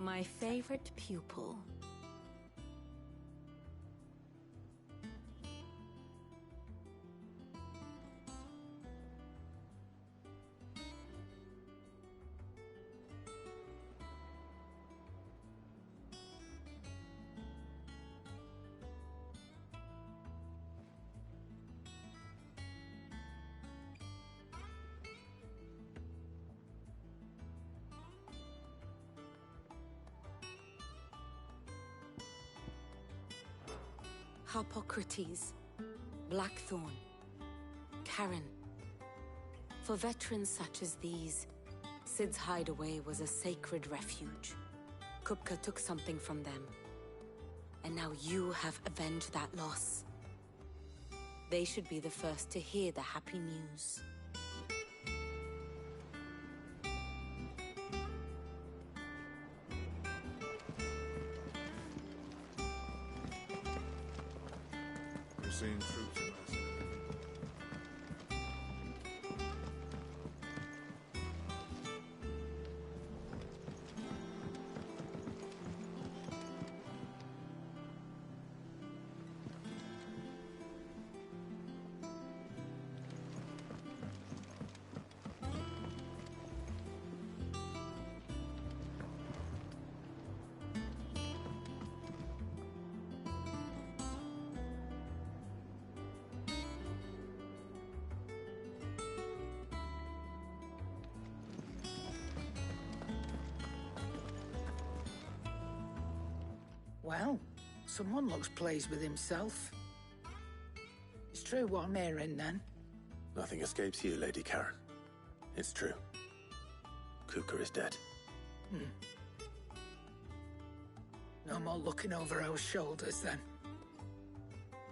My favorite pupil. Harpocrates, Blackthorn, Karen. For veterans such as these, Sid's hideaway was a sacred refuge. Kupka took something from them, and now you have avenged that loss. They should be the first to hear the happy news. Seeing troops massacred. Well, someone looks pleased with himself. It's true what I'm hearing, then? Nothing escapes you, Lady Karen. It's true. Kupka is dead. No more looking over our shoulders, then.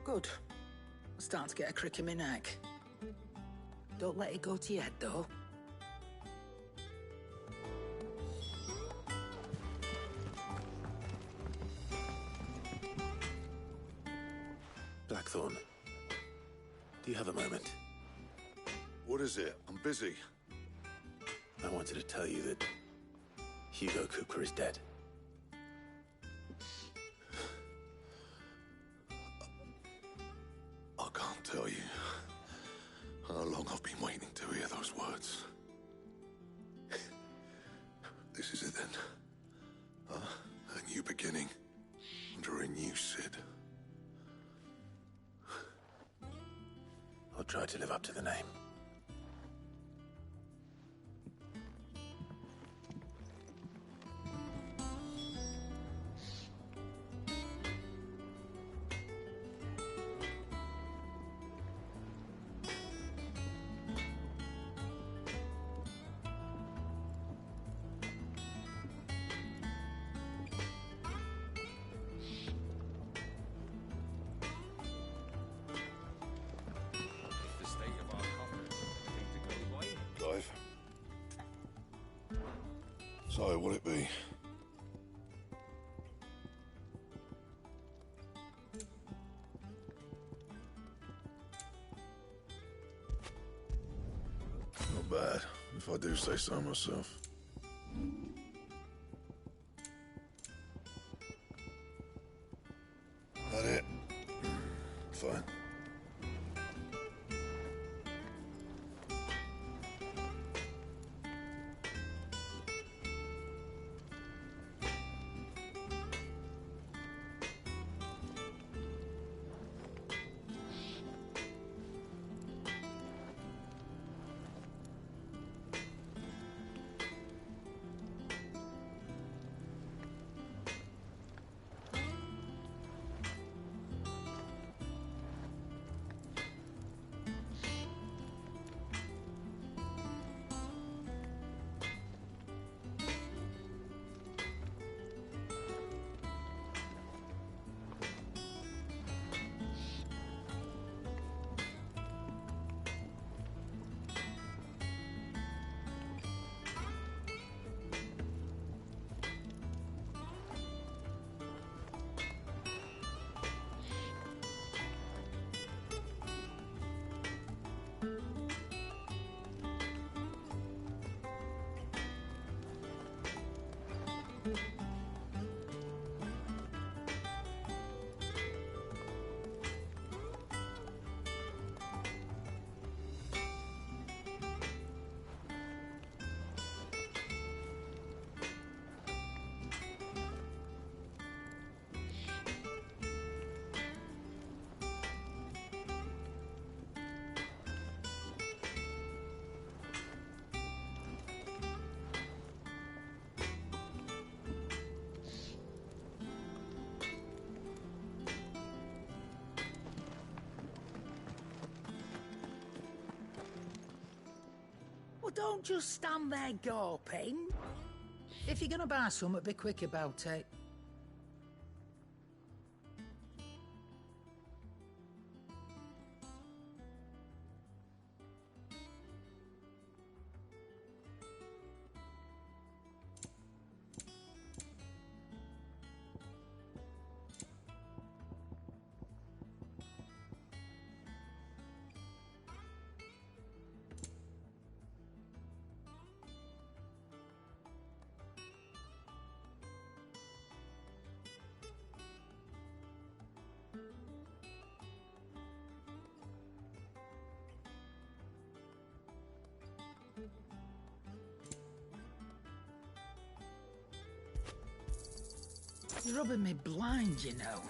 Good. I'm starting to get a crick in my neck. Don't let it go to your head, though. Blackthorn, do you have a moment? What is it? I'm busy. I wanted to tell you that Hugo Kupka is dead. I can't tell you how long I've been waiting to hear those words. This is it then. A new beginning under a new Cid. I'll try to live up to the name. So, will it be? Not bad, if I do say so myself. That it? Fine. don't just stand there gawping. If you're gonna buy something, be quick about it. You're rubbing me blind, you know.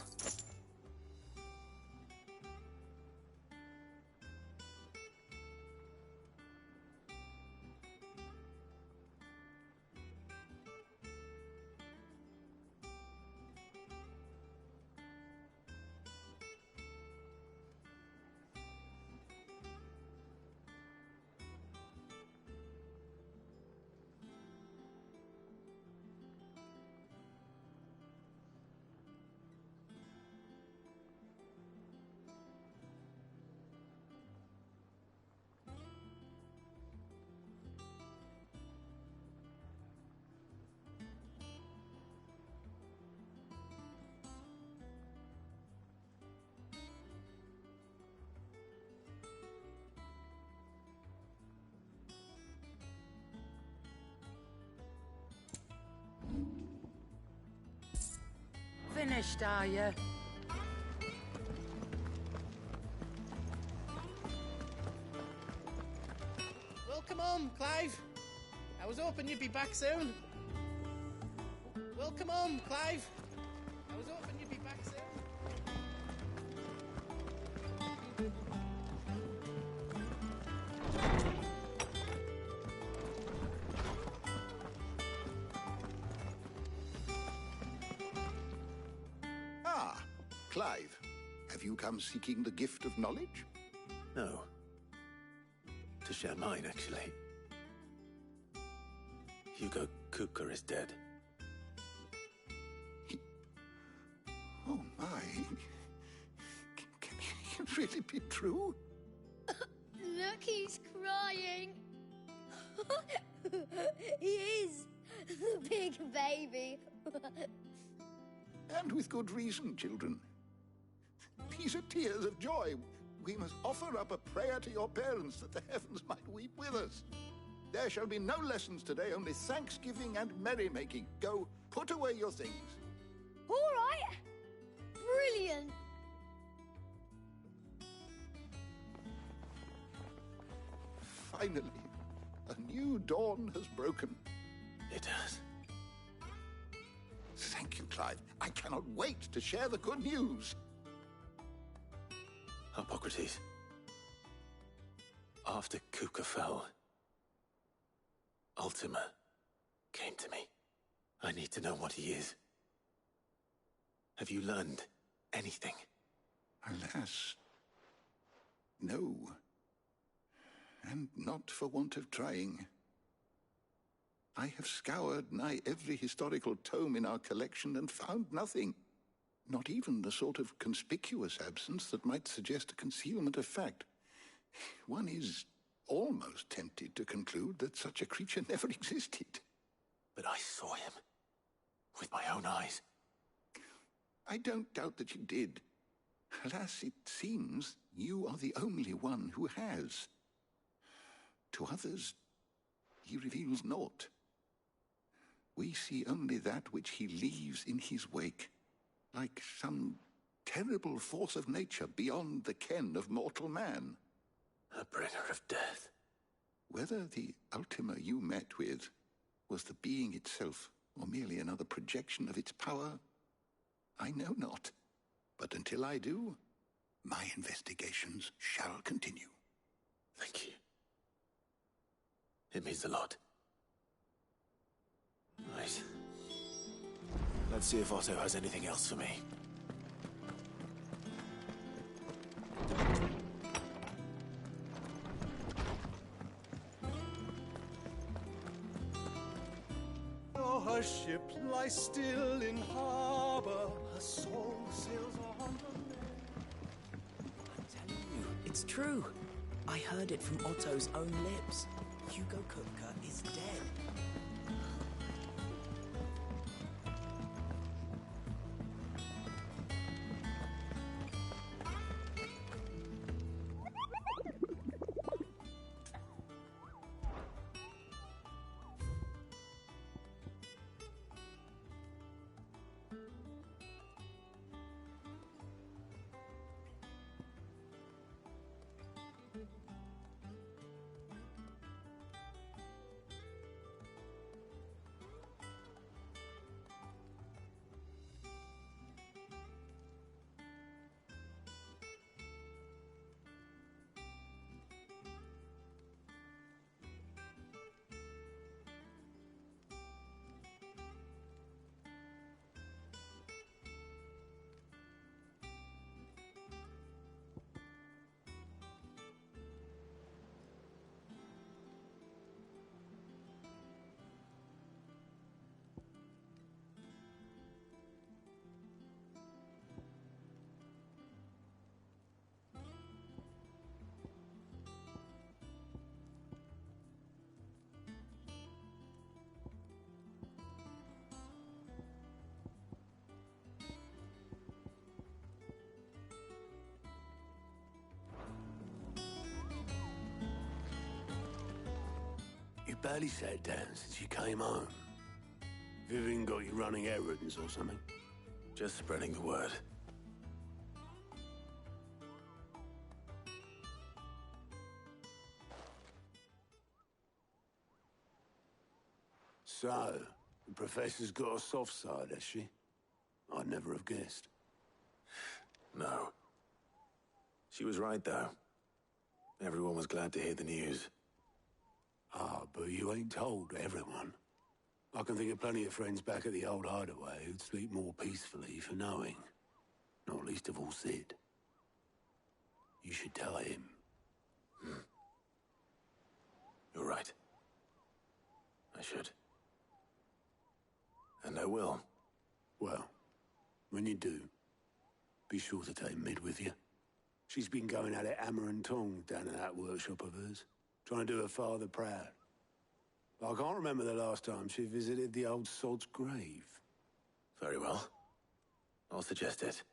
Finished, are you? Welcome home, Clive. I was hoping you'd be back soon. Welcome home, Clive. I was hoping you'd be back soon. Clive, have you come seeking the gift of knowledge? No. To share mine, actually. Hugo Kuka is dead. Oh, my. Can it really be true? Look, he's crying. He is. The big baby. And with good reason, children. These are tears of joy. We must offer up a prayer to your parents that the heavens might weep with us. There shall be no lessons today, only thanksgiving and merrymaking. Go, put away your things. All right. Brilliant. Finally, a new dawn has broken. It has. Thank you, Clive. I cannot wait to share the good news. Hippocrates. After Kuka fell, Ultima came to me. I need to know what he is. Have you learned anything? Alas, no. And not for want of trying. I have scoured nigh every historical tome in our collection and found nothing. Not even the sort of conspicuous absence that might suggest a concealment of fact. One is almost tempted to conclude that such a creature never existed. But I saw him. With my own eyes. I don't doubt that you did. Alas, it seems you are the only one who has. To others, he reveals naught. We see only that which he leaves in his wake, like some terrible force of nature beyond the ken of mortal man. A bringer of death. Whether the Ultima you met with was the being itself, or merely another projection of its power, I know not. But until I do, my investigations shall continue. Thank you. It means a lot. Right. Let's see if Otto has anything else for me. Our ship lies still in harbor, her soul sails on the lake. I'm telling you, it's true. I heard it from Otto's own lips. Hugo Kupka is dead. You barely sat down since you came home. Vivian got you running errands or something? Just spreading the word. So, the Professor's got a soft side, has she? I'd never have guessed. No. She was right, though. Everyone was glad to hear the news. Ah, but you ain't told everyone. I can think of plenty of friends back at the old hideaway who'd sleep more peacefully for knowing. Not least of all Sid. You should tell him. You're right. I should. And I will. Well, when you do, be sure to take Mid with you. She's been going at it hammer and tong down at that workshop of hers, trying to do her father proud. I can't remember the last time she visited the old sod's grave. Very well. I'll suggest it.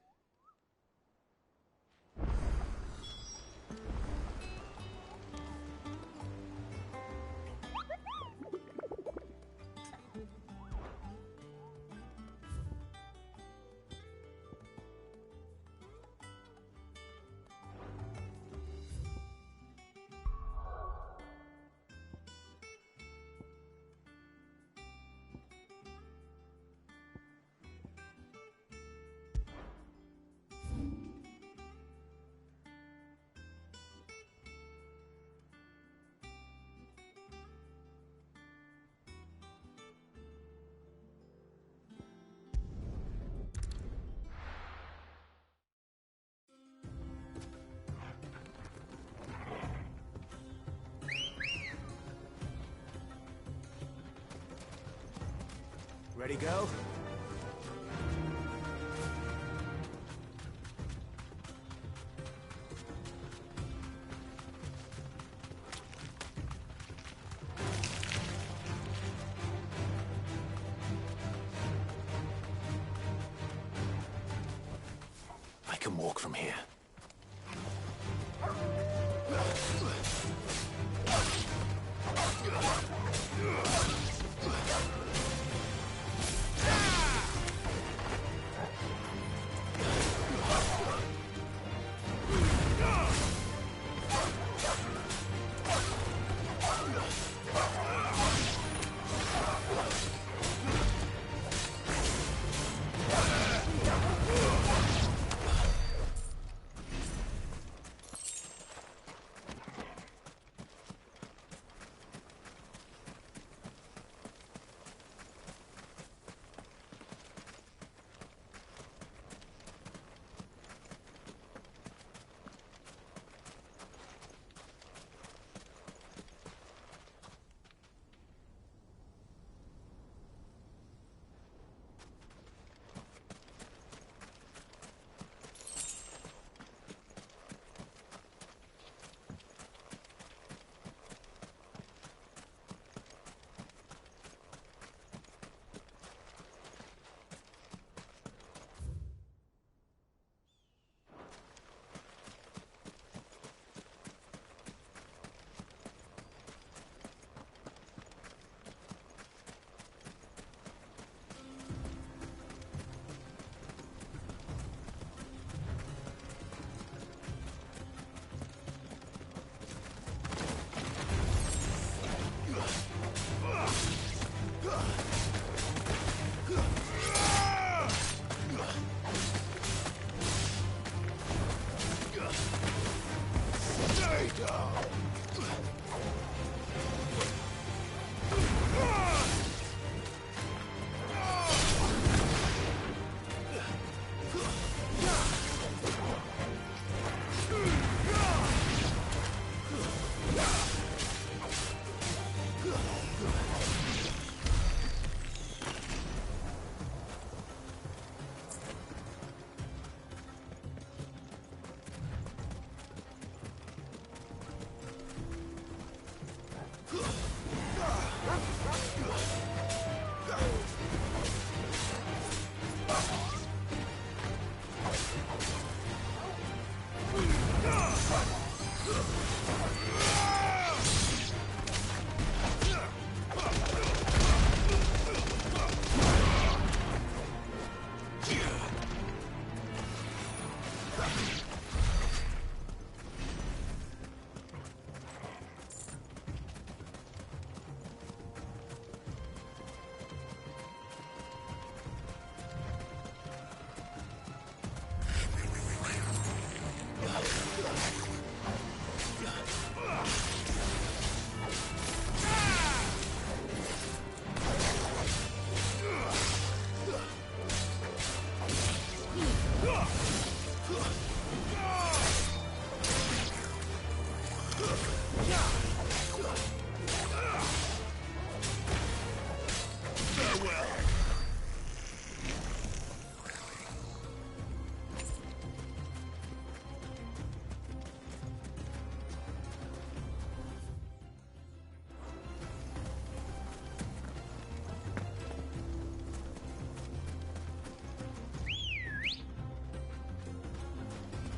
Ready, go? I can walk from here.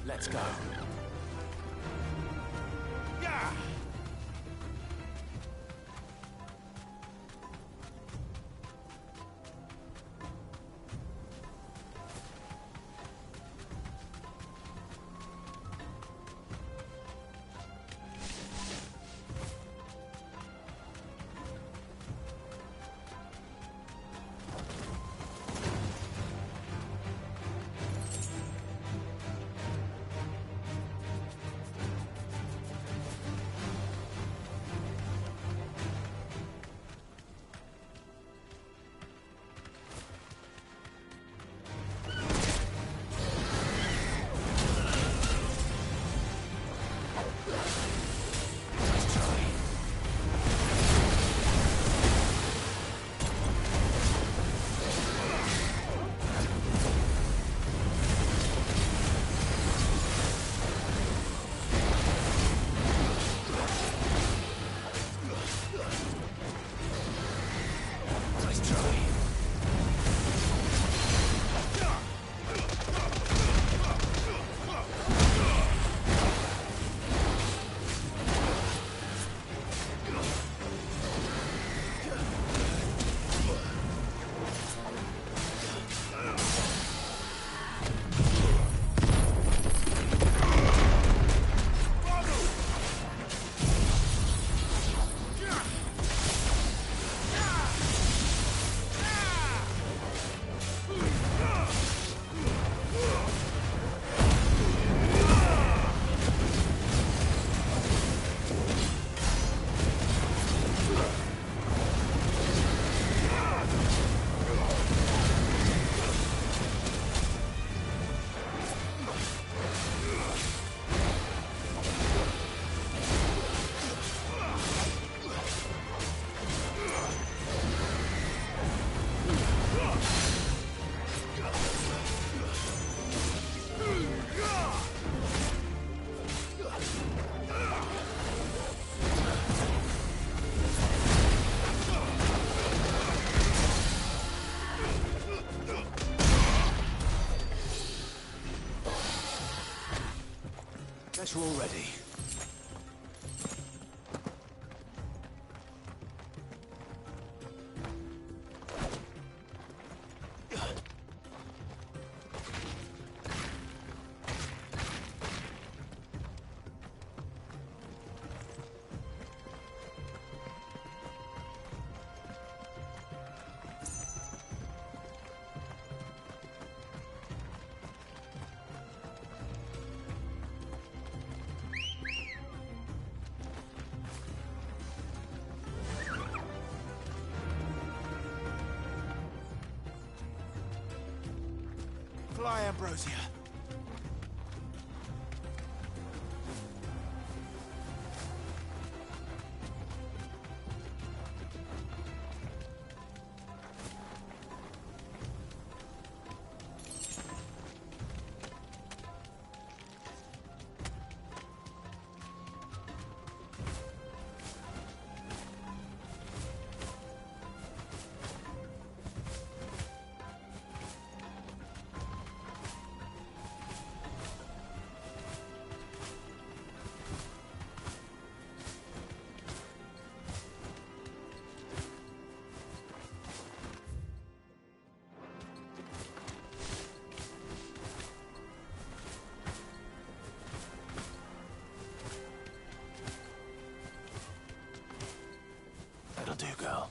Let's go. Guess we're all ready. lie, Ambrosia. That'll do, girl.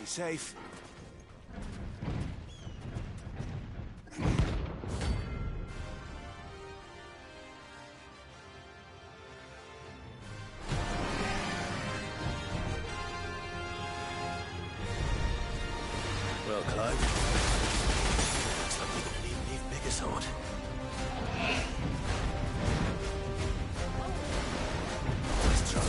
Be safe. Well, Clive. Looks like we're gonna need an even bigger sword. Let's try.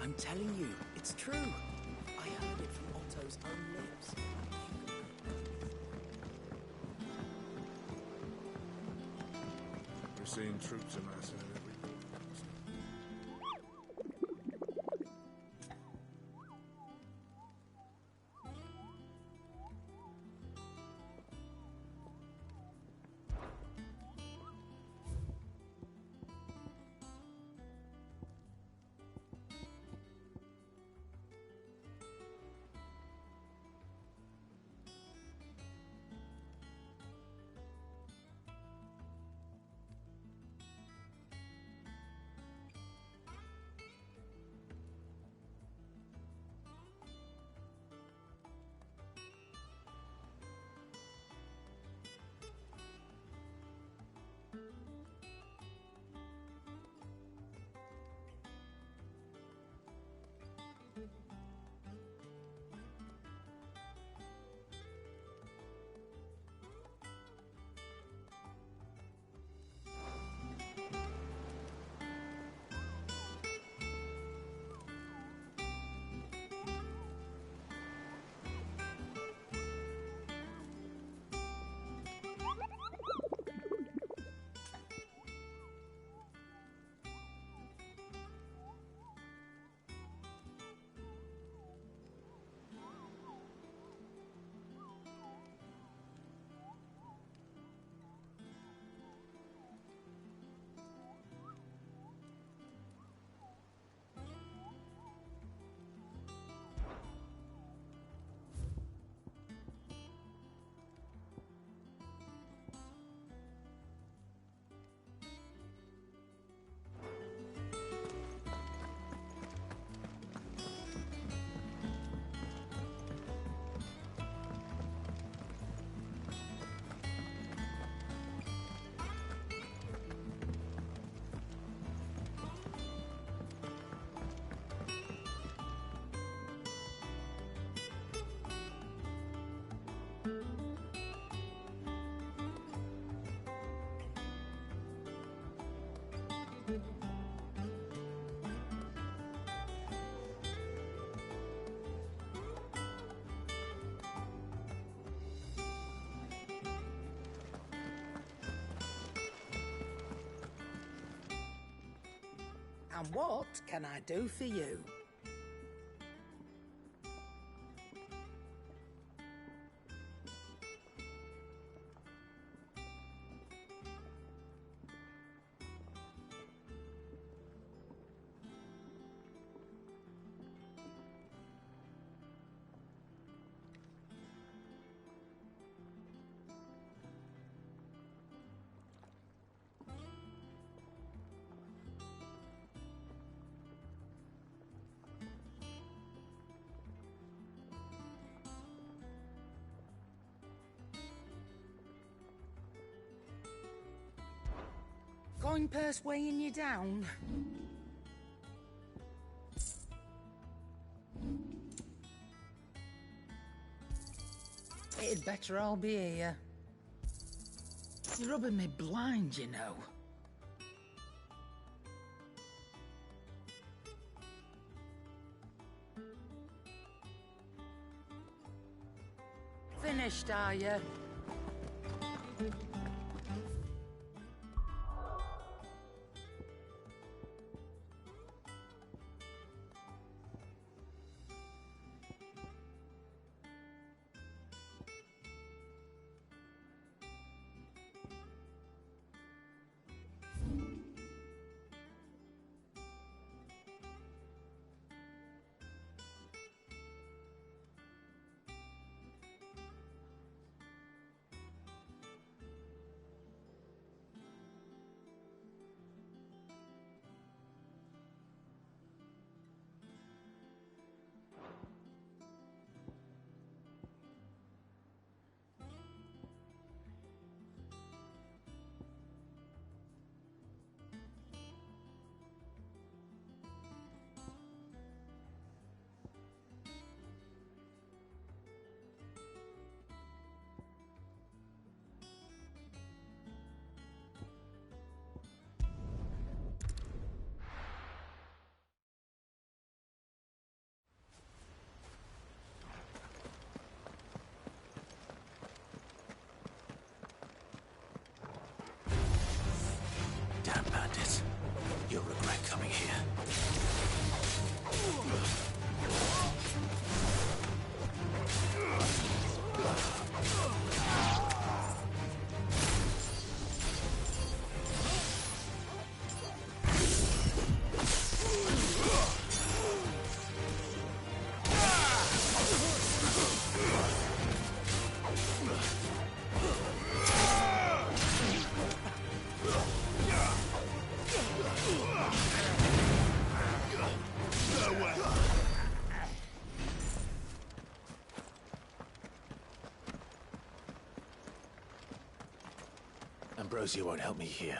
I'm telling you, it's true. I heard it from Otto's own lips. We're seeing troops amassing at every door. And what can I do for you? Coin purse weighing you down? It'd better all be here. You're rubbing me blind, you know. Finished, are you? Ambrosia won't help me here.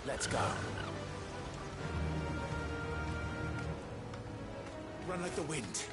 Let's go. Run like the wind.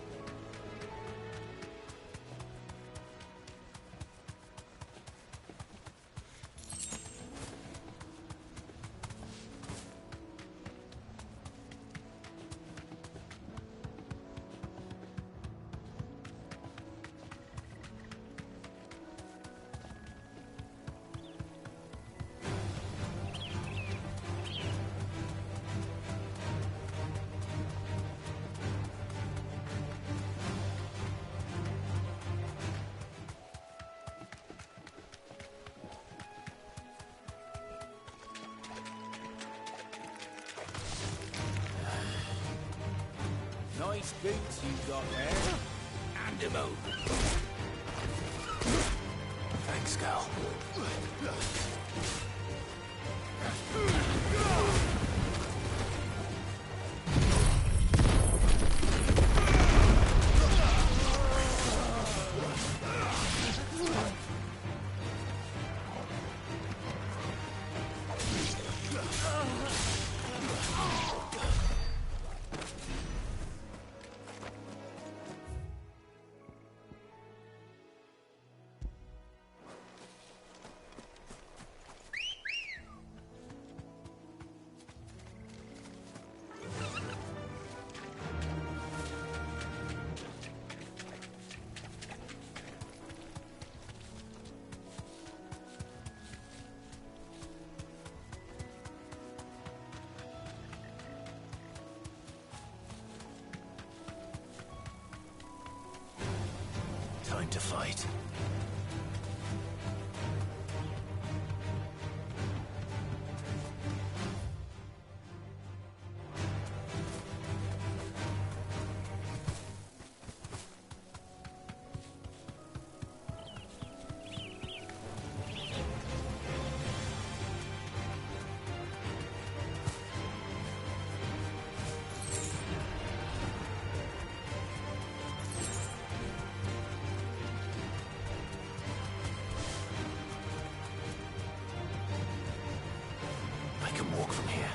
nice boots you got there. Hand 'em over. Thanks, Gal. Time to fight. I can walk from here.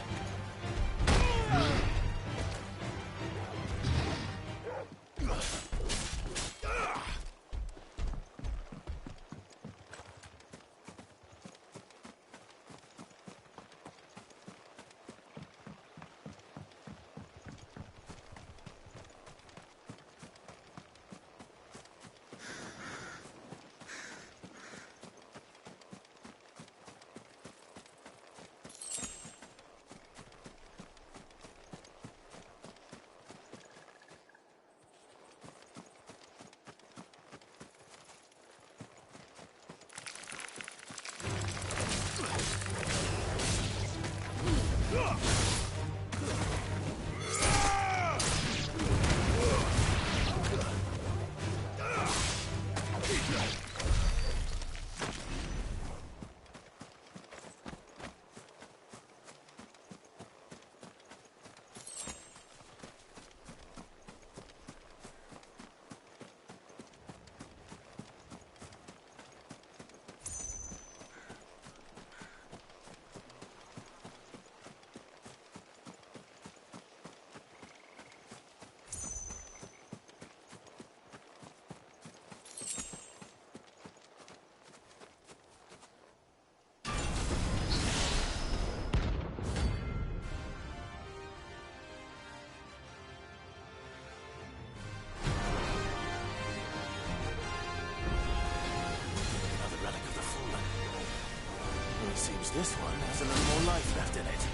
Seems this one has a little more life left in it.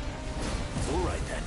All right then.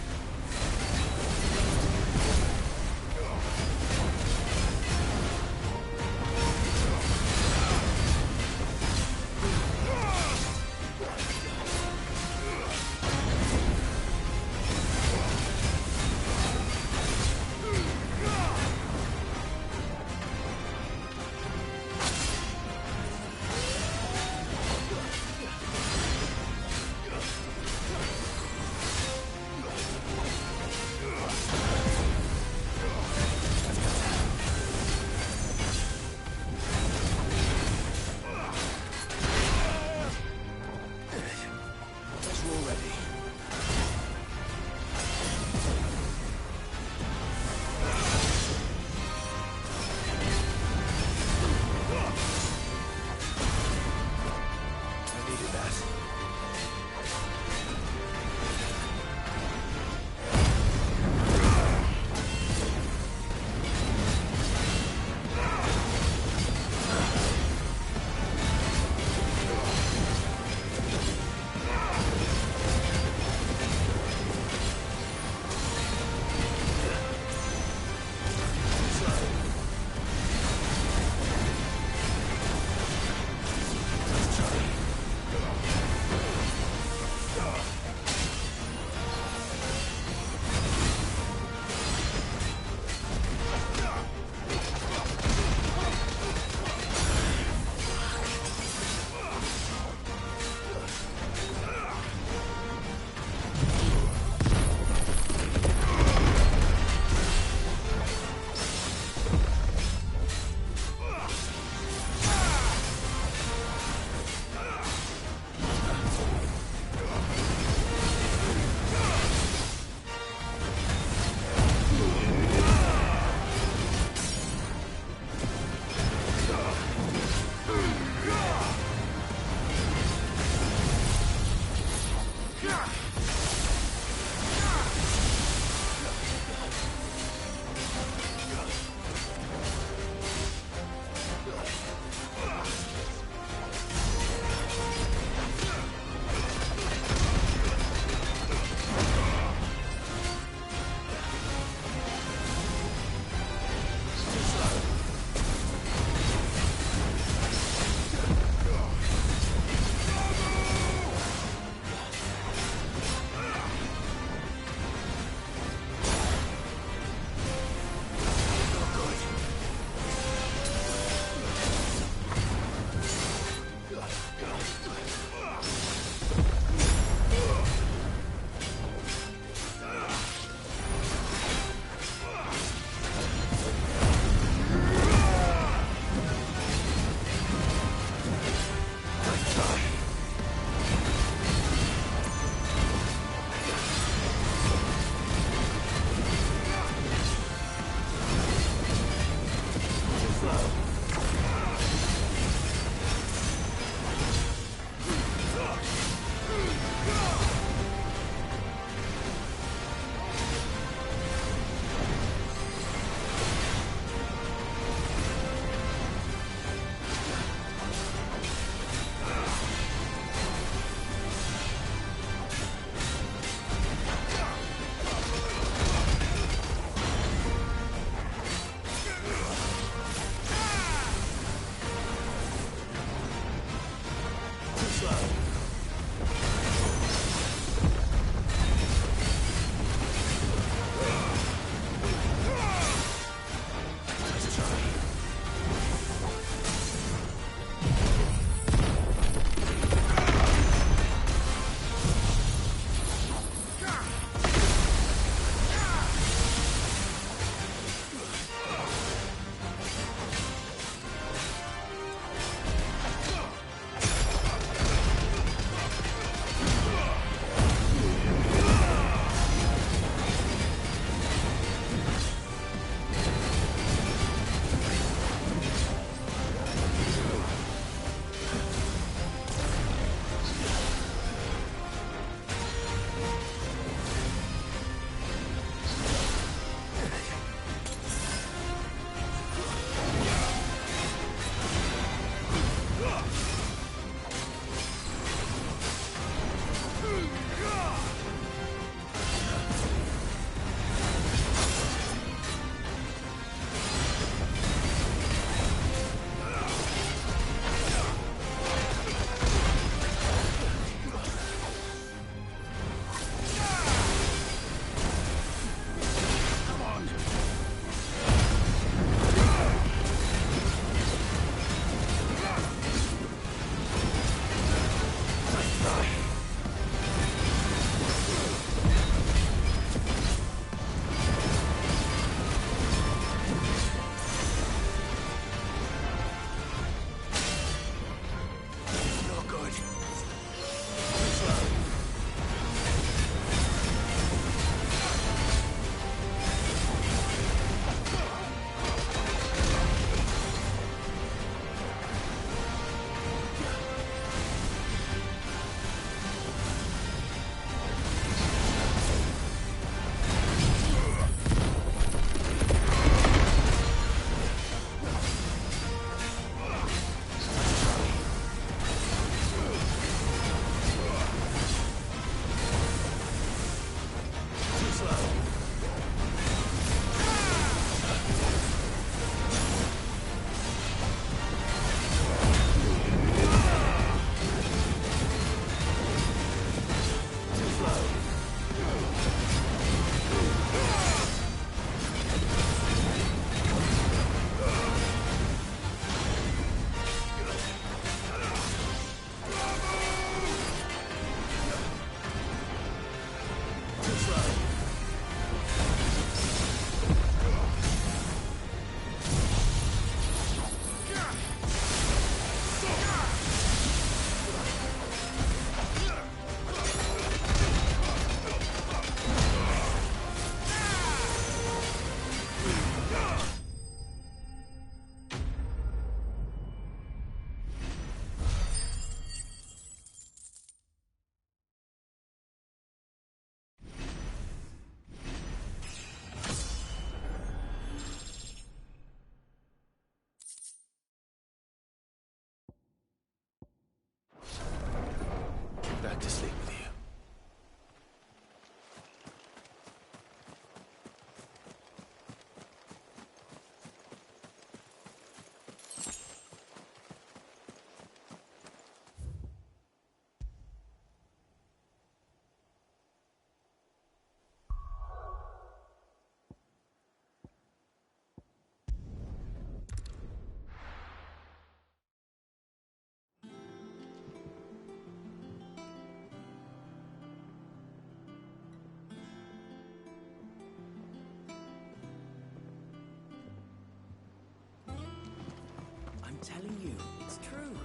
telling you, it's true.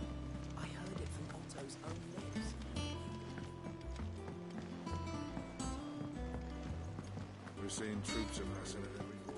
I heard it from Otto's own lips. We're seeing troops amassing at every corner.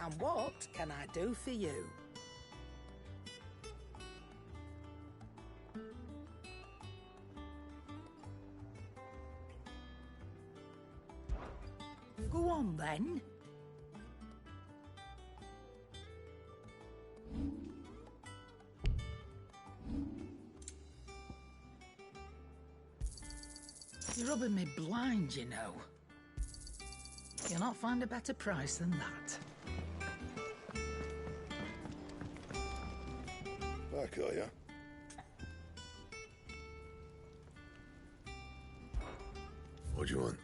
And what can I do for you? Go on then. You're rubbing me blind, you know. You'll not find a better price than that. Back, are ya? What do you want?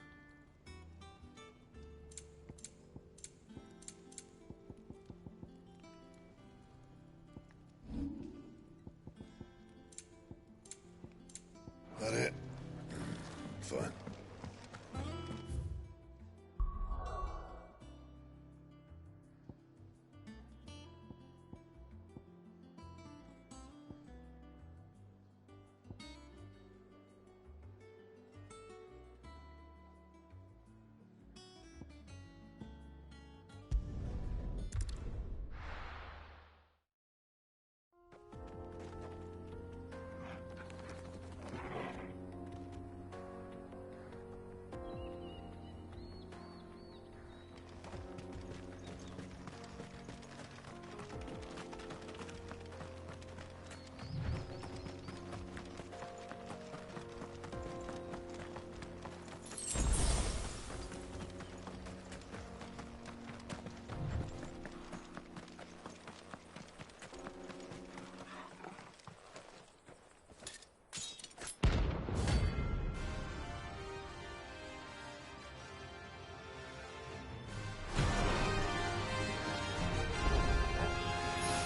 That it? Fine.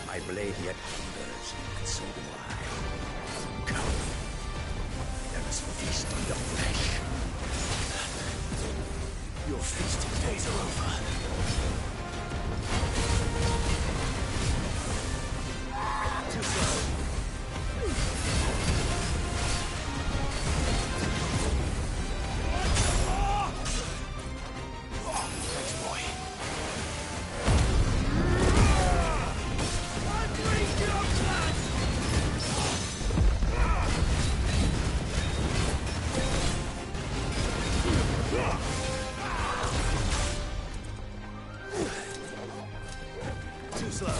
My blade yet hungers, and so do I. Come, let us feast on your flesh. Your feasting days are over. Too slow.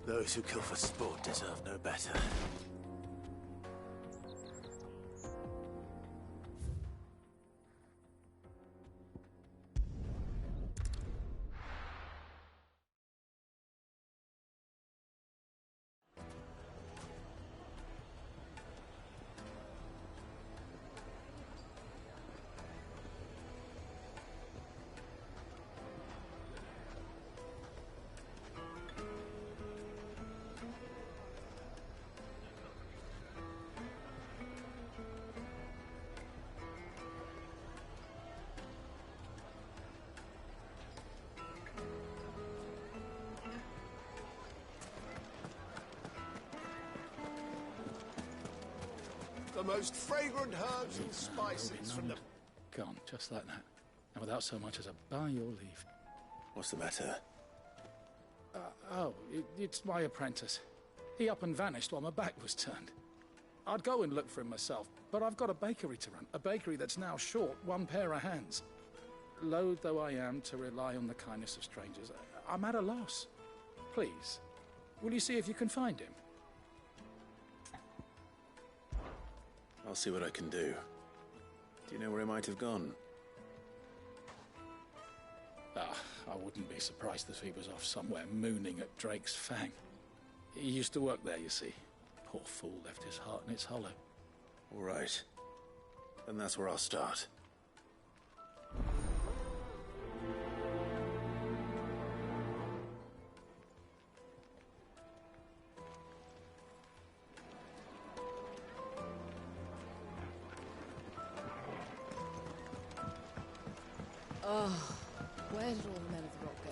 Those who kill for sport deserve no better. The most fragrant herbs and spices from the... Gone, just like that. And without so much as a by your leave. What's the matter? It's my apprentice. He up and vanished while my back was turned. I'd go and look for him myself, but I've got a bakery to run. A bakery that's now short one pair of hands. Loath though I am to rely on the kindness of strangers, I'm at a loss. Please, will you see if you can find him? I'll see what I can do. Do you know where he might have gone? I wouldn't be surprised if he was off somewhere mooning at Drake's Fang. He used to work there, you see. Poor fool left his heart in its hollow. All right. Then that's where I'll start. Oh, where did all the men of the rock go?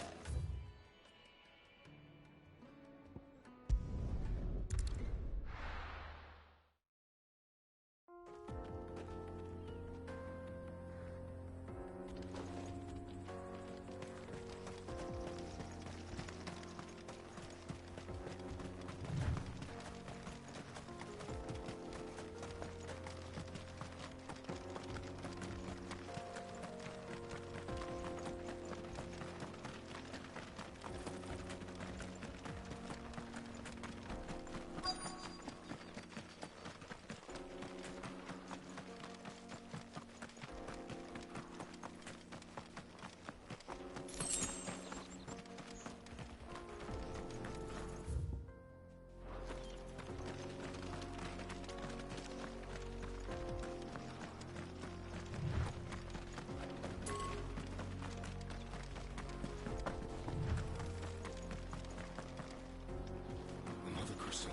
Another crystal.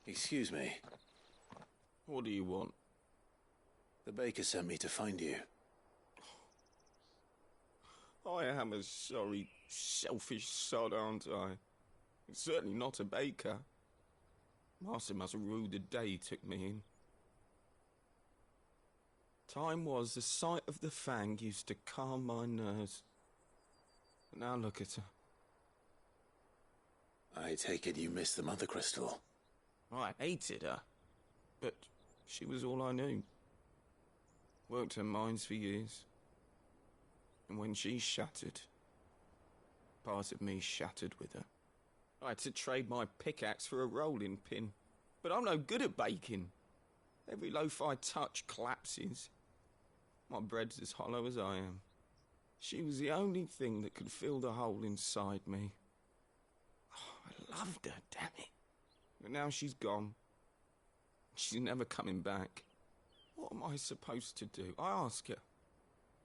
Excuse me. What do you want? The baker sent me to find you. I am a sorry, selfish sod, aren't I? Certainly not a baker. Master must have ruled the day he took me in. Time was the sight of the Fang used to calm my nerves. But now look at her. I take it you missed the Mother Crystal. I hated her, but she was all I knew. Worked her mines for years. And when she shattered, part of me shattered with her. I had to trade my pickaxe for a rolling pin, but I'm no good at baking. Every loaf I touch collapses. My bread's as hollow as I am. She was the only thing that could fill the hole inside me. Oh, I loved her, damn it. But now she's gone. She's never coming back. What am I supposed to do? I ask her.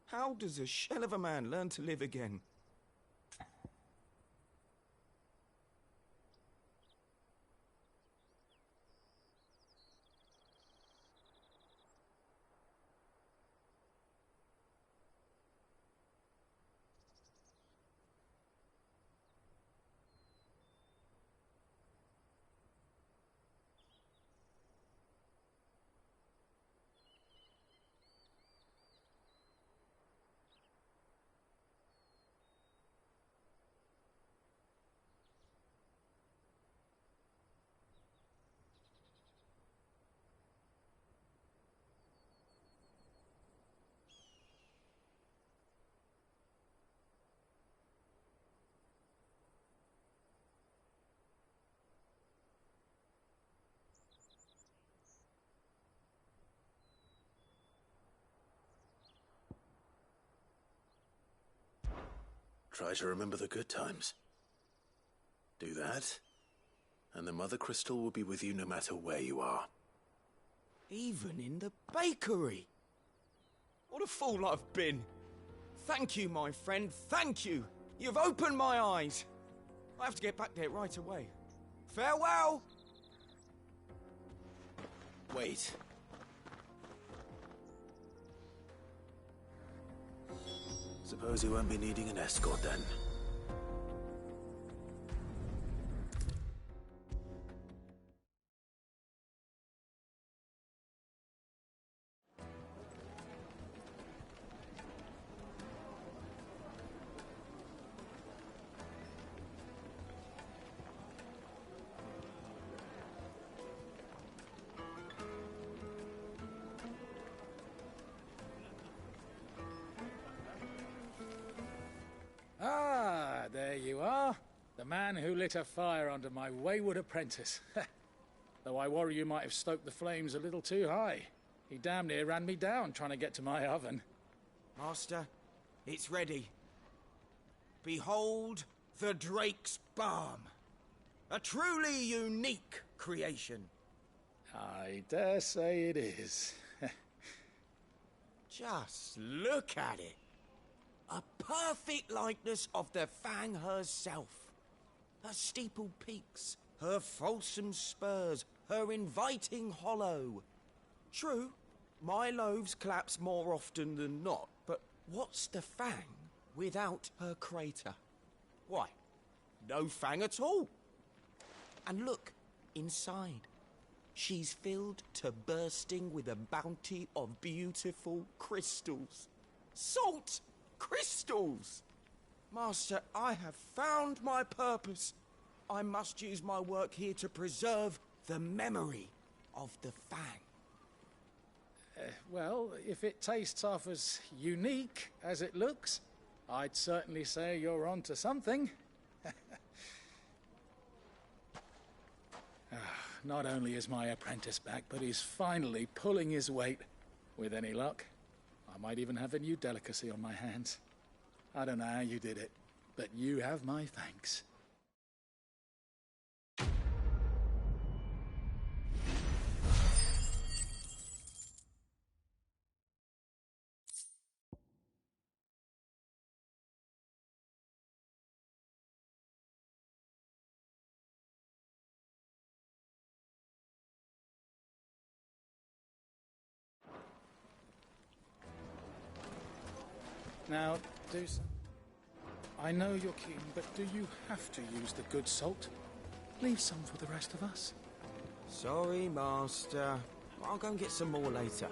How does a shell of a man learn to live again? Try to remember the good times. Do that, and the Mother Crystal will be with you no matter where you are. Even in the bakery. What a fool I've been. Thank you, my friend, thank you. You've opened my eyes. I have to get back there right away. Farewell! Wait. Suppose you won't be needing an escort then. Ah, there you are. The man who lit a fire under my wayward apprentice. Though I worry you might have stoked the flames a little too high. He damn near ran me down trying to get to my oven. Master, it's ready. Behold the Drake's Balm. A truly unique creation. I dare say it is. Just look at it. A perfect likeness of the Fang herself. Her steepled peaks, her fulsome spurs, her inviting hollow. True, my loaves collapse more often than not, but what's the Fang without her crater? Why, no Fang at all. And look, inside. She's filled to bursting with a bounty of beautiful crystals. Salt crystals! Master, I have found my purpose. I must use my work here to preserve the memory of the Fang. Well, if it tastes half as unique as it looks, I'd certainly say you're onto something. Not only is my apprentice back, but he's finally pulling his weight. With any luck, I might even have a new delicacy on my hands. I don't know how you did it, but you have my thanks. Now, I know you're keen, but do you have to use the good salt? Leave some for the rest of us. Sorry, Master. I'll go and get some more later.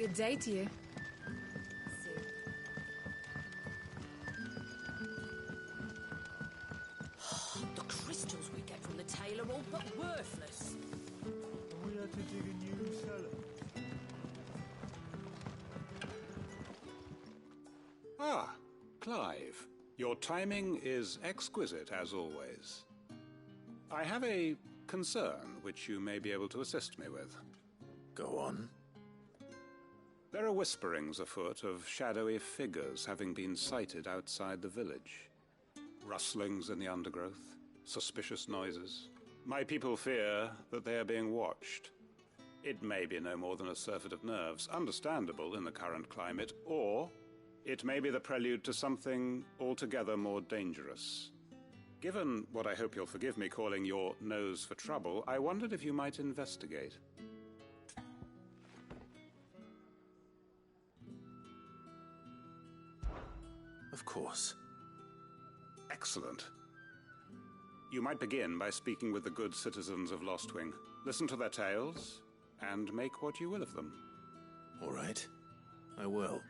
Good day to you. The crystals we get from the tail are all but worthless. We had to dig a new cellar. Ah, Clive. Your timing is exquisite, as always. I have a concern which you may be able to assist me with. Go on. There are whisperings afoot of shadowy figures having been sighted outside the village. Rustlings in the undergrowth, suspicious noises. My people fear that they are being watched. It may be no more than a surfeit of nerves, understandable in the current climate, or it may be the prelude to something altogether more dangerous. Given what I hope you'll forgive me calling your nose for trouble, I wondered if you might investigate. Of course. Excellent. You might begin by speaking with the good citizens of Lostwing. Listen to their tales, and make what you will of them. All right. I will.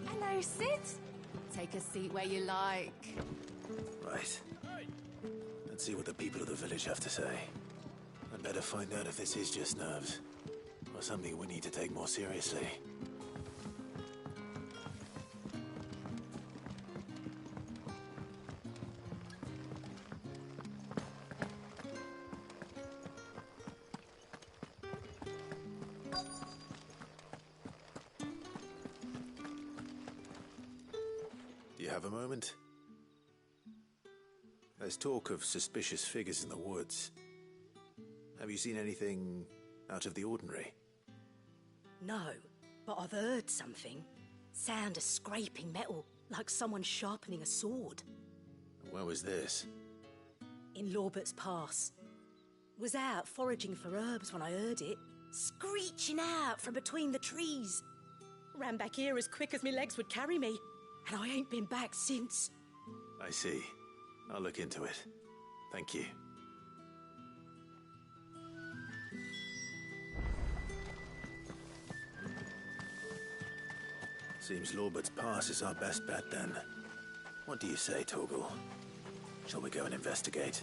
Hello, Sid. Take a seat where you like. Right. Let's see what the people of the village have to say. I'd better find out if this is just nerves, or something we need to take more seriously. Do you have a moment? There's talk of suspicious figures in the woods. Have you seen anything out of the ordinary? No, but I've heard something. Sound of scraping metal, like someone sharpening a sword. Where was this? In Lorbert's Pass. Was out foraging for herbs when I heard it, screeching out from between the trees. Ran back here as quick as my legs would carry me, and I ain't been back since. I see. I'll look into it. Thank you. Seems Lorbert's Pass is our best bet, then. What do you say, Torgal? Shall we go and investigate?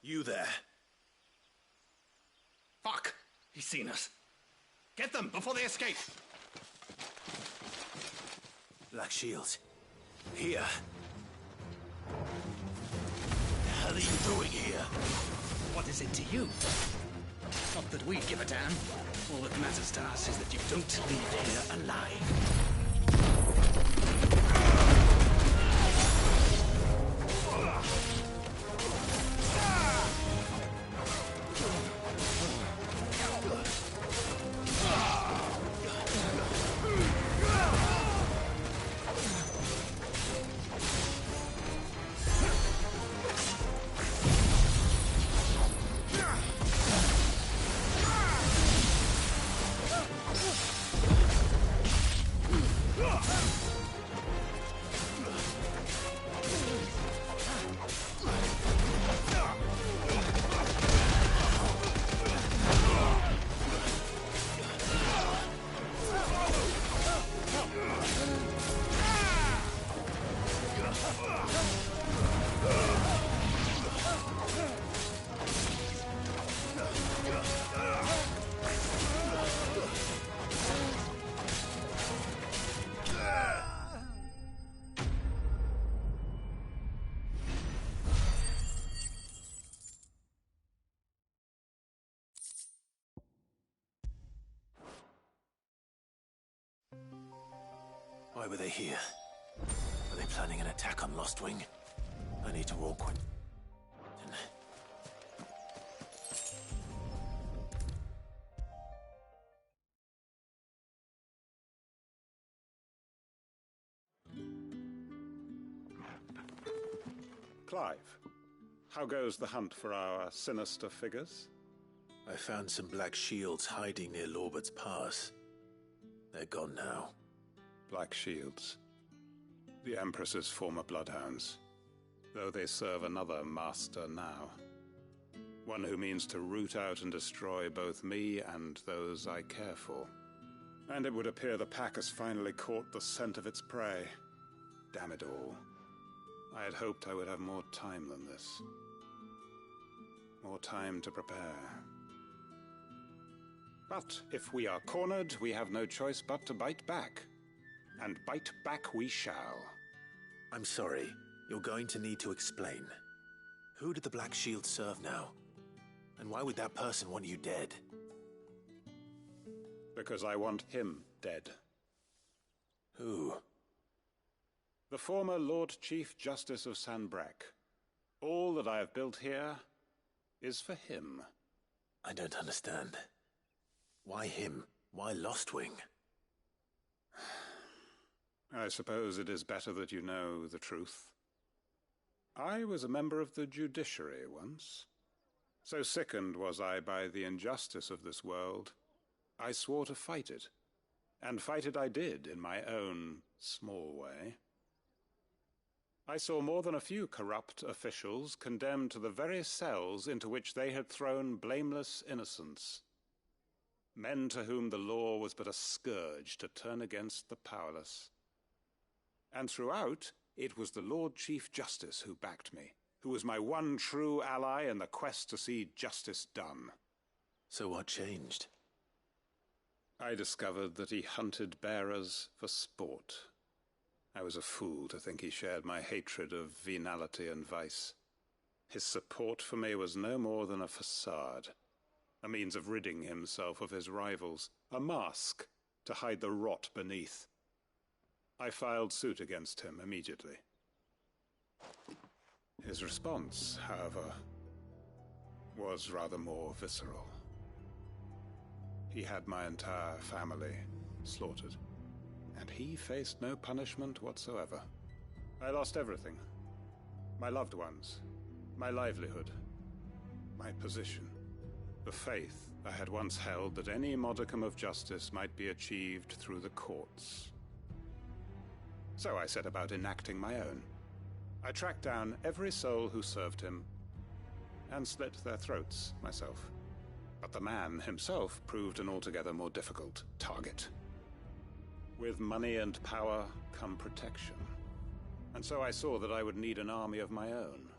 You there. Fuck! He's seen us. Get them before they escape! Black Shields. Here. What the hell are you doing here? What is it to you? Not that we give a damn. All that matters to us is that you don't leave here alive. were they here? Are they planning an attack on Lostwing? I need to warn Quentin. Clive, how goes the hunt for our sinister figures? I found some black shields hiding near Lorbert's Pass. They're gone now. Black shields. The Empress's former bloodhounds. Though they serve another master now. One who means to root out and destroy both me and those I care for. And it would appear the pack has finally caught the scent of its prey. Damn it all. I had hoped I would have more time than this. More time to prepare. But if we are cornered, we have no choice but to bite back. And bite back we shall. I'm sorry. You're going to need to explain. Who did the Black Shield serve now? And why would that person want you dead? Because I want him dead. Who? The former Lord Chief Justice of Sanbreque. All that I have built here is for him. I don't understand. Why him? Why Lostwing? I suppose it is better that you know the truth. I was a member of the judiciary once. So sickened was I by the injustice of this world, I swore to fight it. And fight it I did in my own small way. I saw more than a few corrupt officials condemned to the very cells into which they had thrown blameless innocents. Men to whom the law was but a scourge to turn against the powerless. And throughout, it was the Lord Chief Justice who backed me, who was my one true ally in the quest to see justice done. So what changed? I discovered that he hunted bearers for sport. I was a fool to think he shared my hatred of venality and vice. His support for me was no more than a facade, a means of ridding himself of his rivals, a mask to hide the rot beneath. I filed suit against him immediately. His response, however, was rather more visceral. He had my entire family slaughtered, and he faced no punishment whatsoever. I lost everything. My loved ones, my livelihood, my position, the faith I had once held that any modicum of justice might be achieved through the courts. So I set about enacting my own. I tracked down every soul who served him, and slit their throats myself. But the man himself proved an altogether more difficult target. With money and power come protection. And so I saw that I would need an army of my own.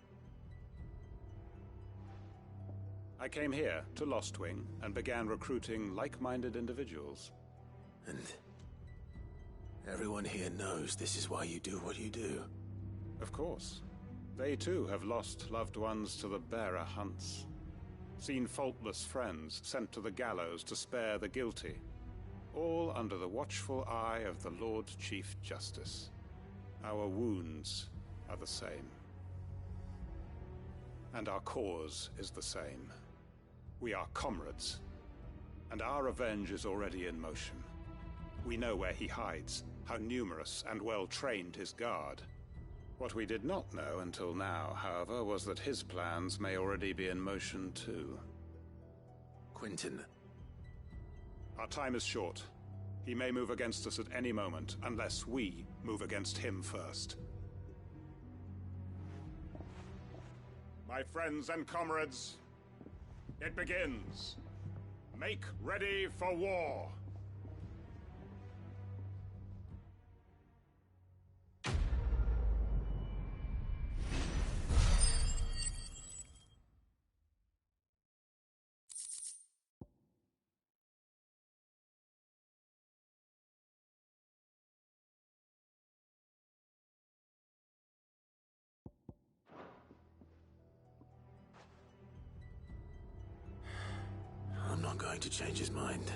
I came here to Lostwing and began recruiting like-minded individuals. And everyone here knows this is why you do what you do. Of course. They too have lost loved ones to the bearer hunts. Seen faultless friends sent to the gallows to spare the guilty. All under the watchful eye of the Lord Chief Justice. Our wounds are the same. And our cause is the same. We are comrades. And our revenge is already in motion. We know where he hides, how numerous and well-trained his guard. What we did not know until now, however, was that his plans may already be in motion too. Quentin. Our time is short. He may move against us at any moment, unless we move against him first. My friends and comrades, it begins. Make ready for war. I'm not going to change his mind.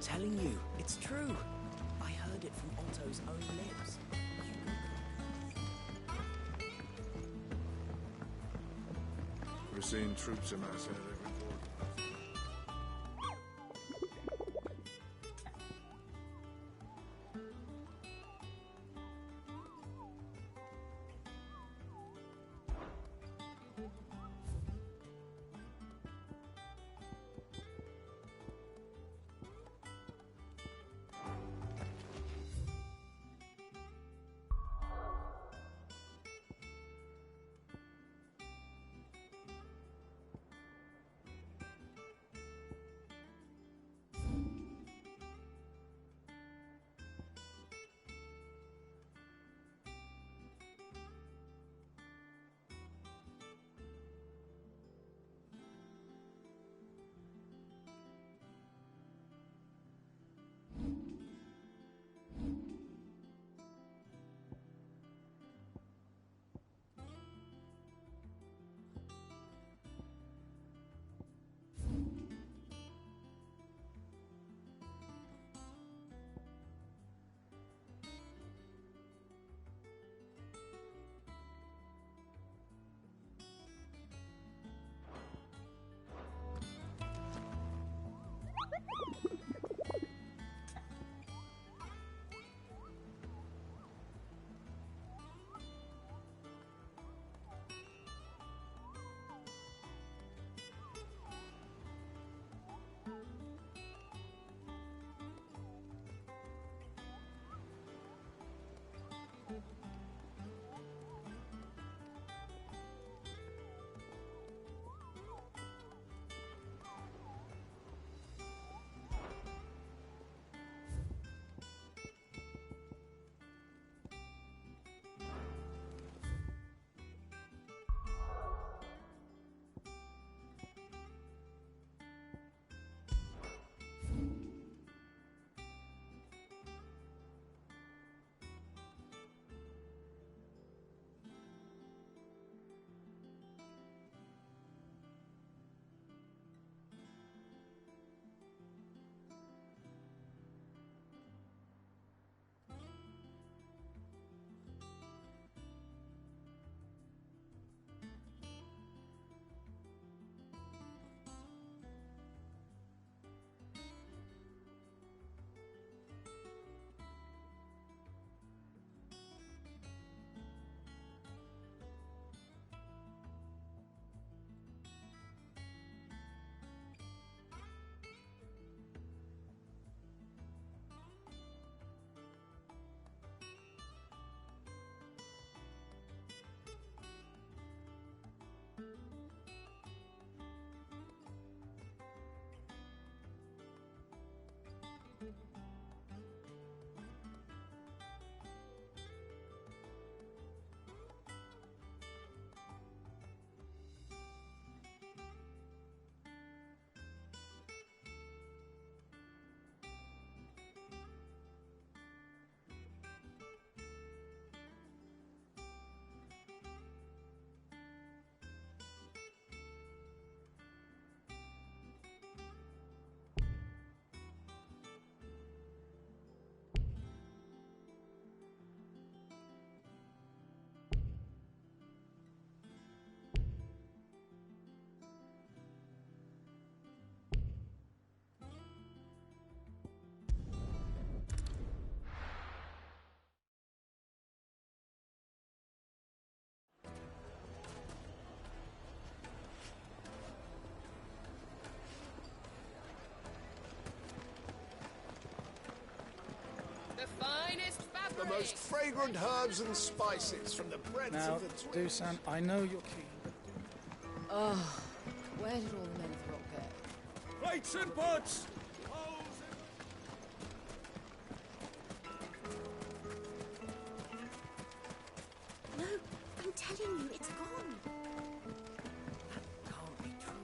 telling you, it's true. I heard it from Otto's own lips. We're seeing troops amassing at every corner. The most fragrant herbs and spices from the breadth Now, of the Dusan, I know you're keen. Oh, where did all the men of the rock go? Plates and pots! No, I'm telling you, it's gone. Can't be true.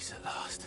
Peace at last.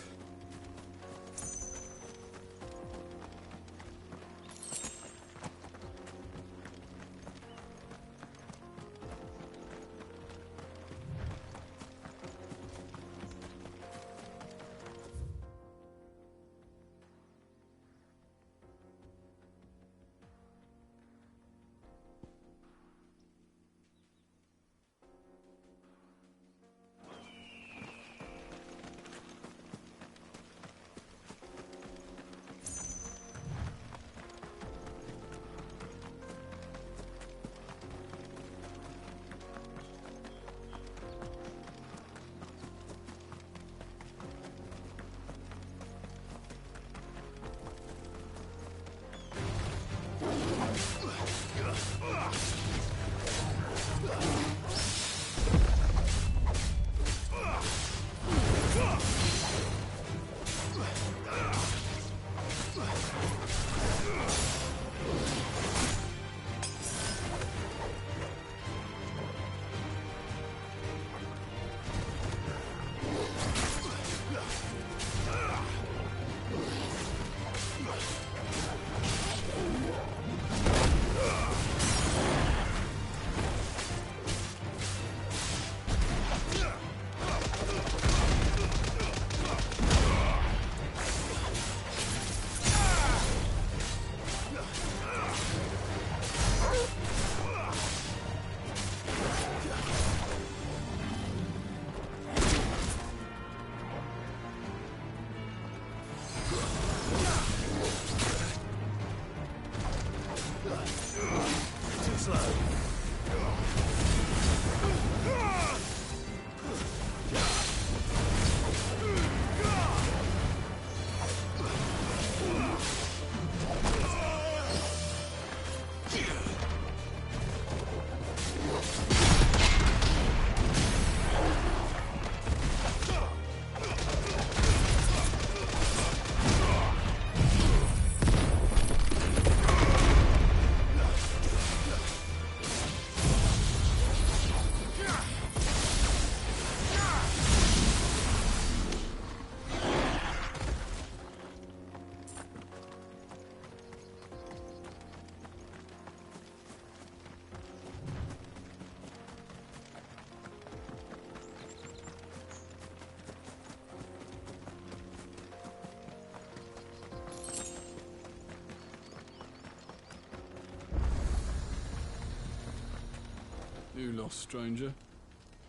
You lost, stranger.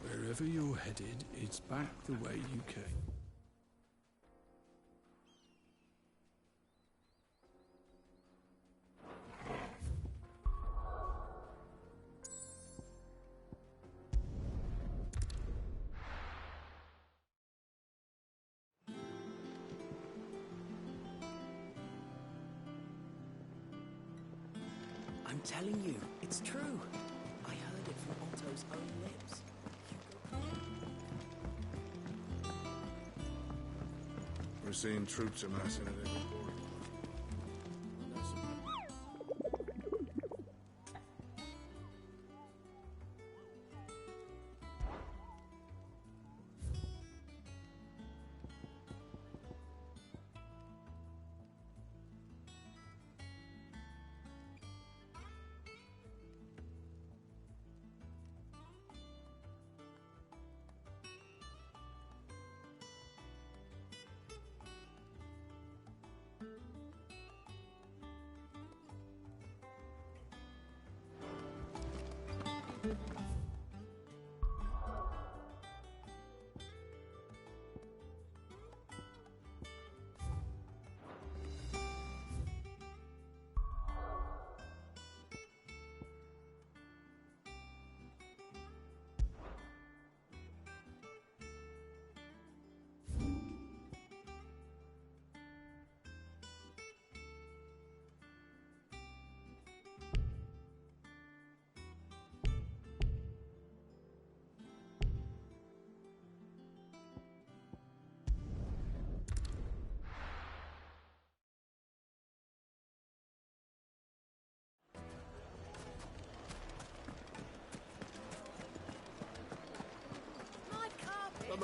Wherever you're headed, it's back the way you came. I'm telling you, it's true. I heard it from Otto's own lips. We're seeing troops amassing at every corner.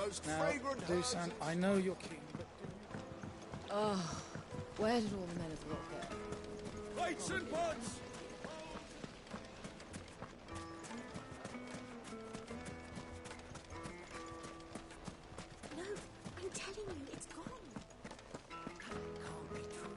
most Now, fragrant Dusan, I know you're keen, but... Oh, where did all the men of the rock go? Lights and pods! No, I'm telling you, it's gone. Can't be true.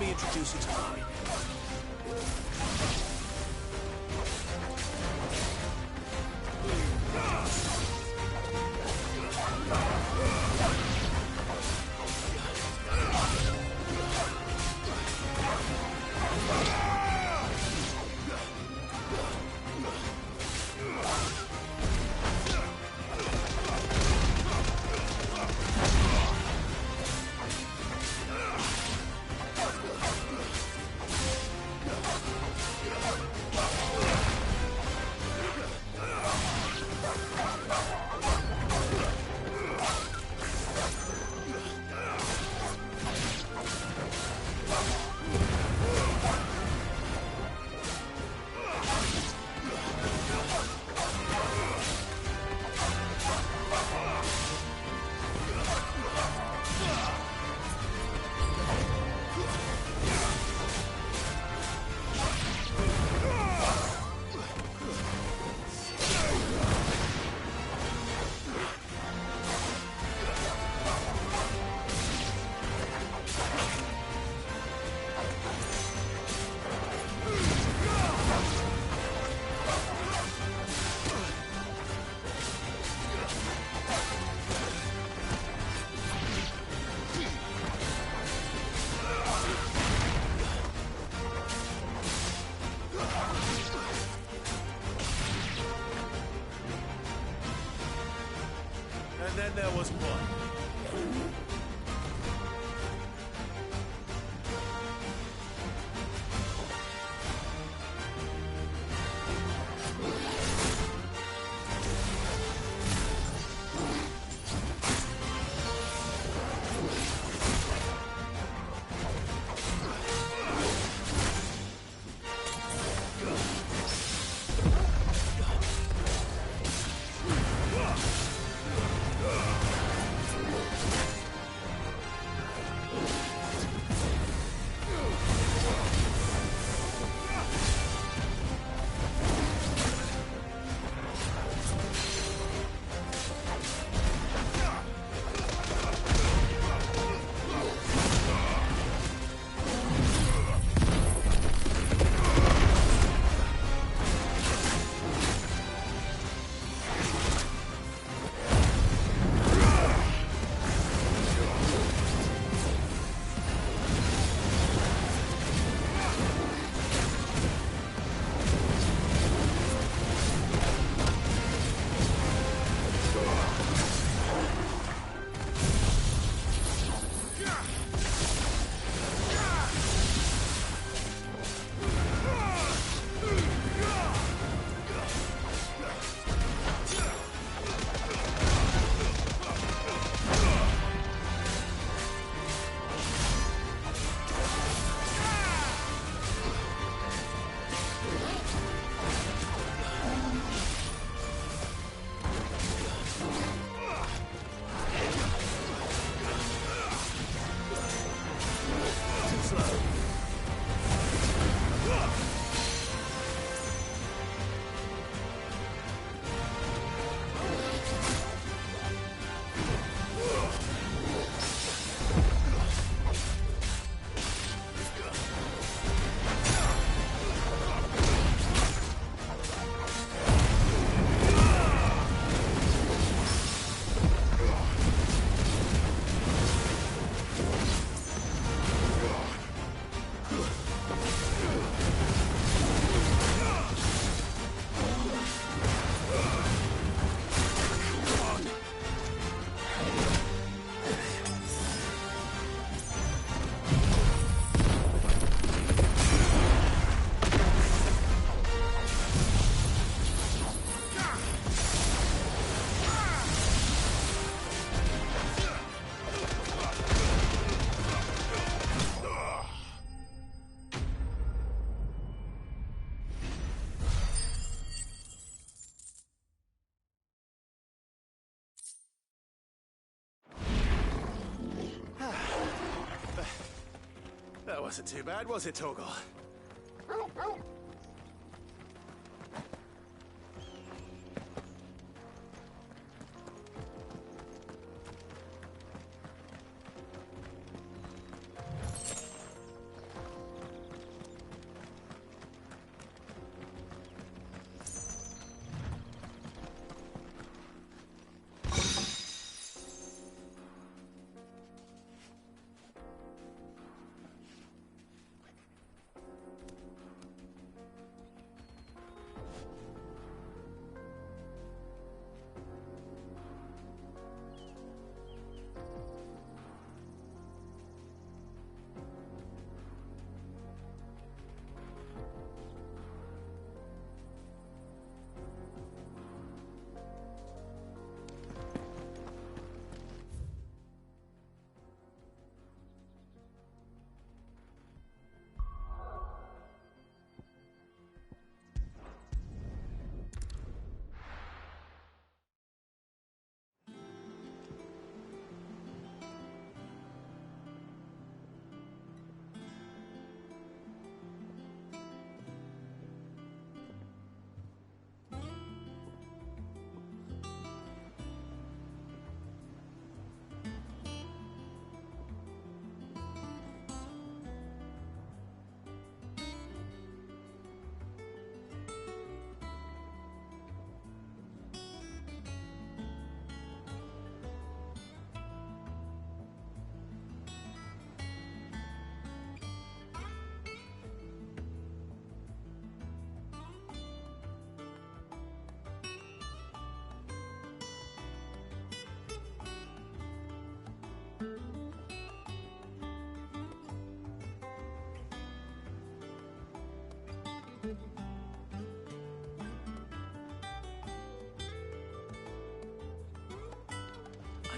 me introduce you to Harry. And then there was one. That wasn't too bad, was it, Torgal?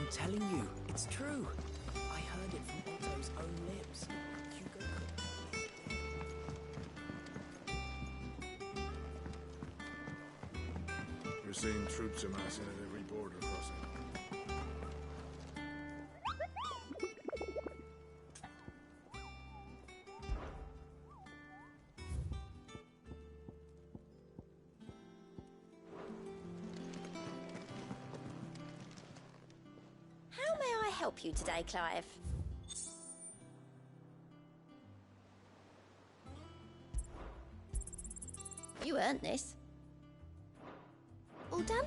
I'm telling you, it's true. I heard it from Otto's own lips. Hugo We're seeing troops amassing at every border crossing. How may I help you today, Clive? You earned this. All done?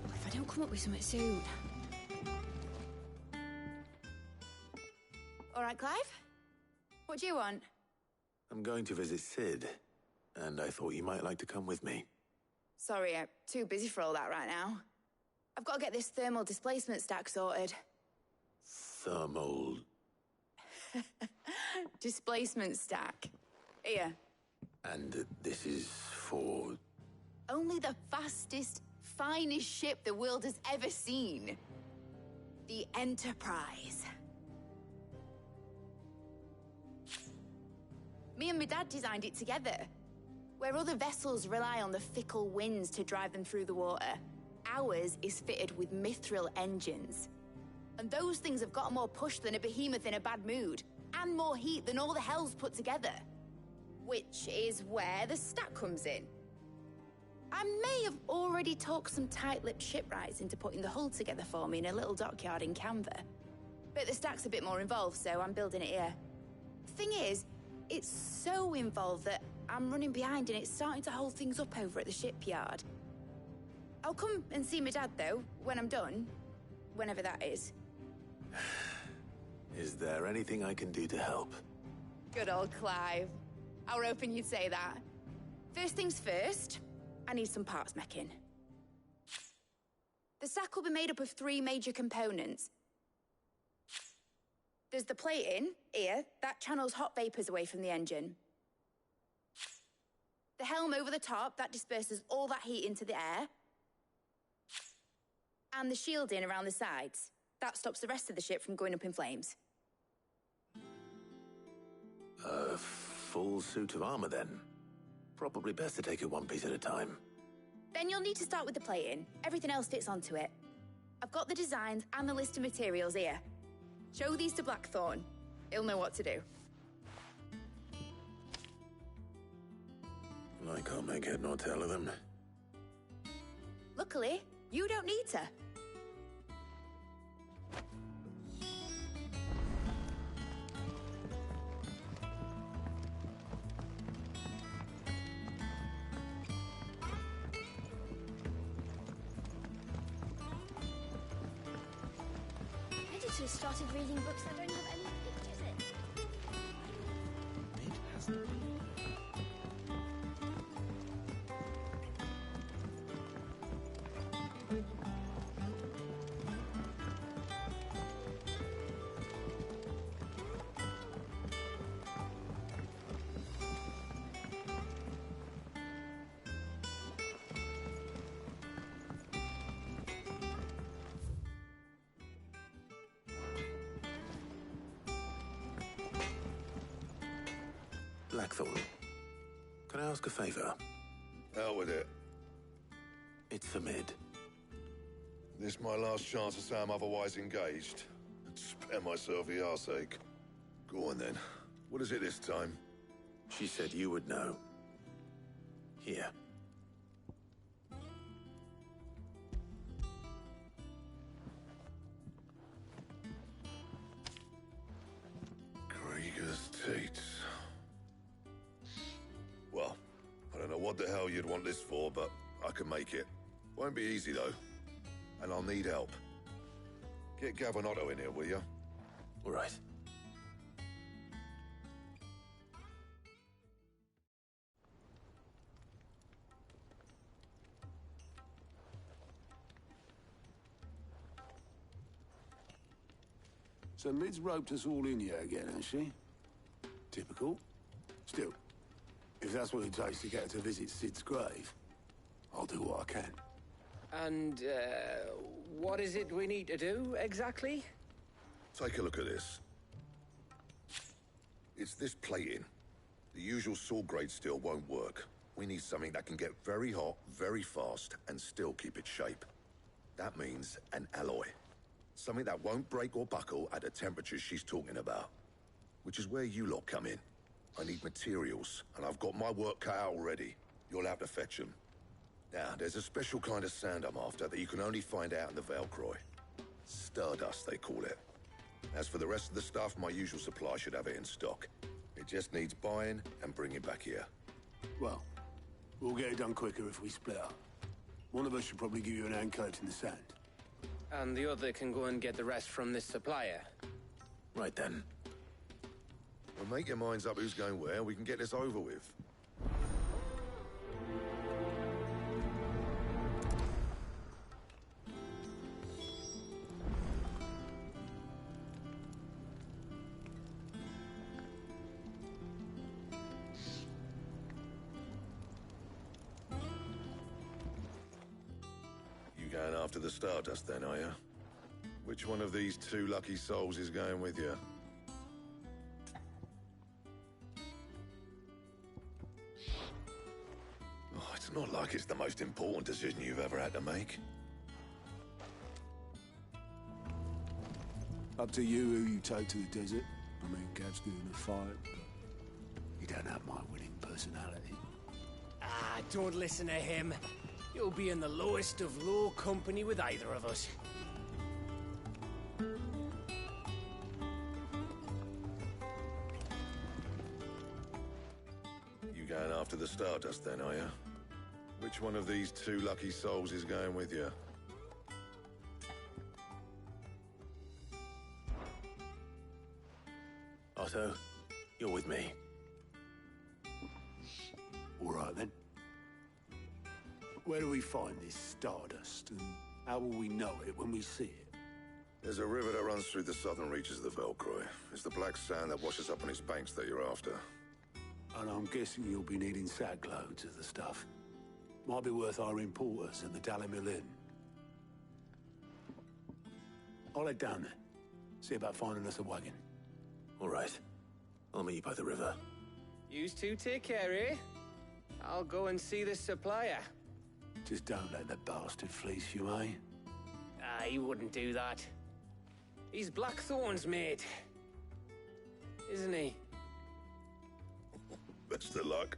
If I don't come up with something soon. All right, Clive? What do you want? I'm going to visit Sid, and I thought you might like to come with me. Sorry, I'm too busy for all that right now. I've got to get this thermal displacement stack sorted. Thermal... Displacement stack. Here. And this is for... Only the fastest, finest ship the world has ever seen. The Enterprise. Me and my dad designed it together. Where other vessels rely on the fickle winds to drive them through the water, ours is fitted with mithril engines. And those things have got more push than a behemoth in a bad mood, and more heat than all the hells put together. Which is where the stack comes in. I may have already talked some tight-lipped shipwrights into putting the hull together for me in a little dockyard in Canva. But the stack's a bit more involved, so I'm building it here. Thing is, it's so involved that I'm running behind and it's starting to hold things up over at the shipyard. I'll come and see my dad, though, when I'm done. Whenever that is. Is there anything I can do to help? Good old Clive. I were hoping you'd say that. First things first, I need some parts making. The stack will be made up of 3 major components. There's the plating, here, that channels hot vapors away from the engine. The helm over the top, that disperses all that heat into the air. And the shielding around the sides. That stops the rest of the ship from going up in flames. A full suit of armor, then? Probably best to take it one piece at a time. Then you'll need to start with the plating. Everything else fits onto it. I've got the designs and the list of materials here. Show these to Blackthorn. He'll know what to do. I can't make head nor tail of them. Luckily, you don't need to. Editors started reading books that don't have any pictures in. It hasn't been. Blackthorn, can I ask a favor? Hell with it. It's for Mid. This my last chance to say I'm otherwise engaged. Spare myself the arseache. Go on then. What is it this time? She said you would know. Here. Krieger's Teats. Well, I don't know what the hell you'd want this for, but I can make it. Won't be easy, though. And I'll need help. Get Gavin Otto in here, will you? All right. So Mid's roped us all in here again, has she? Typical. Still, if that's what it takes to get her to visit Sid's grave, I'll do what I can. And, what is it we need to do, exactly? Take a look at this. It's this plating. The usual sword grade steel won't work. We need something that can get very hot, very fast, and still keep its shape. That means an alloy. Something that won't break or buckle at the temperatures she's talking about. Which is where you lot come in. I need materials, and I've got my work cut out already. You'll have to fetch them. Now, there's a special kind of sand I'm after that you can only find out in the Velcroy. Stardust, they call it. As for the rest of the stuff, my usual supply should have it in stock. It just needs buying and bringing back here. Well, we'll get it done quicker if we split up. One of us should probably give you an hand collecting the sand. And the other can go and get the rest from this supplier. Right then. Well, make your minds up who's going where, we can get this over with. You going after the Stardust then, are you? Which one of these two lucky souls is going with you? Oh, it's not like it's the most important decision you've ever had to make. Up to you who you take to the desert. I mean, Gav's good in a fight, but you don't have my winning personality. Ah, don't listen to him. You'll be in the lowest of low company with either of us. You going after the Stardust then, are you? Which one of these two lucky souls is going with you? Otto, you're with me. All right, then. Where do we find this Stardust, and how will we know it when we see it? There's a river that runs through the southern reaches of the Velcroy. It's the black sand that washes up on its banks that you're after. And I'm guessing you'll be needing sack loads of the stuff. Might be worth hiring porters at the Dalimil Inn. I'll head down there. See about finding us a wagon. All right. I'll meet you by the river. Yous two take care, eh? I'll go and see this supplier. Just don't let the bastard fleece you, eh? Ah, he wouldn't do that. He's Blackthorn's mate. Isn't he? Best of luck.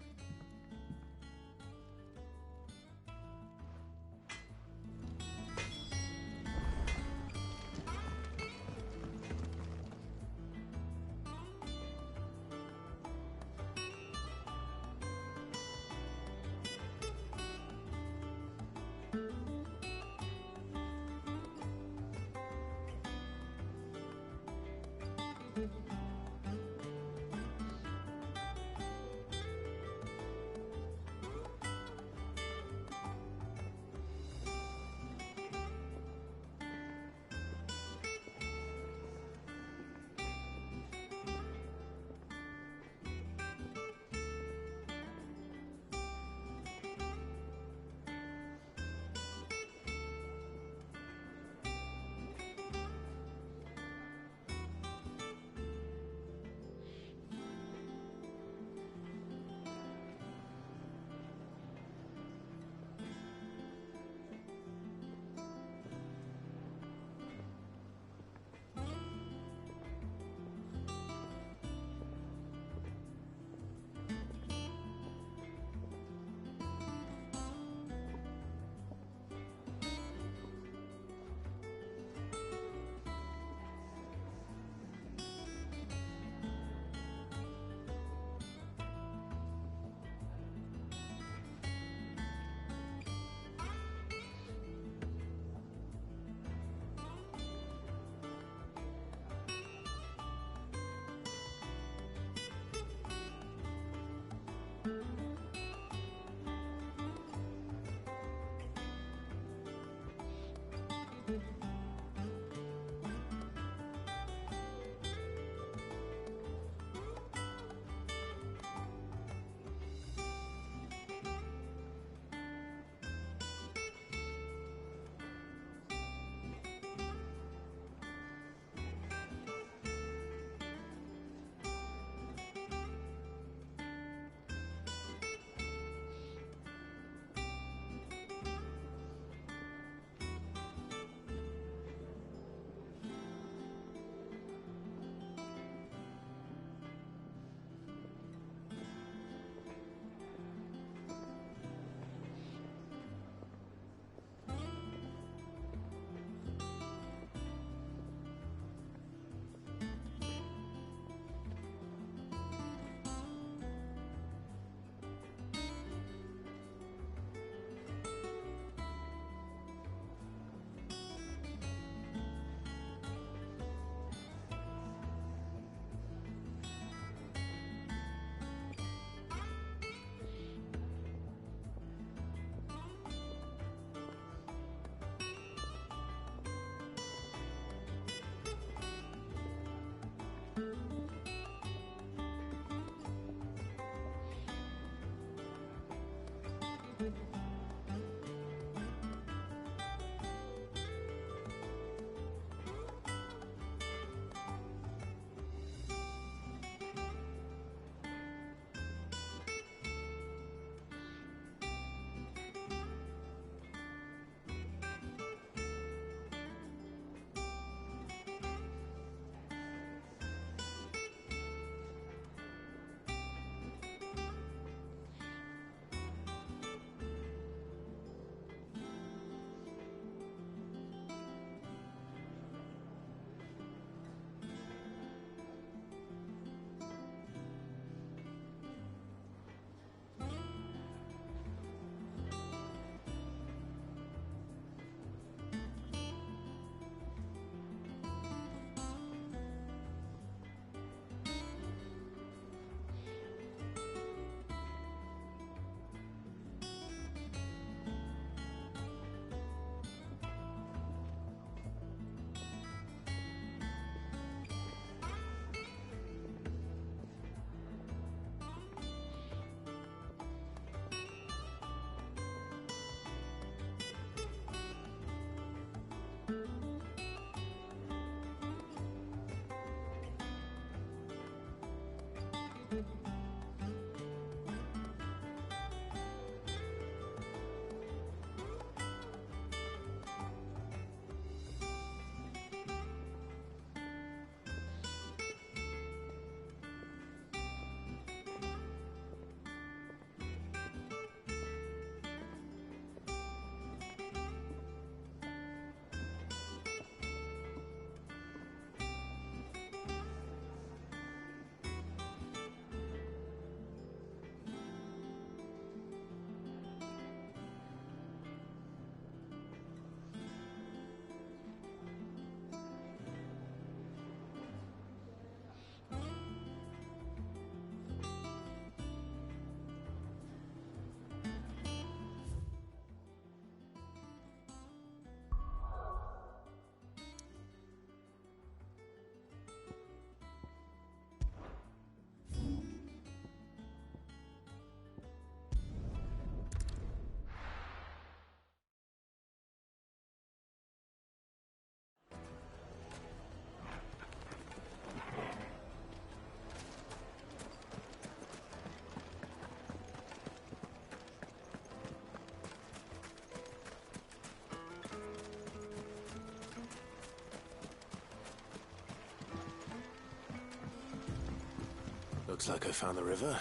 Looks like I found the river.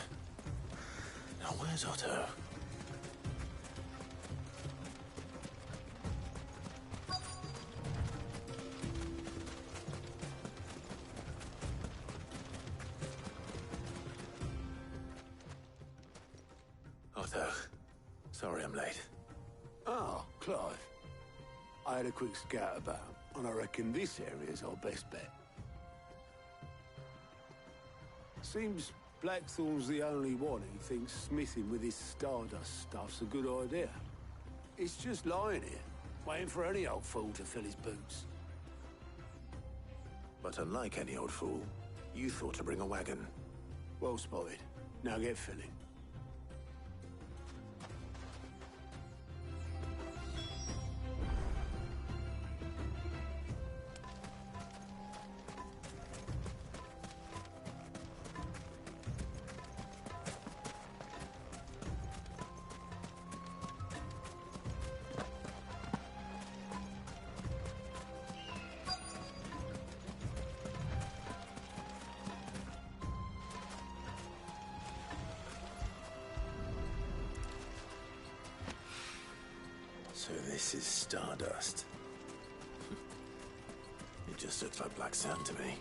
Now where's Otto? Otto, sorry I'm late. Ah, Clive. I had a quick scout about, and I reckon this area's our best bet. Seems Blackthorn's the only one who thinks smithing with his Stardust stuff's a good idea. It's just lying here, waiting for any old fool to fill his boots. But unlike any old fool, you thought to bring a wagon. Well spotted. Now get filling. So this is Stardust. It just looks like black sand to me.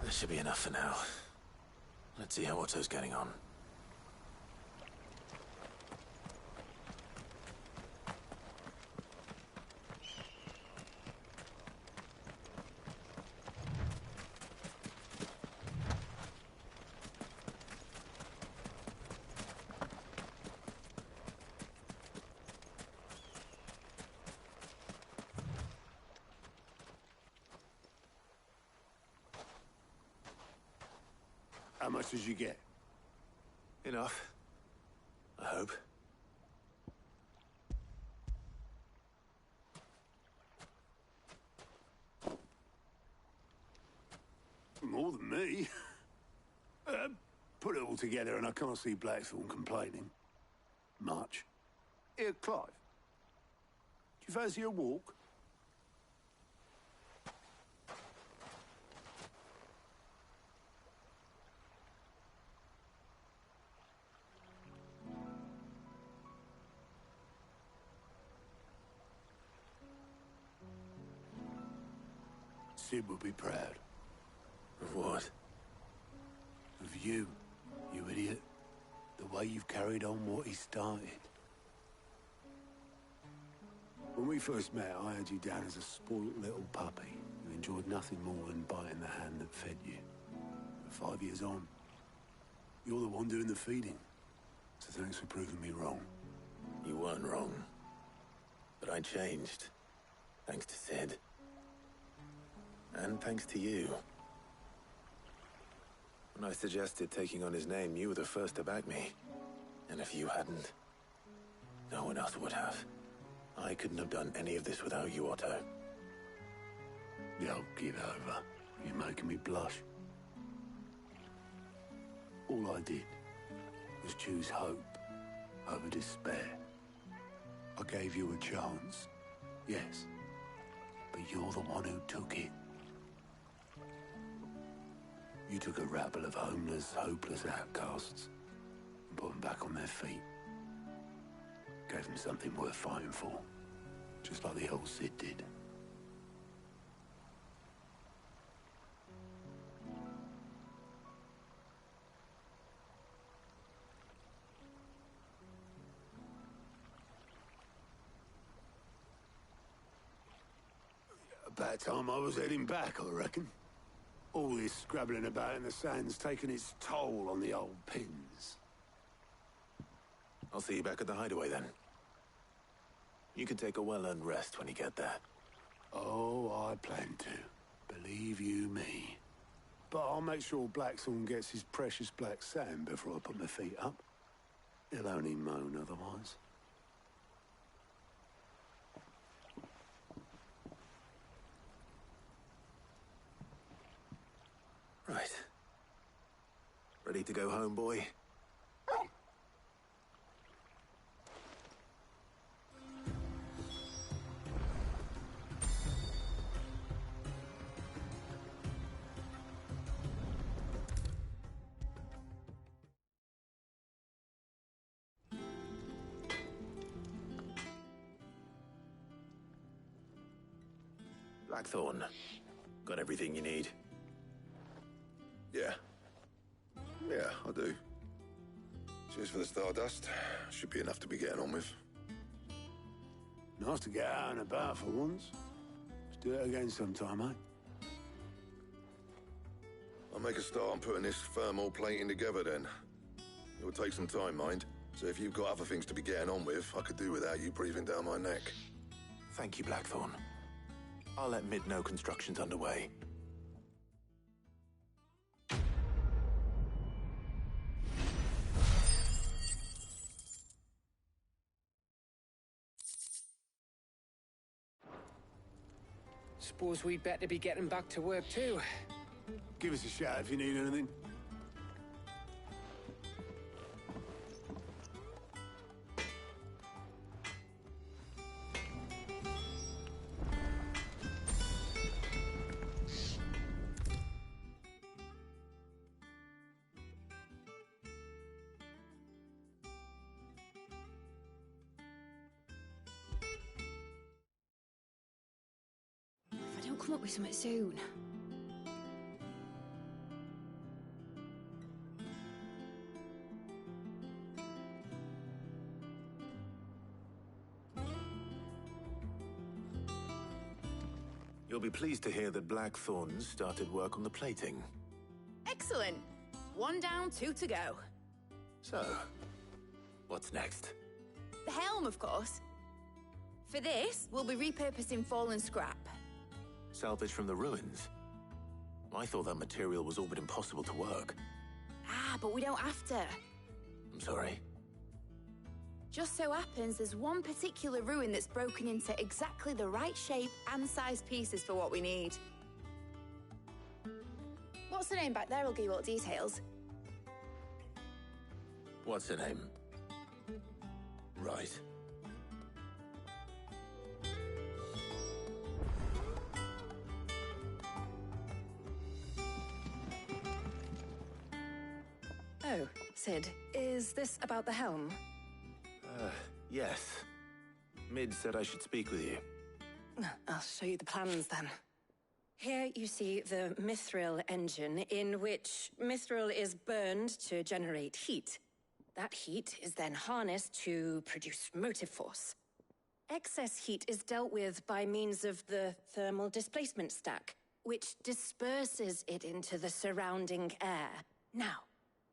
That should be enough for now. Let's see how Otto's getting on. How much did you get? Enough. I hope. More than me. Put it all together and I can't see Blackthorn complaining. Much. Here, Clive. Do you fancy a walk? Sid would be proud. Of what? Of you, you idiot. The way you've carried on what he started. When we first met, I had you down as a spoilt little puppy who enjoyed nothing more than biting the hand that fed you. But 5 years on, you're the one doing the feeding. So thanks for proving me wrong. You weren't wrong. But I changed. Thanks to Sid. And thanks to you. When I suggested taking on his name, you were the first to back me. And if you hadn't, No one else would have. I couldn't have done any of this without you, Otto. Yo, give over. You're making me blush. All I did was choose hope over despair. I gave you a chance, yes, but you're the one who took it. You took a rabble of homeless, hopeless outcasts and put them back on their feet. Gave them something worth fighting for, just like the old Cid did. About time I was heading back, I reckon. All this scrabbling about in the sand's taken its toll on the old pins. I'll see you back at the hideaway then. You can take a well-earned rest when you get there. Oh, I plan to. Believe you me. But I'll make sure Blackthorn gets his precious black sand before I put my feet up. He'll only moan otherwise. Right. Ready to go home, boy? Blackthorn, got everything you need? Yeah. Yeah, I do. Cheers for the stardust. Should be enough to be getting on with. Nice to get out and about for once. Let's do it again sometime, eh? I'll make a start on putting this thermal plating together then. It'll take some time, mind. So if you've got other things to be getting on with, I could do without you breathing down my neck. Thank you, Blackthorn. I'll let Mid know construction's underway. Suppose we'd better be getting back to work too. Give us a shout if you need anything. If I don't come up with something soon. You'll be pleased to hear that Blackthorn started work on the plating. Excellent. 1 down, 2 to go. So, what's next? The helm, of course. For this, we'll be repurposing fallen scrap. Salvage from the ruins? I thought that material was all but impossible to work. Ah, but we don't have to. I'm sorry. Just so happens there's one particular ruin that's broken into exactly the right shape and size pieces for what we need. What's the name back there? I'll give you all the details. What's her name? Right. Oh, Cid, is this about the helm? Yes. Mid said I should speak with you. I'll show you the plans then. Here you see the mithril engine, in which mithril is burned to generate heat. That heat is then harnessed to produce motive force. Excess heat is dealt with by means of the thermal displacement stack, which disperses it into the surrounding air. Now,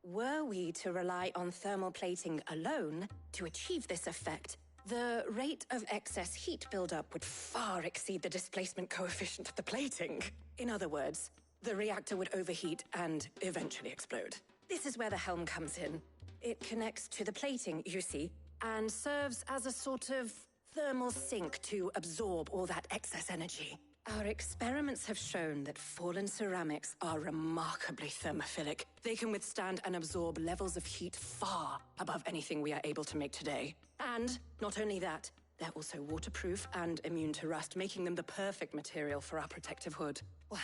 were we to rely on thermal plating alone to achieve this effect, the rate of excess heat buildup would far exceed the displacement coefficient of the plating. In other words, the reactor would overheat and eventually explode. This is where the helm comes in. It connects to the plating, you see, and serves as a sort of thermal sink to absorb all that excess energy. Our experiments have shown that fallen ceramics are remarkably thermophilic. They can withstand and absorb levels of heat far above anything we are able to make today. And not only that, they're also waterproof and immune to rust, making them the perfect material for our protective hood. Why,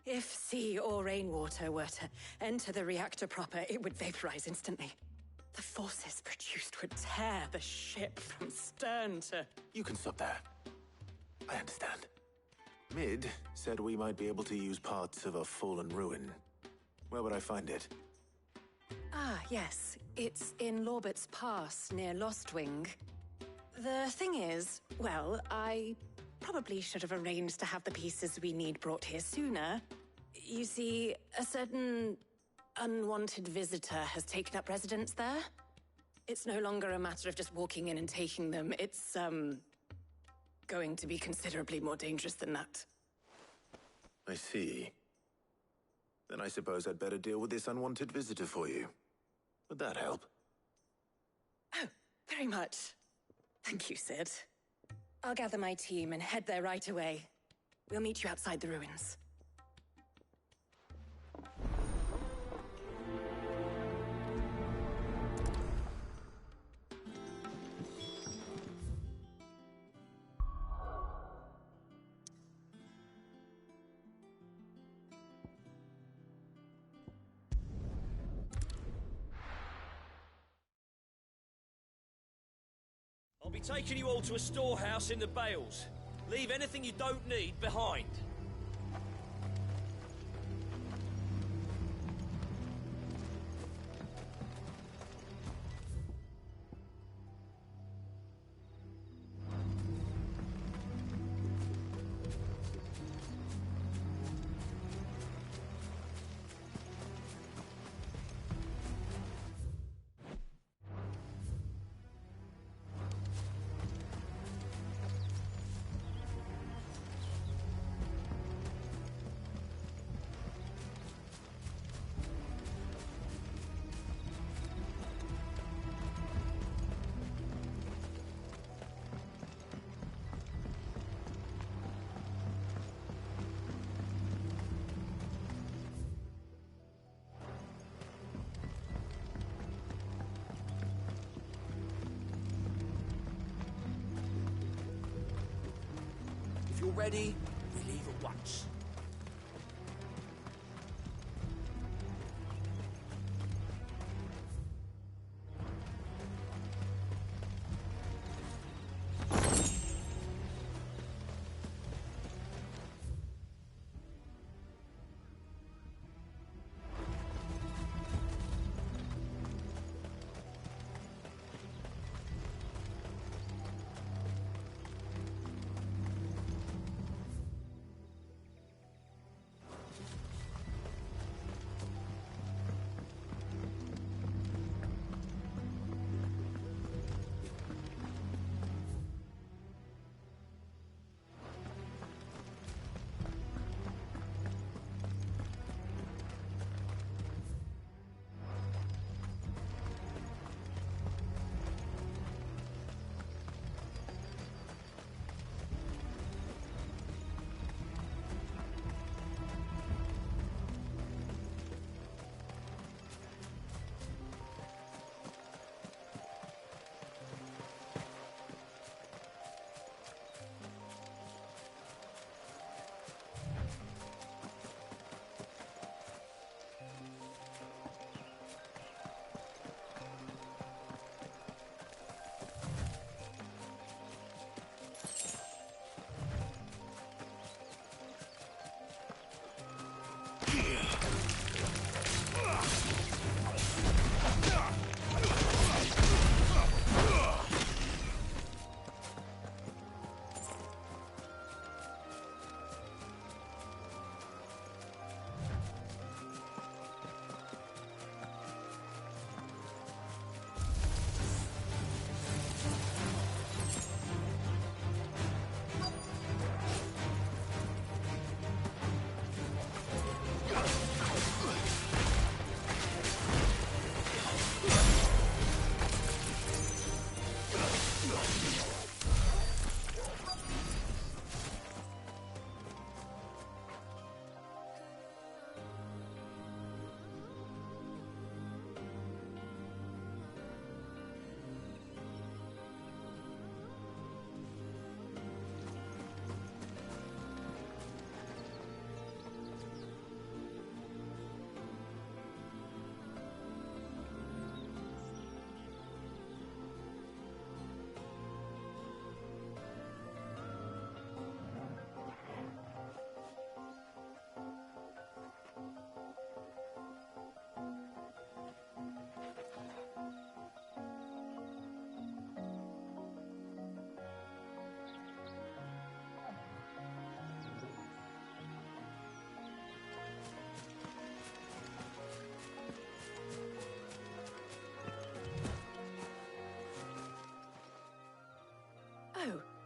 if sea or rainwater were to enter the reactor proper, it would vaporize instantly. The forces produced would tear the ship from stern to... You can stop there. I understand. Mid said we might be able to use parts of a fallen ruin. Where would I find it? Ah, yes. It's in Lorbert's Pass, near Lostwing. The thing is, well, I probably should have arranged to have the pieces we need brought here sooner. You see, a certain unwanted visitor has taken up residence there. It's no longer a matter of just walking in and taking them. It's, going to be considerably more dangerous than that. I see. Then I suppose I'd better deal with this unwanted visitor for you. Would that help? Oh, very much. Thank you, Sid. I'll gather my team and head there right away. We'll meet you outside the ruins. I'll be taking you all to a storehouse in the Bales. Leave anything you don't need behind. If you're ready, we leave at once.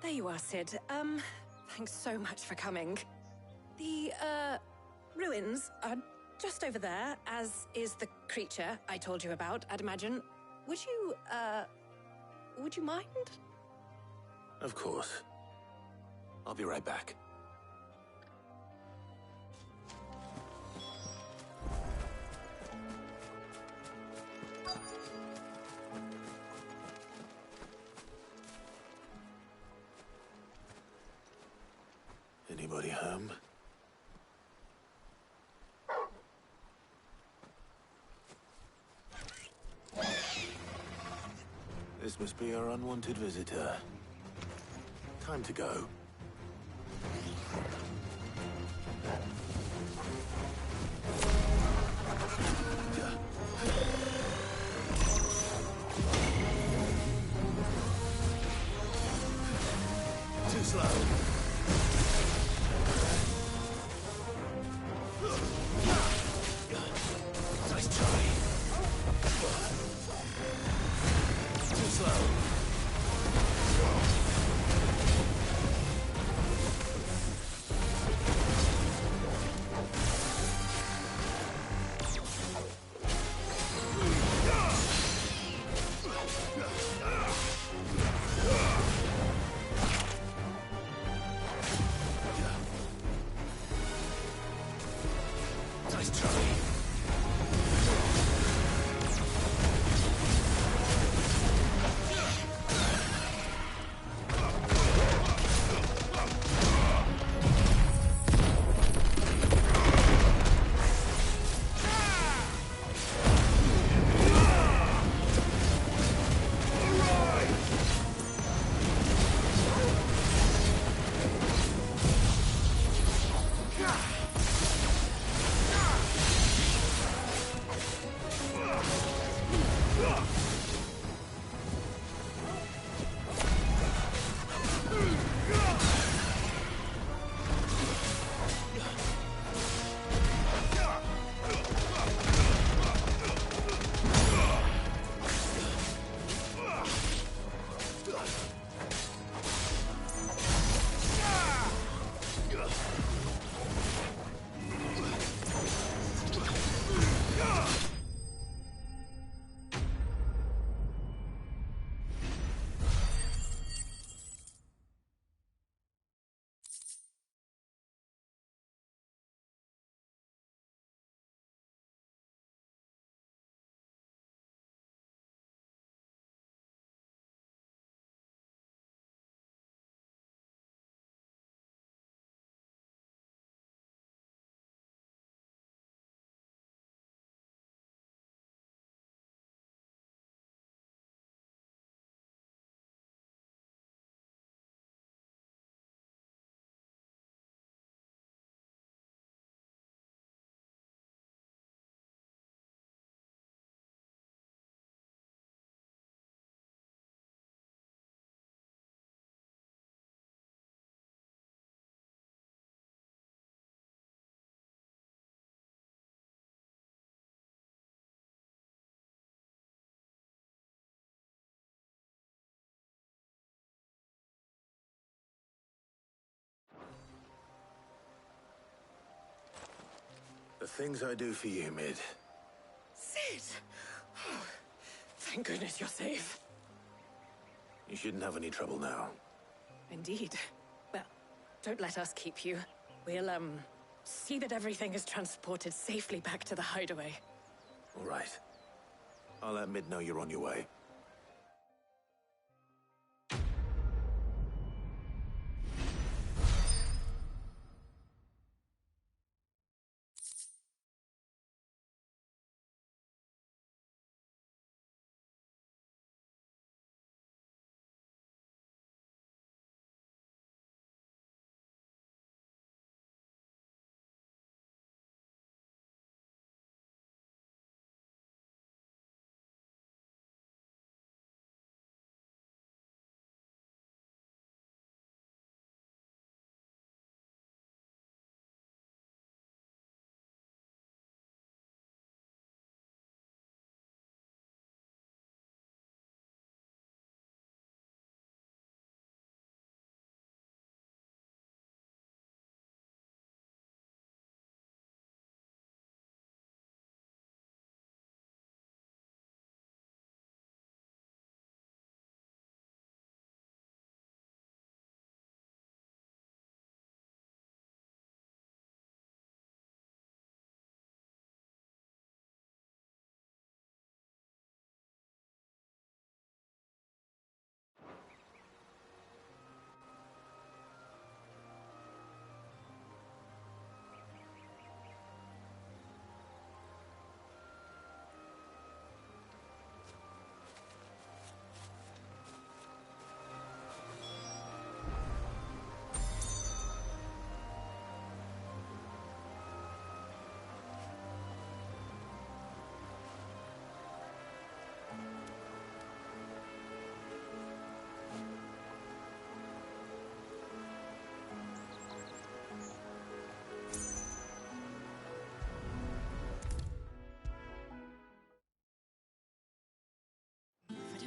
There you are, Sid. Thanks so much for coming. The, ruins are just over there, as is the creature I told you about, I'd imagine. Would you mind? Of course. I'll be right back. Anybody home? This must be our unwanted visitor. Time to go. Too slow. Nice try. Too slow. Nice try. The things I do for you, Mid. Sid! Oh, thank goodness you're safe. You shouldn't have any trouble now. Indeed. Well, don't let us keep you. We'll, see that everything is transported safely back to the hideaway. All right. I'll let Mid know you're on your way.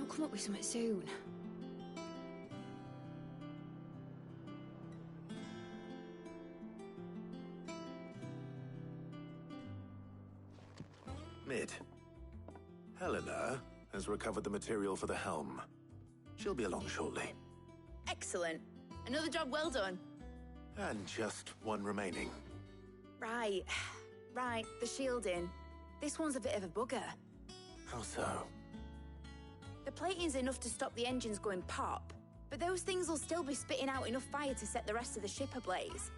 He'll come up with something soon. Mid. Helena has recovered the material for the helm. She'll be along shortly. Excellent. Another job well done. And just one remaining. Right. Right, the shielding. This one's a bit of a bugger. How so? The plating's enough to stop the engines going pop, but those things will still be spitting out enough fire to set the rest of the ship ablaze.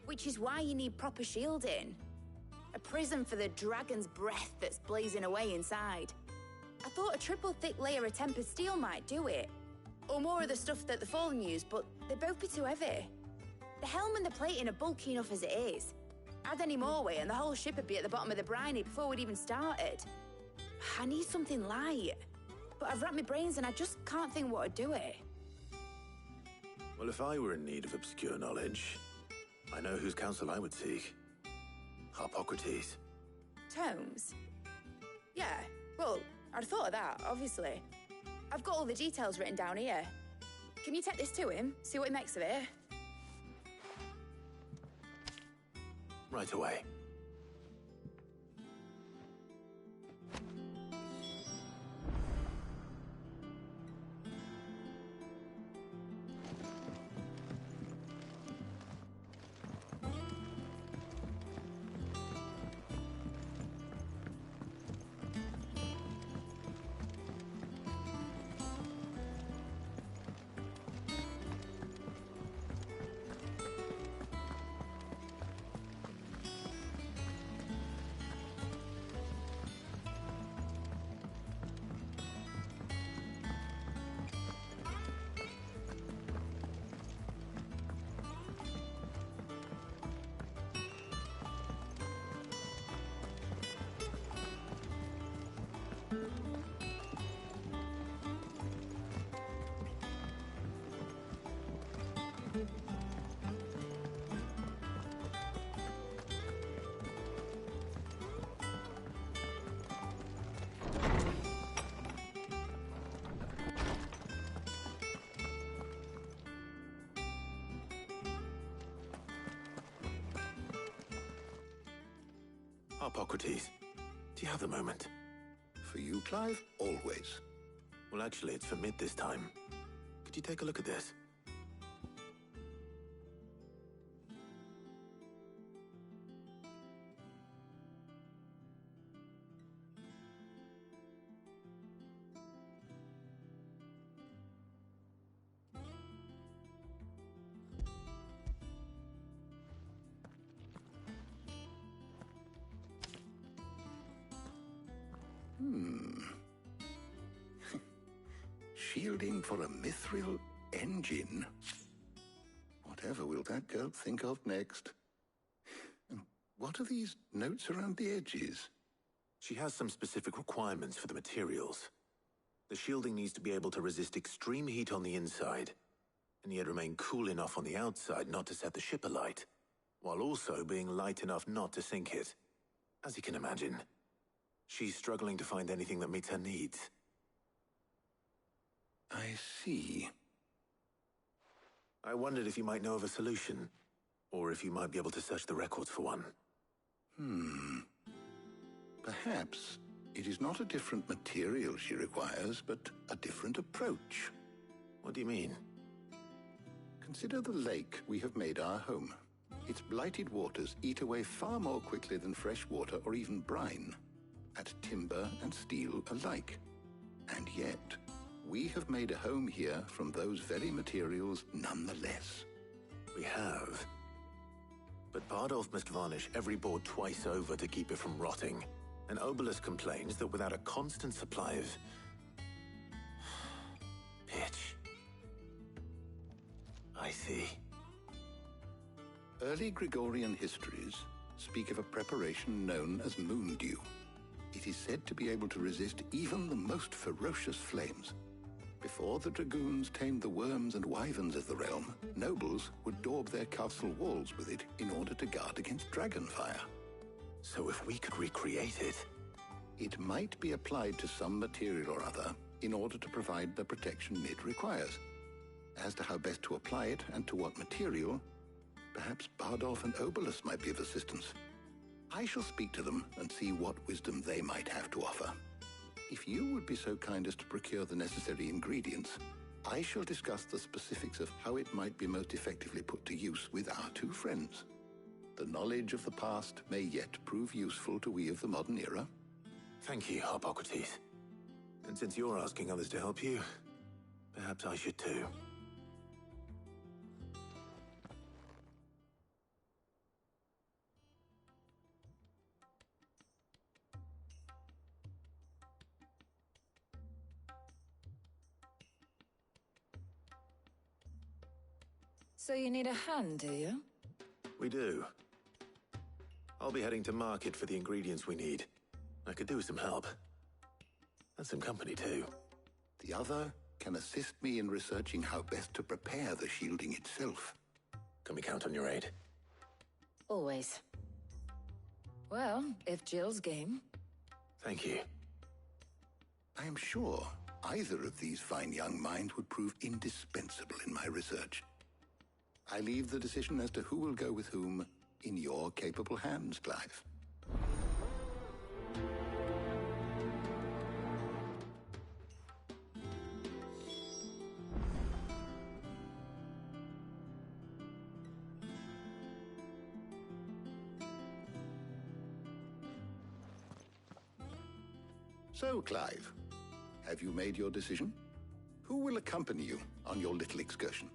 Which is why you need proper shielding. A prison for the dragon's breath that's blazing away inside. I thought a triple thick layer of tempered steel might do it. Or more of the stuff that the Fallen use, but they'd both be too heavy. The helm and the plating are bulky enough as it is. Add any more weight and the whole ship would be at the bottom of the briny before we'd even started. I need something light. But I've racked my brains and I just can't think what would do it. Well, if I were in need of obscure knowledge, I know whose counsel I would seek. Harpocrates. Tomes? Yeah, well, I'd have thought of that, obviously. I've got all the details written down here. Can you take this to him, see what he makes of it? Right away. Harpocrates, do you have the moment? For you, Clive? Always. Well, actually, it's for Mid this time. Could you take a look at this? Shielding for a mithril engine. Whatever will that girl think of next? And what are these notes around the edges? She has some specific requirements for the materials. The shielding needs to be able to resist extreme heat on the inside, and yet remain cool enough on the outside not to set the ship alight, while also being light enough not to sink it. As you can imagine, she's struggling to find anything that meets her needs. I see. I wondered if you might know of a solution, or if you might be able to search the records for one. Perhaps it is not a different material she requires, but a different approach. What do you mean? Consider the lake we have made our home. Its blighted waters eat away far more quickly than fresh water or even brine, at timber and steel alike. And yet, we have made a home here from those very materials nonetheless. We have. But Bardolph must varnish every board twice over to keep it from rotting. And Obelus complains that without a constant supply of pitch. I see. Early Gregorian histories speak of a preparation known as moon dew. It is said to be able to resist even the most ferocious flames. Before the dragoons tamed the worms and wyverns of the realm, nobles would daub their castle walls with it in order to guard against dragon fire. So if we could recreate it... It might be applied to some material or other in order to provide the protection it requires. As to how best to apply it and to what material, perhaps Bardolph and Obolus might be of assistance. I shall speak to them and see what wisdom they might have to offer. If you would be so kind as to procure the necessary ingredients, I shall discuss the specifics of how it might be most effectively put to use with our two friends. The knowledge of the past may yet prove useful to we of the modern era. Thank you, Hippocrates. And since you're asking others to help you, perhaps I should too. So you need a hand, do you? We do. I'll be heading to market for the ingredients we need. I could do with some help. And some company, too. The other can assist me in researching how best to prepare the shielding itself. Can we count on your aid? Always. Well, if Jill's game. Thank you. I am sure either of these fine young minds would prove indispensable in my research. I leave the decision as to who will go with whom in your capable hands, Clive. So, Clive, have you made your decision? Who will accompany you on your little excursion?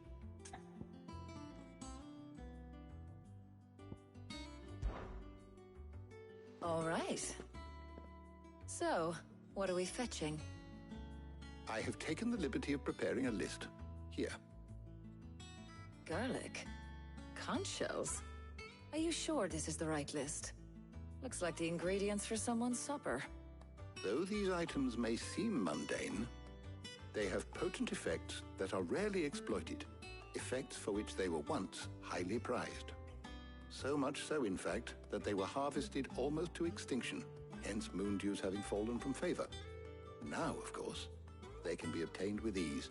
All right. So, what are we fetching? I have taken the liberty of preparing a list. Here. Garlic. Conch shells. Are you sure this is the right list? Looks like the ingredients for someone's supper. Though these items may seem mundane, they have potent effects that are rarely exploited, effects for which they were once highly prized. So much so, in fact, that they were harvested almost to extinction, hence moon dews having fallen from favor. Now, of course, they can be obtained with ease.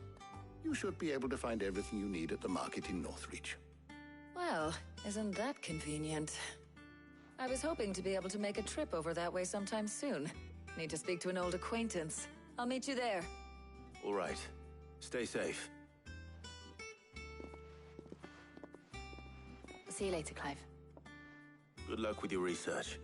You should be able to find everything you need at the market in Northreach. Well, isn't that convenient? I was hoping to be able to make a trip over that way sometime soon. Need to speak to an old acquaintance. I'll meet you there. All right. Stay safe. See you later, Clive. Good luck with your research.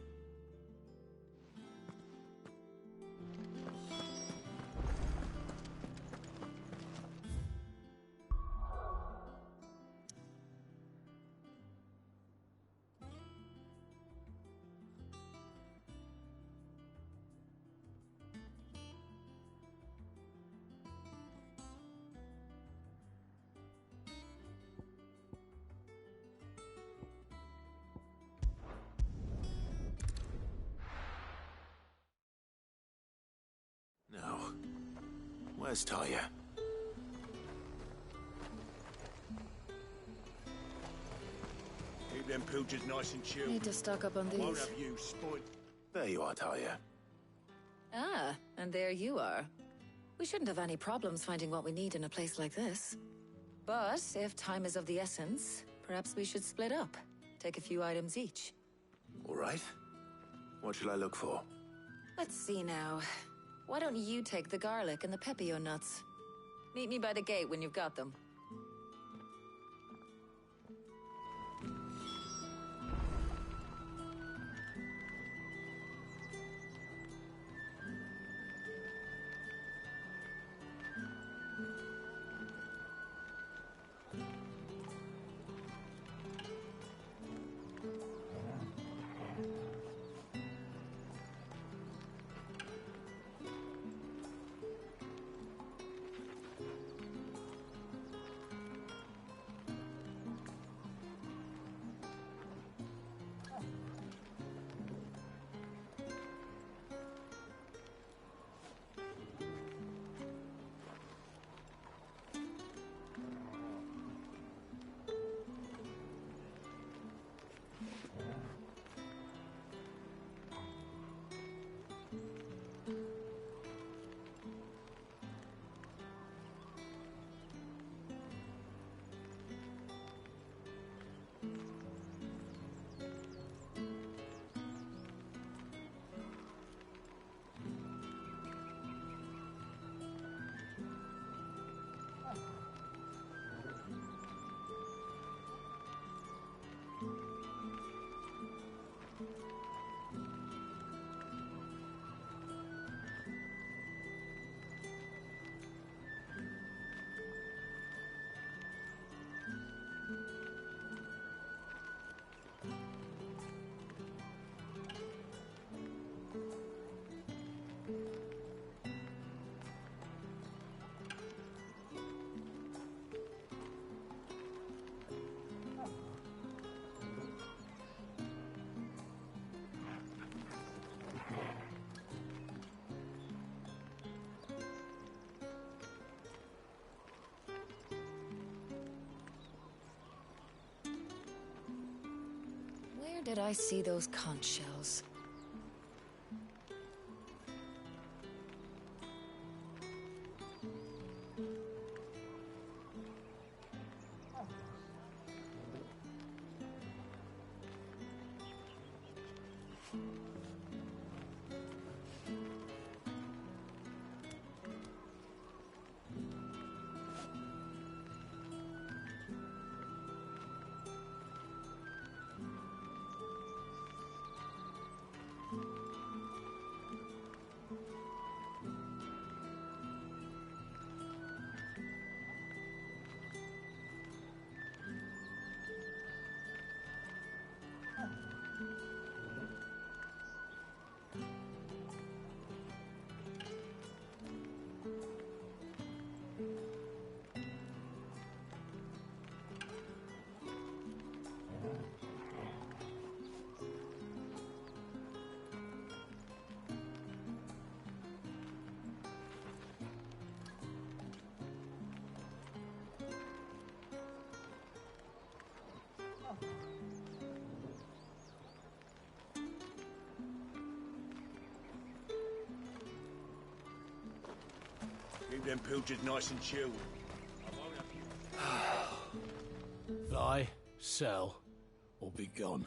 Now, where's Talia? Keep them pilchers nice and chilled. Need to stock up on these. Won't have you spoiled. There you are, Talia. Ah, and there you are. We shouldn't have any problems finding what we need in a place like this. But if time is of the essence, perhaps we should split up. Take a few items each. All right. What should I look for? Let's see now. Why don't you take the garlic and the pepio nuts? Meet me by the gate when you've got them. did I see those conch shells? Keep them pilchards nice and chilled. Fly, sell, or be gone.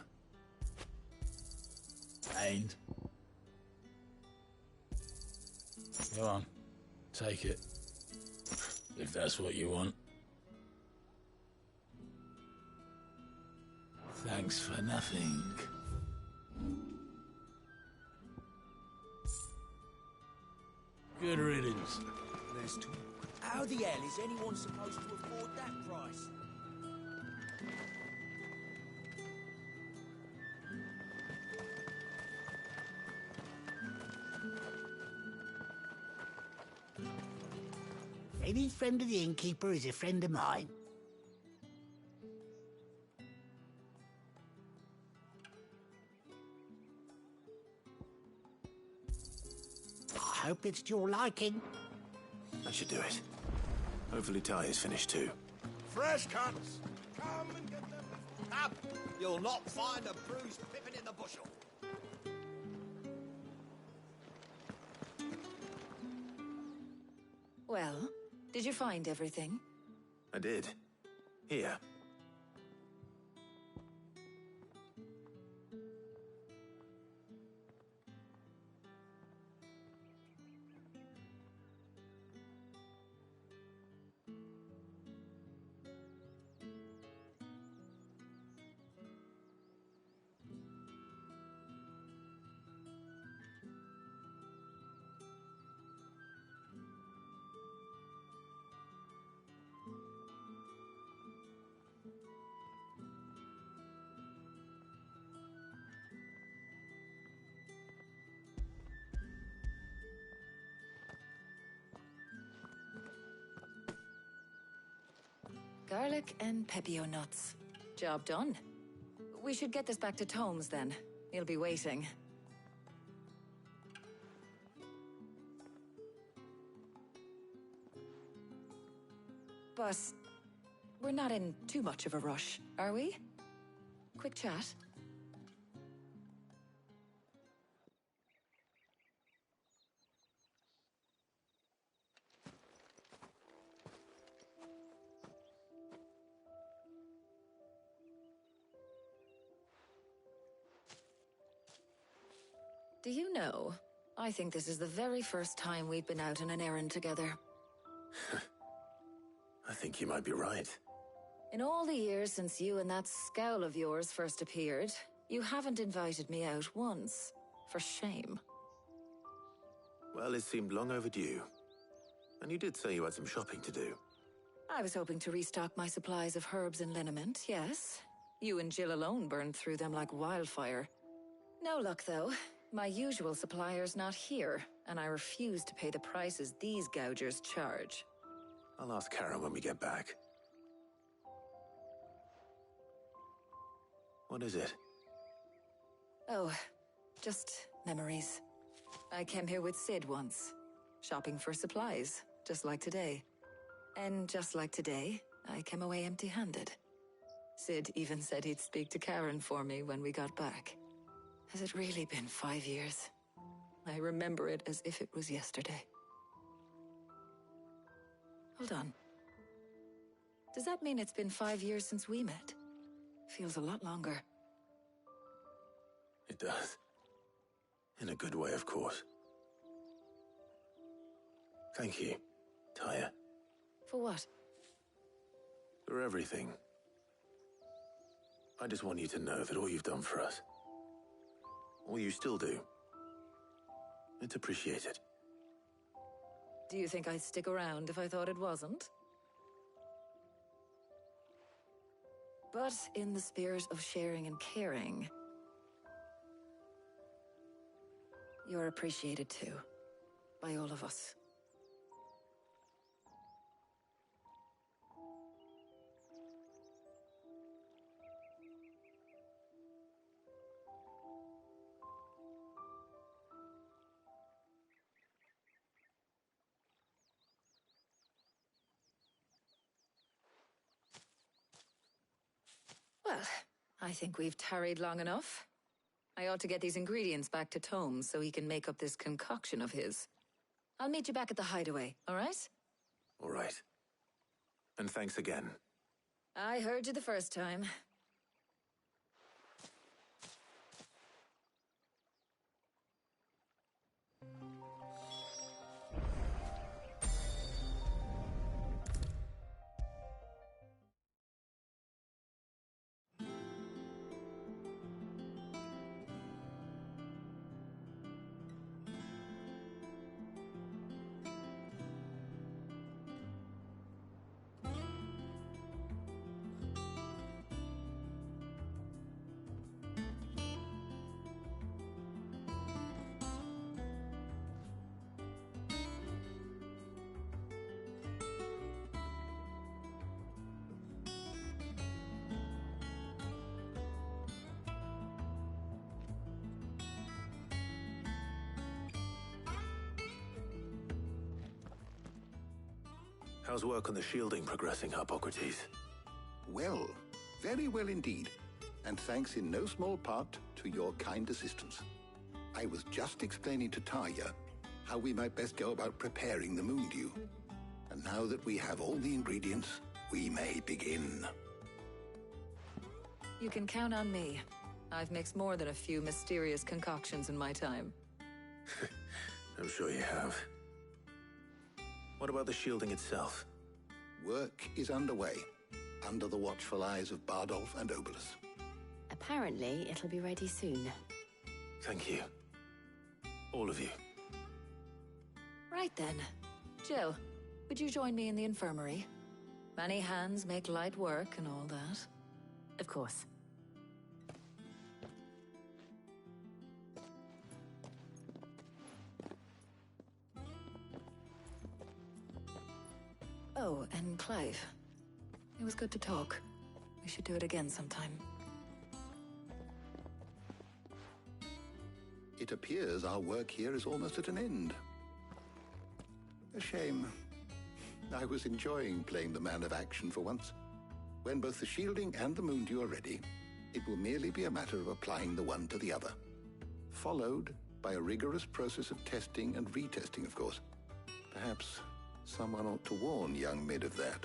And go on, take it. If that's what you want. Thanks for nothing. Good riddance. There's talk. How the hell is anyone supposed to afford that price? Any friend of the innkeeper is a friend of mine. I hope it's to your liking. That should do it. Hopefully Ty is finished too. Fresh cuts! Come and get them. Up! You'll not find a bruised pippin in the bushel. Well, did you find everything? I did. Here. Garlic and pepio nuts. Job done. We should get this back to Tomes then. He'll be waiting. But we're not in too much of a rush, are we? Quick chat. Do you know, I think this is the very first time we've been out on an errand together. I think you might be right. In all the years since you and that scowl of yours first appeared, you haven't invited me out once. For shame. Well, it seemed long overdue. And you did say you had some shopping to do. I was hoping to restock my supplies of herbs and liniment, yes. You and Jill alone burned through them like wildfire. No luck, though. My usual supplier's not here, and I refuse to pay the prices these gougers charge. I'll ask Karen when we get back. What is it? Oh, just memories. I came here with Sid once, shopping for supplies, just like today. And just like today, I came away empty-handed. Sid even said he'd speak to Karen for me when we got back. Has it really been 5 years? I remember it as if it was yesterday. Hold on. Does that mean it's been 5 years since we met? Feels a lot longer. It does. In a good way, of course. Thank you, Tyre. For what? For everything. I just want you to know that all you've done for us, all you still do, it's appreciated. Do you think I'd stick around if I thought it wasn't? But in the spirit of sharing and caring, you're appreciated too, by all of us. Well, I think we've tarried long enough. I ought to get these ingredients back to Tome so he can make up this concoction of his. I'll meet you back at the hideaway, all right? All right. And thanks again. I heard you the first time. How's work on the shielding progressing, Hippocrates? Well, very well indeed. And thanks in no small part to your kind assistance. I was just explaining to Tarja how we might best go about preparing the moon dew. And now that we have all the ingredients, we may begin. You can count on me. I've mixed more than a few mysterious concoctions in my time. I'm sure you have. What about the shielding itself? Work is underway, under the watchful eyes of Bardolph and Obolus. Apparently, it'll be ready soon. Thank you. All of you. Right then. Jill, would you join me in the infirmary? Many hands make light work and all that. Of course. Oh, and Clive. It was good to talk. We should do it again sometime. It appears our work here is almost at an end. A shame. I was enjoying playing the man of action for once. When both the shielding and the moon dew are ready, it will merely be a matter of applying the one to the other. Followed by a rigorous process of testing and retesting, of course. Perhaps someone ought to warn young Mid of that.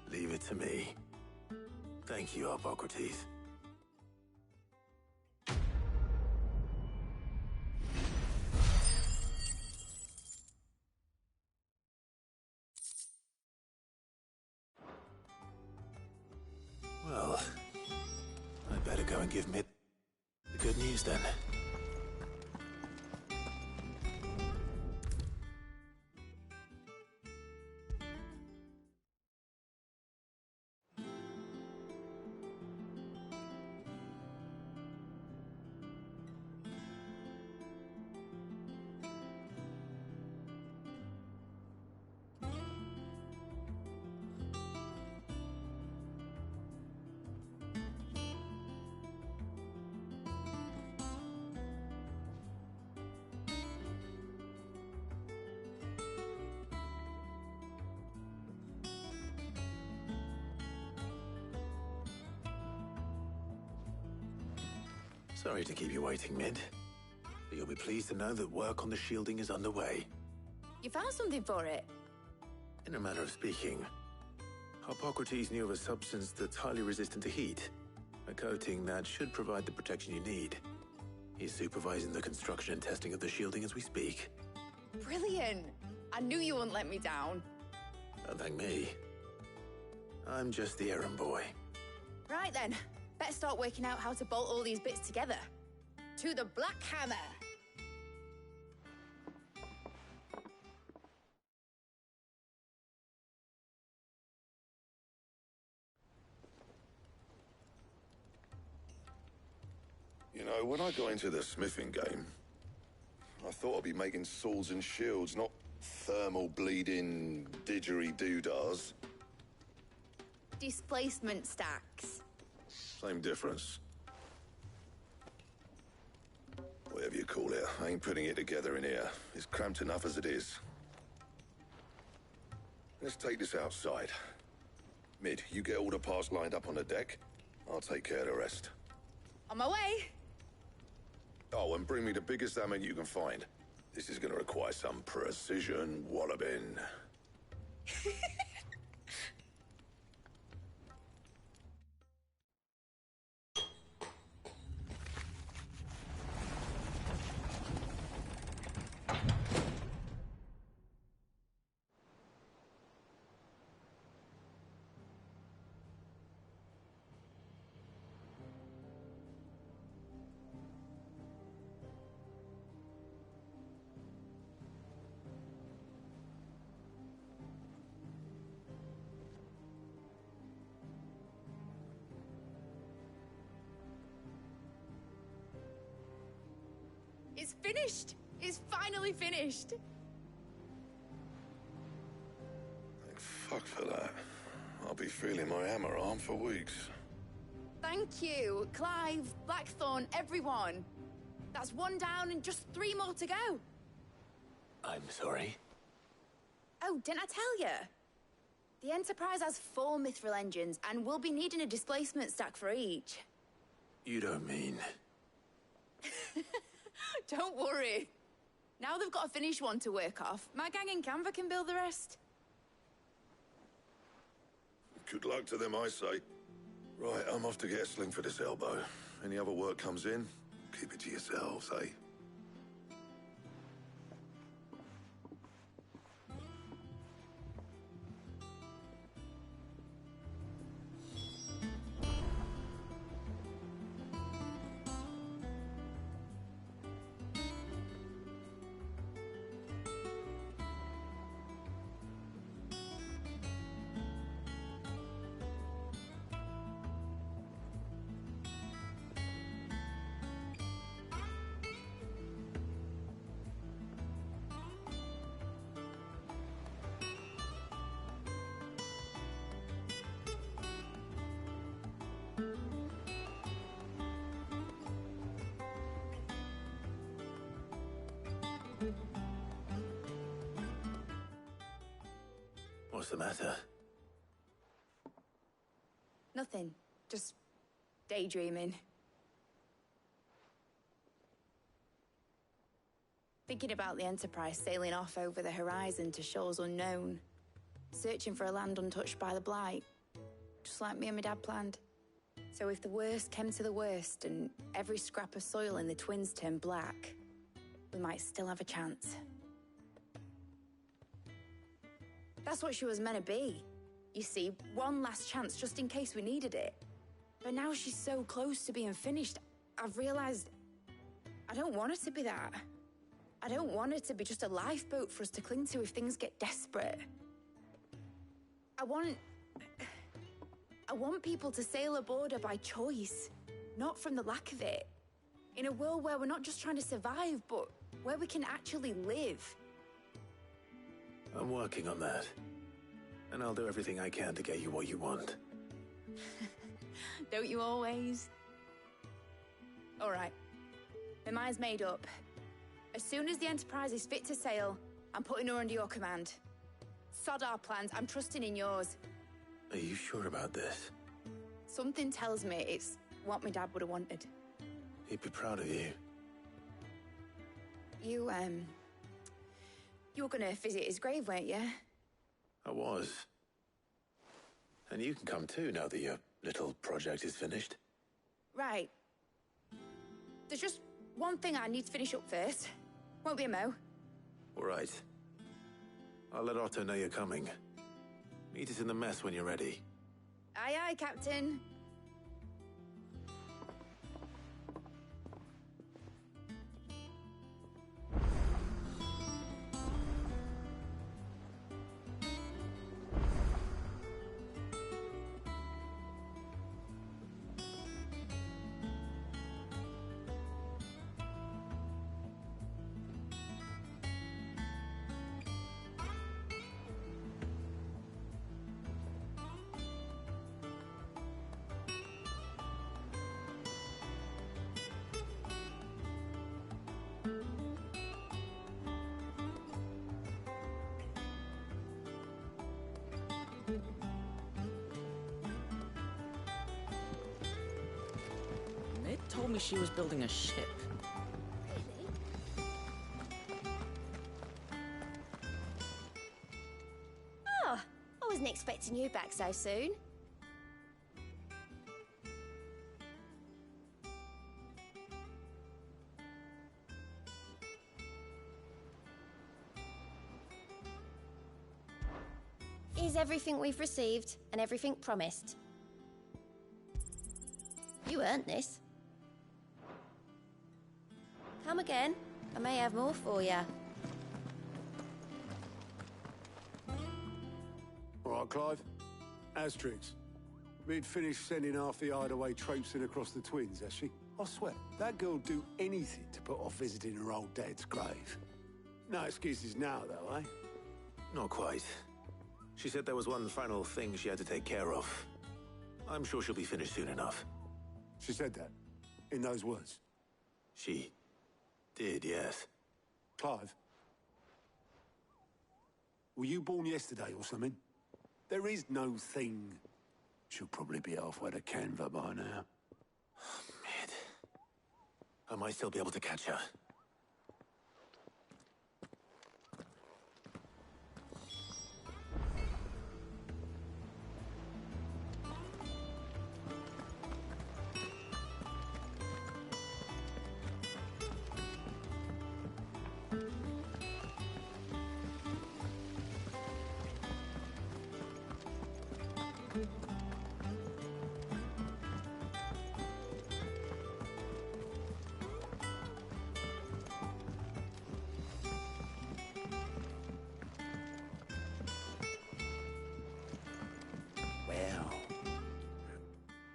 Leave it to me. Thank you, Hippocrates. Well, I'd better go and give Mid the good news then. Sorry to keep you waiting, Mid. But you'll be pleased to know that work on the shielding is underway. You found something for it? In a manner of speaking, Hippocrates knew of a substance that's highly resistant to heat. A coating that should provide the protection you need. He's supervising the construction and testing of the shielding as we speak. Brilliant! I knew you wouldn't let me down. Don't thank me. I'm just the errand boy. Right then, better start working out how to bolt all these bits together. To the Black Hammer! You know, when I got into the smithing game, I thought I'd be making swords and shields, not thermal bleeding didgeridoo-dahs. Displacement stacks. Same difference. Whatever you call it, I ain't putting it together in here. It's cramped enough as it is. Let's take this outside. Mid, you get all the parts lined up on the deck. I'll take care of the rest. On my way! Oh, and bring me the biggest hammer you can find. This is gonna require some precision walloping. It's finished! It's finally finished! Thank fuck for that. I'll be feeling my hammer arm for weeks. Thank you, Clive, Blackthorn, everyone. That's one down and just 3 more to go. I'm sorry. Oh, didn't I tell you? The Enterprise has 4 mithril engines, and we'll be needing a displacement stack for each. You don't mean... Don't worry. Now they've got a finished one to work off. My gang in Canva can build the rest. Good luck to them, I say. Right, I'm off to get a sling for this elbow. Any other work comes in, keep it to yourselves, eh? What's the matter? Nothing. Just daydreaming. Thinking about the Enterprise sailing off over the horizon to shores unknown. Searching for a land untouched by the Blight. Just like me and my dad planned. So if the worst came to the worst and every scrap of soil in the Twins turned black, we might still have a chance. That's what she was meant to be. You see, one last chance just in case we needed it. But now she's so close to being finished, I've realized I don't want it to be that. I don't want it to be just a lifeboat for us to cling to if things get desperate. I want people to sail aboard her by choice, not from the lack of it. In a world where we're not just trying to survive, but where we can actually live. I'm working on that. And I'll do everything I can to get you what you want. Don't you always? All right. My mind's made up. As soon as the Enterprise is fit to sail, I'm putting her under your command. Sod our plans, I'm trusting in yours. Are you sure about this? Something tells me it's what my dad would have wanted. He'd be proud of you. You were gonna visit his grave, weren't you? I was. And you can come too, now that your little project is finished. Right. There's just one thing I need to finish up first. Won't be a mo. All right. I'll let Otto know you're coming. Meet us in the mess when you're ready. Aye, aye, Captain. Ned told me she was building a ship. Oh, I wasn't expecting you back so soon. Here's everything we've received and everything promised. You earned this. Come again. I may have more for you. All right, Clive. Asterix. We'd finished sending half the hideaway traipsing across the twins, has she? I swear, that girl'd do anything to put off visiting her old dad's grave. No excuses now, though, eh? Not quite. She said there was one final thing she had to take care of. I'm sure she'll be finished soon enough. She said that? In those words? She did, yes. Clive? Were you born yesterday or something? There is no thing. She'll probably be halfway to Canva by now. Mid. I might still be able to catch her.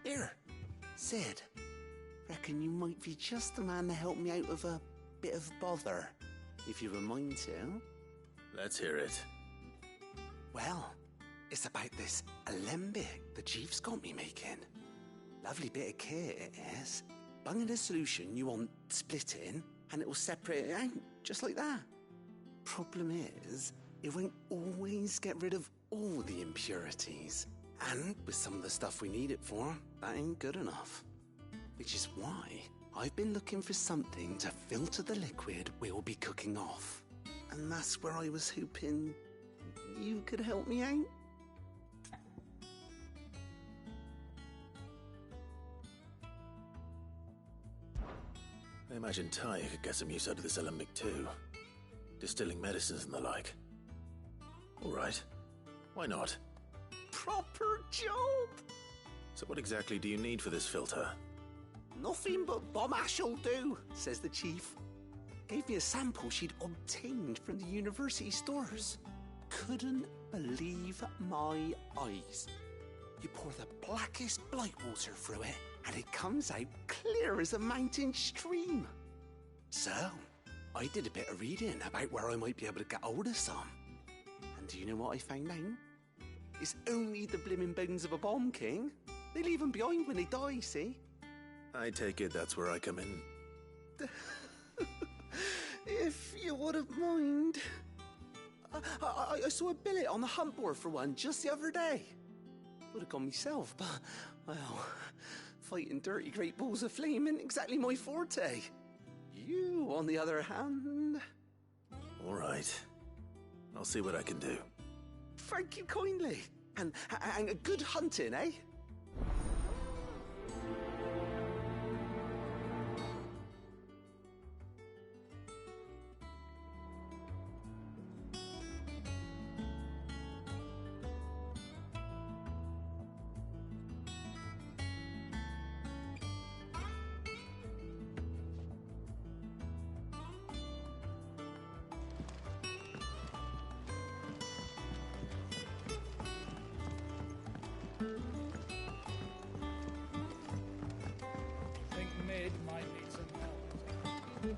Here, Sid. Reckon you might be just the man to help me out of a bit of bother, if you were mind to. Let's hear it. Well, it's about this alembic the chief's got me making. Lovely bit of kit it is. Bung in a solution you want splitting, and it will separate it out, just like that. Problem is, it won't always get rid of all the impurities. And with some of the stuff we need it for, that ain't good enough. Which is why I've been looking for something to filter the liquid we'll be cooking off. And that's where I was hoping you could help me out. I imagine Ty could get some use out of this alembic too. Distilling medicines and the like. All right. Why not? Proper job! So what exactly do you need for this filter? Nothing but bomb ash'll do, says the chief. Gave me a sample she'd obtained from the university stores. Couldn't believe my eyes. You pour the blackest blight water through it, and it comes out clear as a mountain stream. So, I did a bit of reading about where I might be able to get hold of some. And do you know what I found out? It's only the blimmin' bones of a bomb king. They leave them behind when they die, see? I take it that's where I come in. If you wouldn't mind. I saw a billet on the hunt board for one just the other day. Would have gone myself, but, well, Fighting dirty great balls of flame ain't exactly my forte. You, on the other hand... All right. I'll see what I can do. Thank you kindly. And good hunting, eh? Think Mid might need some help.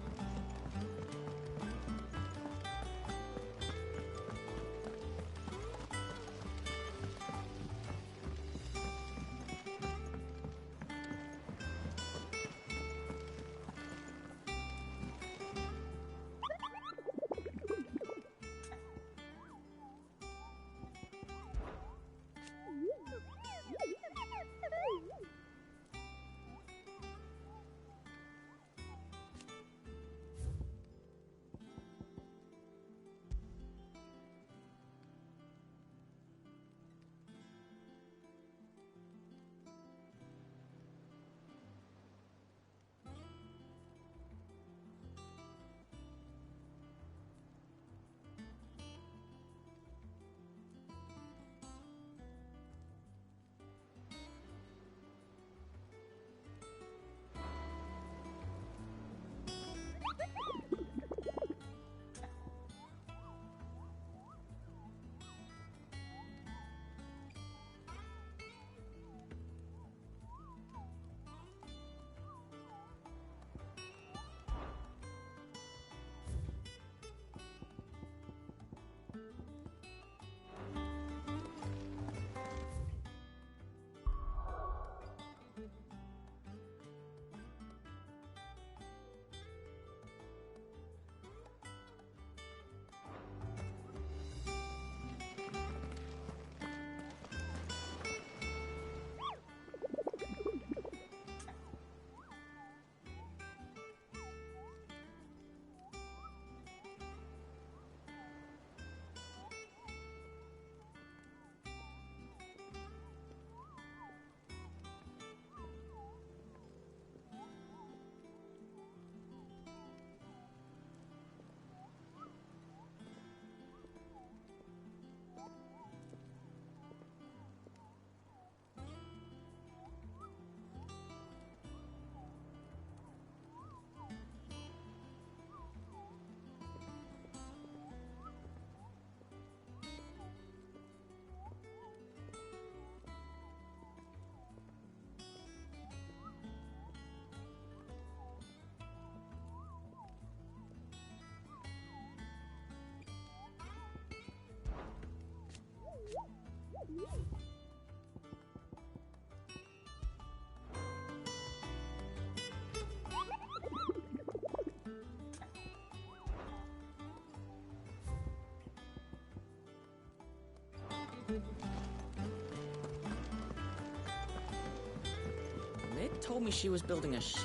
Mid told me she was building a ship.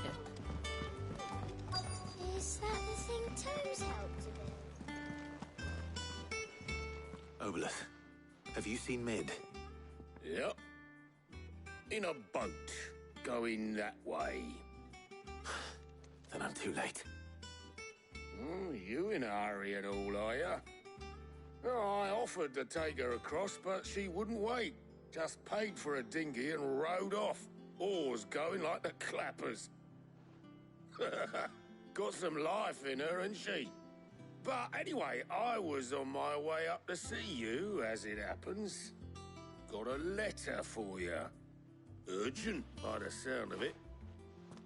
Is that the thing Toes helped to build? Obelith, have you seen Mid? Yep. In a boat, going that way. Then I'm too late. You in a hurry at all, are you? Oh, I offered to take her across, but she wouldn't wait. Just paid for a dinghy and rowed off. Oars going like the clappers. Got some life in her, ain't she? But anyway, I was on my way up to see you, as it happens. Got a letter for you. Urgent, by the sound of it.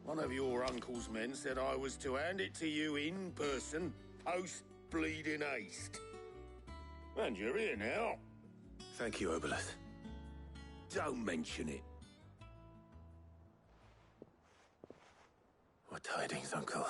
One of your uncle's men said I was to hand it to you in person, post-bleeding haste. And you're here now. Thank you, Obelith. Don't mention it. What tidings, Uncle?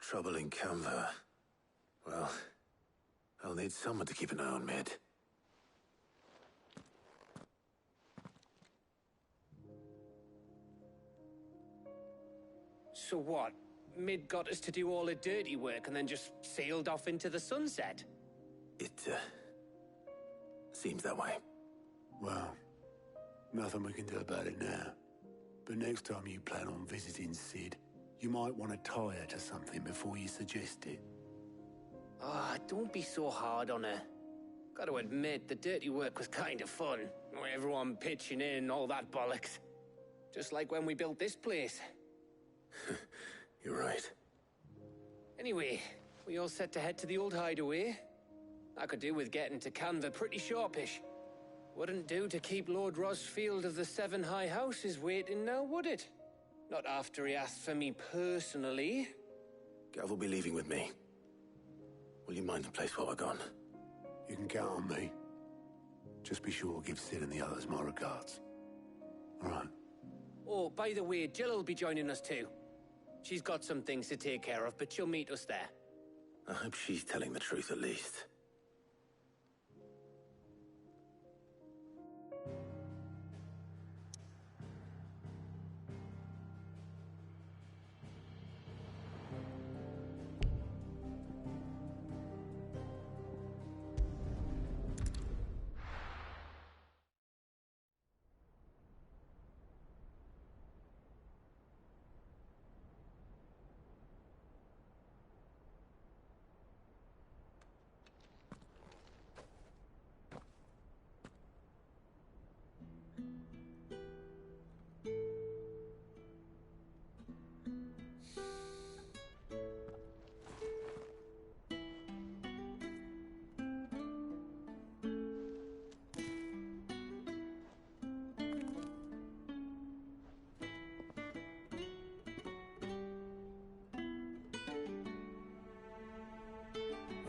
Trouble in Canva. Well, I'll need someone to keep an eye on Mid. So what? Mid got us to do all the dirty work and then just sailed off into the sunset? It, seems that way. Well, nothing we can do about it now. But next time you plan on visiting Sid, you might want to tie her to something before you suggest it. Ah, don't be so hard on her. Gotta admit, the dirty work was kind of fun. Everyone pitching in, all that bollocks. Just like when we built this place. You're right. Anyway, we all set to head to the old hideaway. I could do with getting to Canva pretty sharpish. Wouldn't do to keep Lord Rosfield of the Seven High Houses waiting now, would it? Not after he asked for me personally. Gav will be leaving with me. Will you mind the place while we're gone? You can count on me. Just be sure to give Sid and the others my regards. All right. Oh, by the way, Jill will be joining us too. She's got some things to take care of, but she'll meet us there. I hope she's telling the truth at least.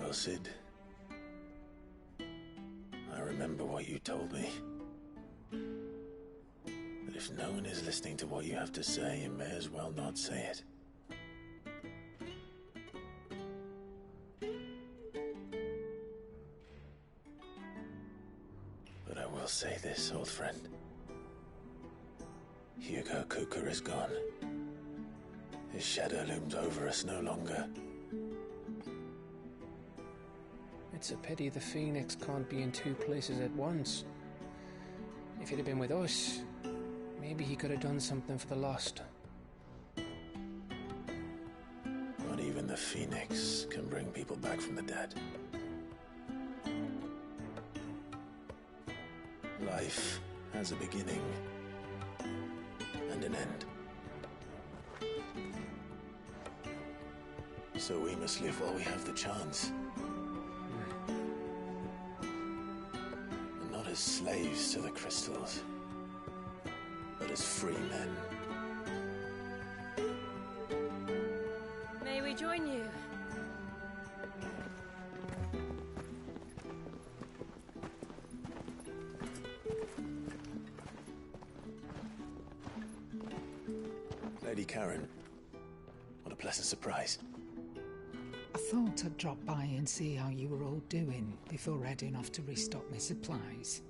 Well, Sid, I remember what you told me. That if no one is listening to what you have to say, you may as well not say it. But I will say this, old friend. Hugo Cooker is gone. His shadow looms over us no longer. It's a pity the Phoenix can't be in two places at once. If he'd have been with us, maybe he could have done something for the Lost. Not even the Phoenix can bring people back from the dead. Life has a beginning and an end. So we must live while we have the chance. And not as slaves to the crystals, but as free men. May we join you? Lady Karen, what a pleasant surprise. I thought I'd drop by and see how you were all doing before heading off to restock my supplies.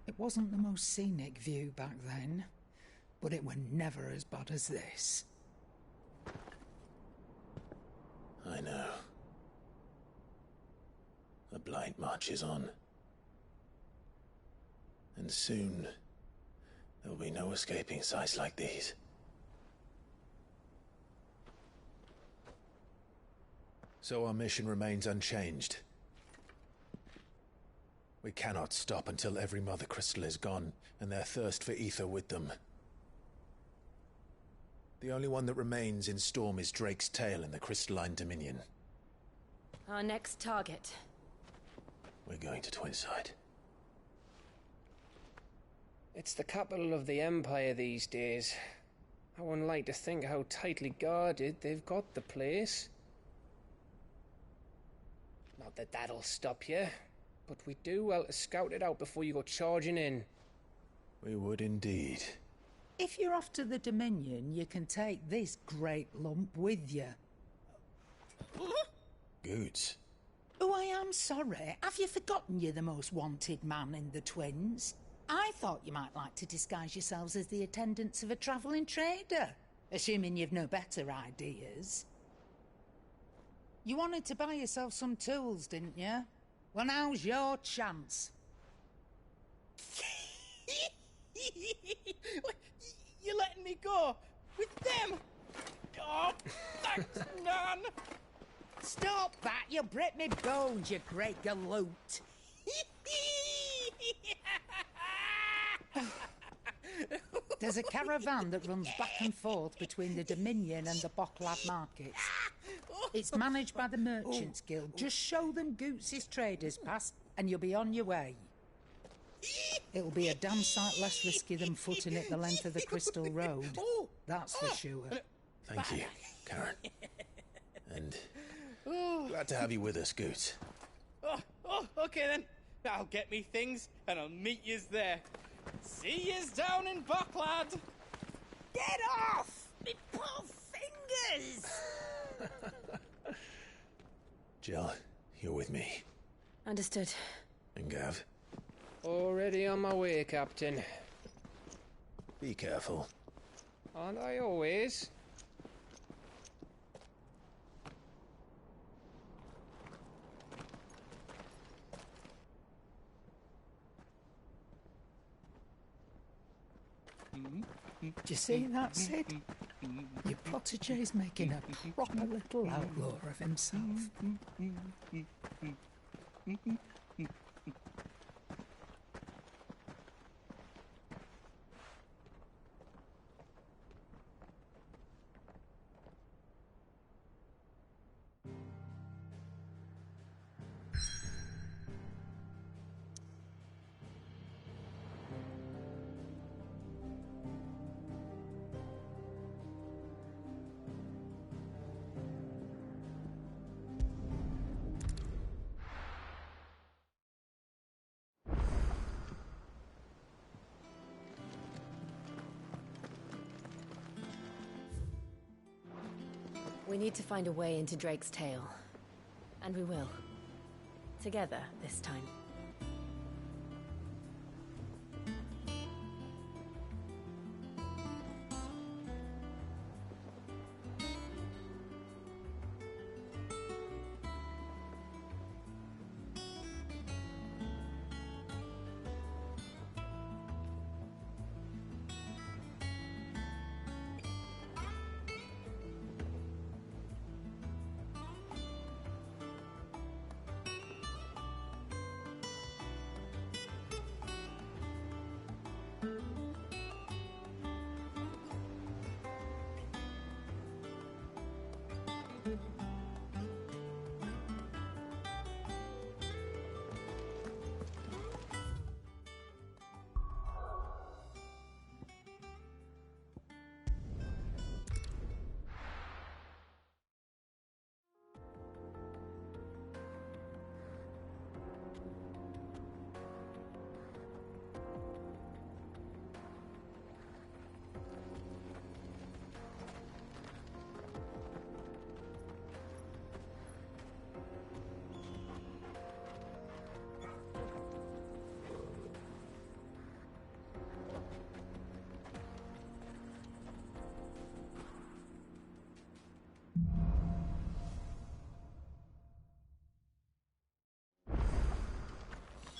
It wasn't the most scenic view back then, but it were never as bad as this. I know. The Blight marches on. And soon, there will be no escaping sights like these. So our mission remains unchanged. We cannot stop until every Mother Crystal is gone, and their thirst for ether with them. The only one that remains in Storm is Drake's tail in the Crystalline Dominion. Our next target. We're going to Twinside. It's the capital of the Empire these days. I wouldn't like to think how tightly guarded they've got the place. Not that that'll stop you, but we do well to scout it out before you go charging in. We would indeed. If you're off to the Dominion, you can take this great lump with you. Goods. Oh, I am sorry. Have you forgotten you're the most wanted man in the Twins? I thought you might like to disguise yourselves as the attendants of a travelling trader, assuming you've no better ideas. You wanted to buy yourself some tools, didn't you? Well, now's your chance. You're letting me go? With them? Oh, thanks, Nan! Stop that! You'll break me bones, you great galoot! There's a caravan that runs back and forth between the Dominion and the Bocklad markets. It's managed by the Merchants Guild. Just show them Goots' traders pass and you'll be on your way. It'll be a damn sight less risky than footing it the length of the Crystal Road. That's for sure. Thank you, Karen. And glad to have you with us, Goots. Okay then. I'll get me things and I'll meet yous there. See yous down in Bocklad. Get off! Me poor fingers! Jill, you're with me. Understood. And Gav? Already on my way, Captain. Be careful. Aren't I always? Do you see that, Sid? Your protégé's making a proper little outlaw of himself. We need to find a way into Drake's tail. And we will. Together, this time.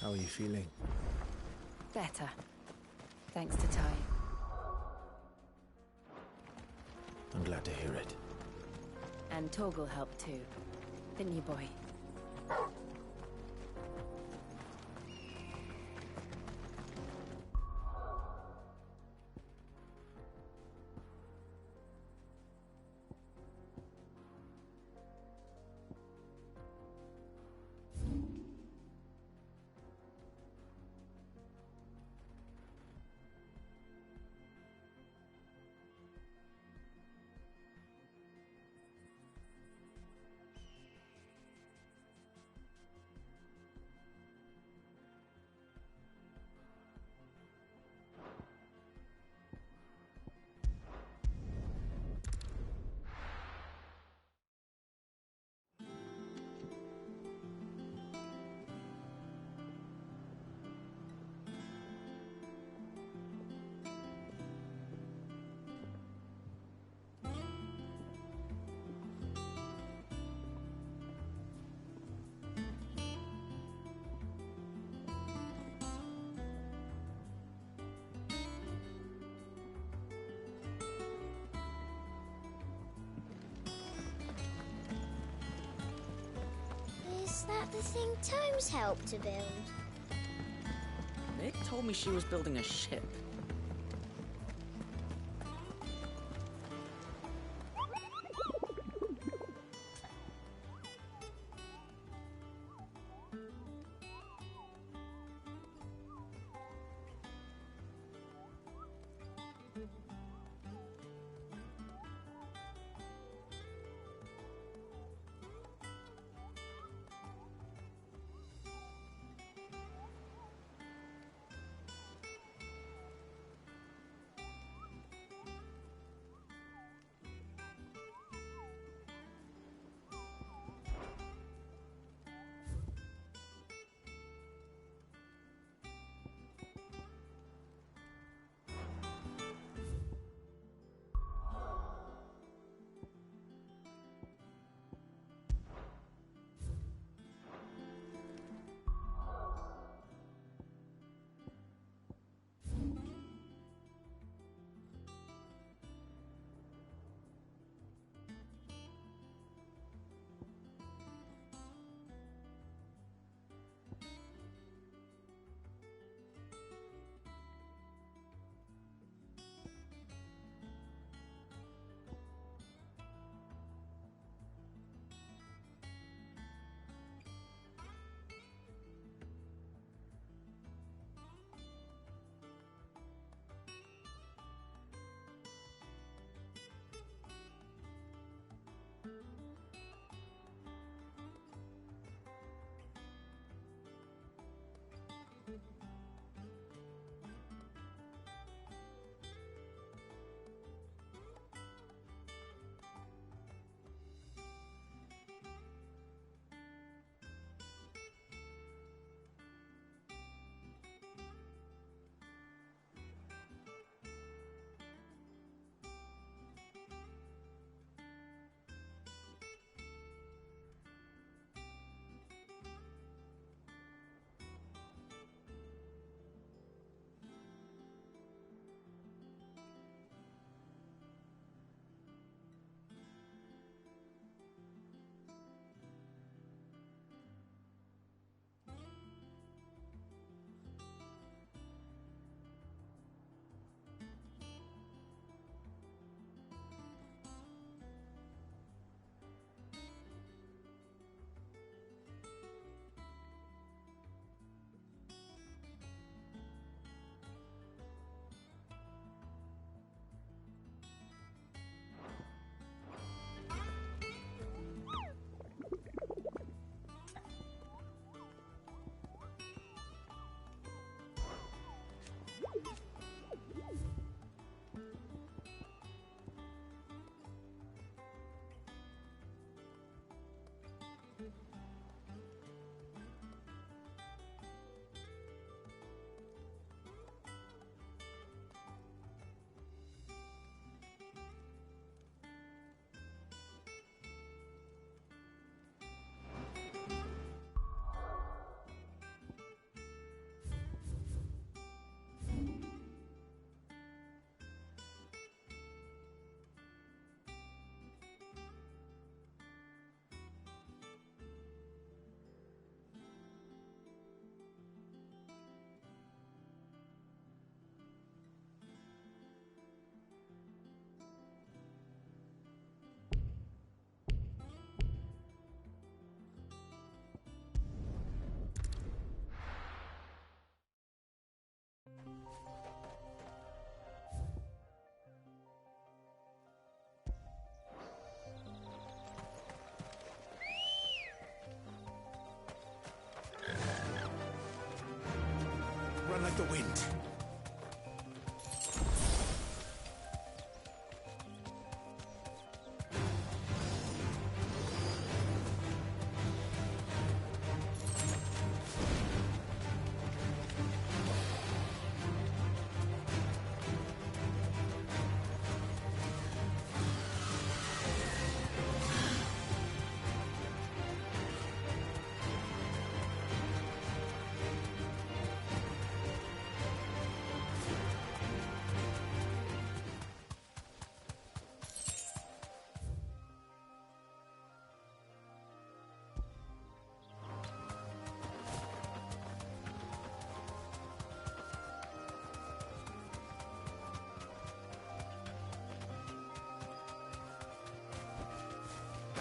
How are you feeling? Better. Thanks to Ty. I'm glad to hear it. And Torgal helped too. Didn't you, boy? that the thing Tomes helped to build? Nick told me she was building a ship. Run like the wind.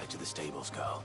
back to the stables, Carl.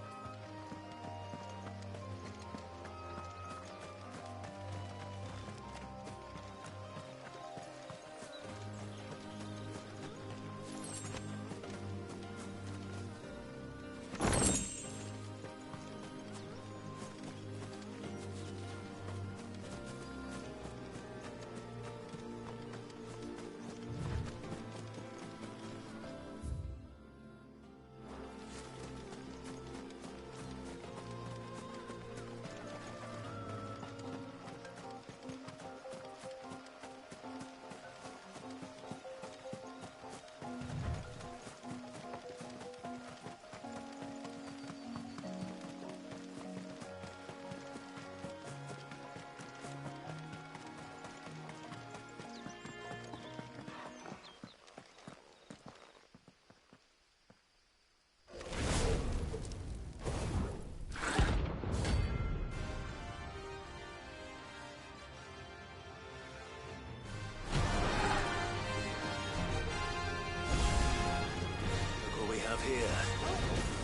Here.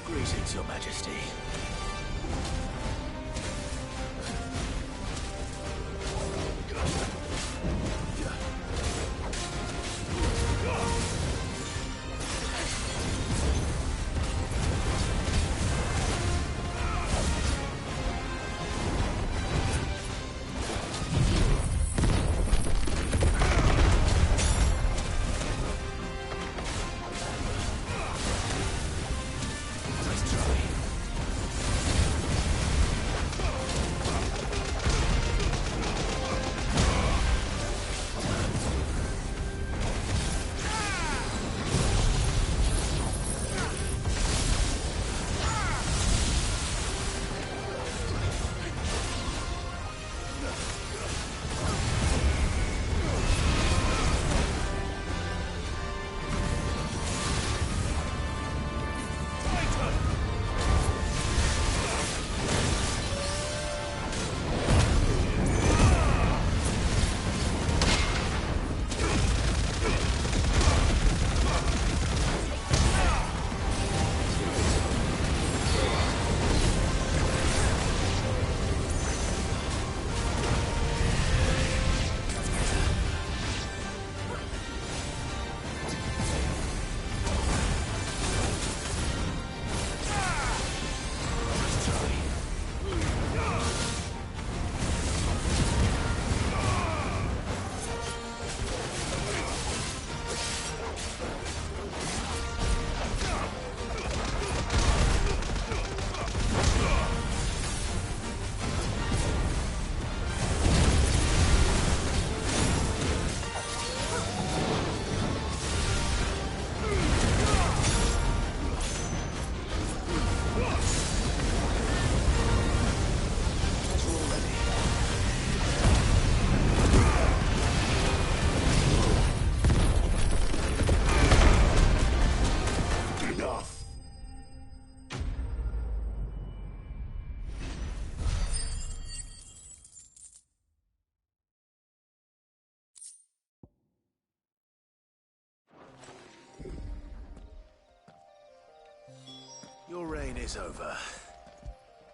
Greetings, Your Majesty. Your reign is over.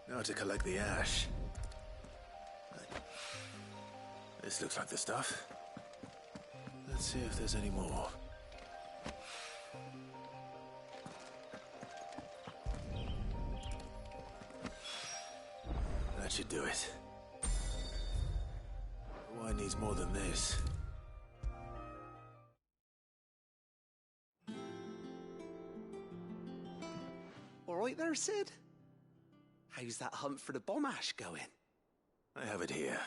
Now to collect the ash. This looks like the stuff. Let's see if there's any more. That should do it. The wine needs more than this. All right there, Sid? How's that hunt for the bomb ash going? I have it here.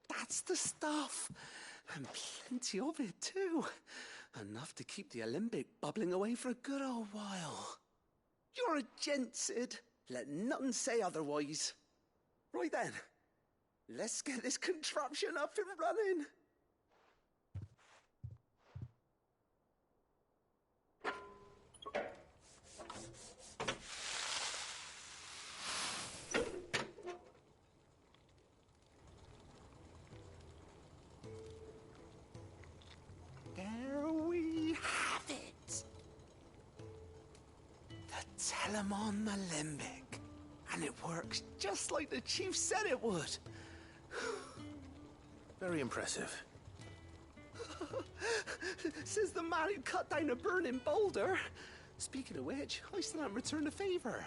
That's the stuff. And plenty of it, too. Enough to keep the alembic bubbling away for a good old while. You're a gent, Sid. Let none say otherwise. Right then, let's get this contraption up and running. Elamon Alembic. And it works just like the chief said it would. Very impressive. Says the man who cut down a burning boulder. Speaking of which, I still haven't returned the favor.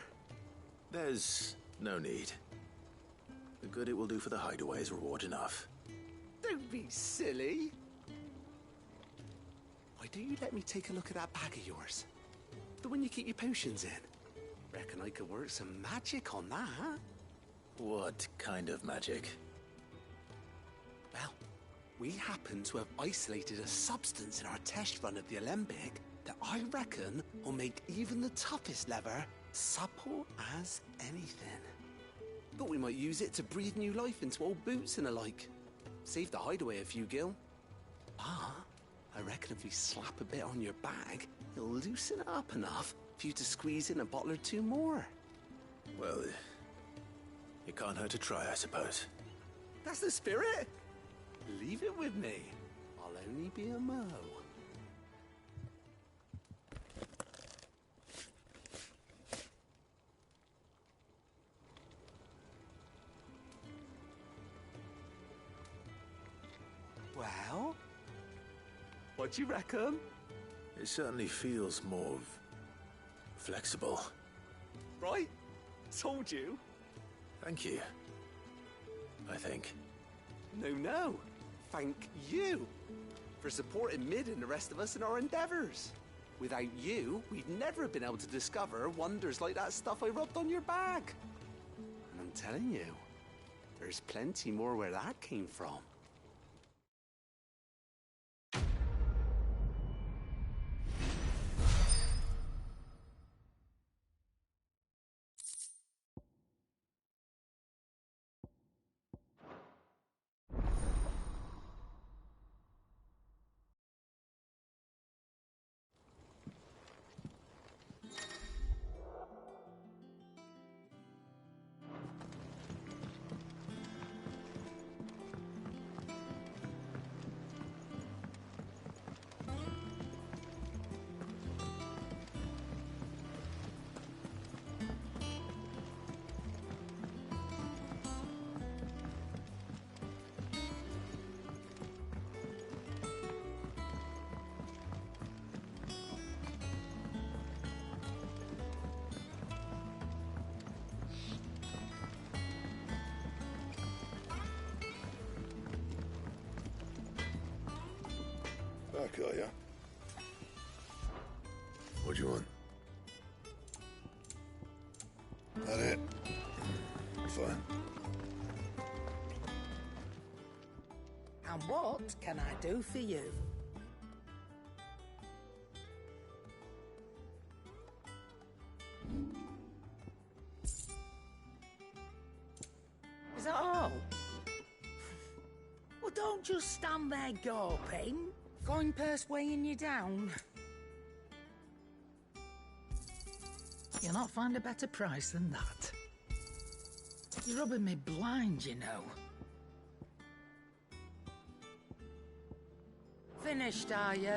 There's no need. The good it will do for the hideaway is reward enough. Don't be silly. Why don't you let me take a look at that bag of yours? The one you keep your potions in. Reckon I could work some magic on that. What kind of magic? Well, we happen to have isolated a substance in our test run of the Alembic that I reckon will make even the toughest leather supple as anything. Thought we might use it to breathe new life into old boots and the like. Save the hideaway a few gil. Ah, I reckon if we slap a bit on your bag, it'll loosen it up enough for you to squeeze in a bottle or two more. Well, it can't hurt to try, I suppose. That's the spirit. Leave it with me. I'll only be a mo. Well, what do you reckon? It certainly feels more flexible. Right? Told you. Thank you. I think. No. Thank you for supporting Mid and the rest of us in our endeavors. Without you, we'd never have been able to discover wonders like that stuff I rubbed on your bag. And I'm telling you, there's plenty more where that came from. Back, are ya? What do you want? That it? Fine. And what can I do for you? Is that all? Well, don't just stand there gawping. Coin purse weighing you down. You'll not find a better price than that. You're rubbing me blind, you know. Finished, are you?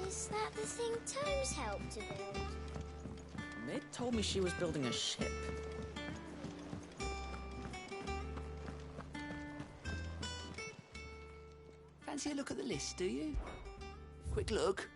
Is that the thing Tomes helped to build? Mid told me she was building a ship. Fancy a look at the list, do you? Quick look.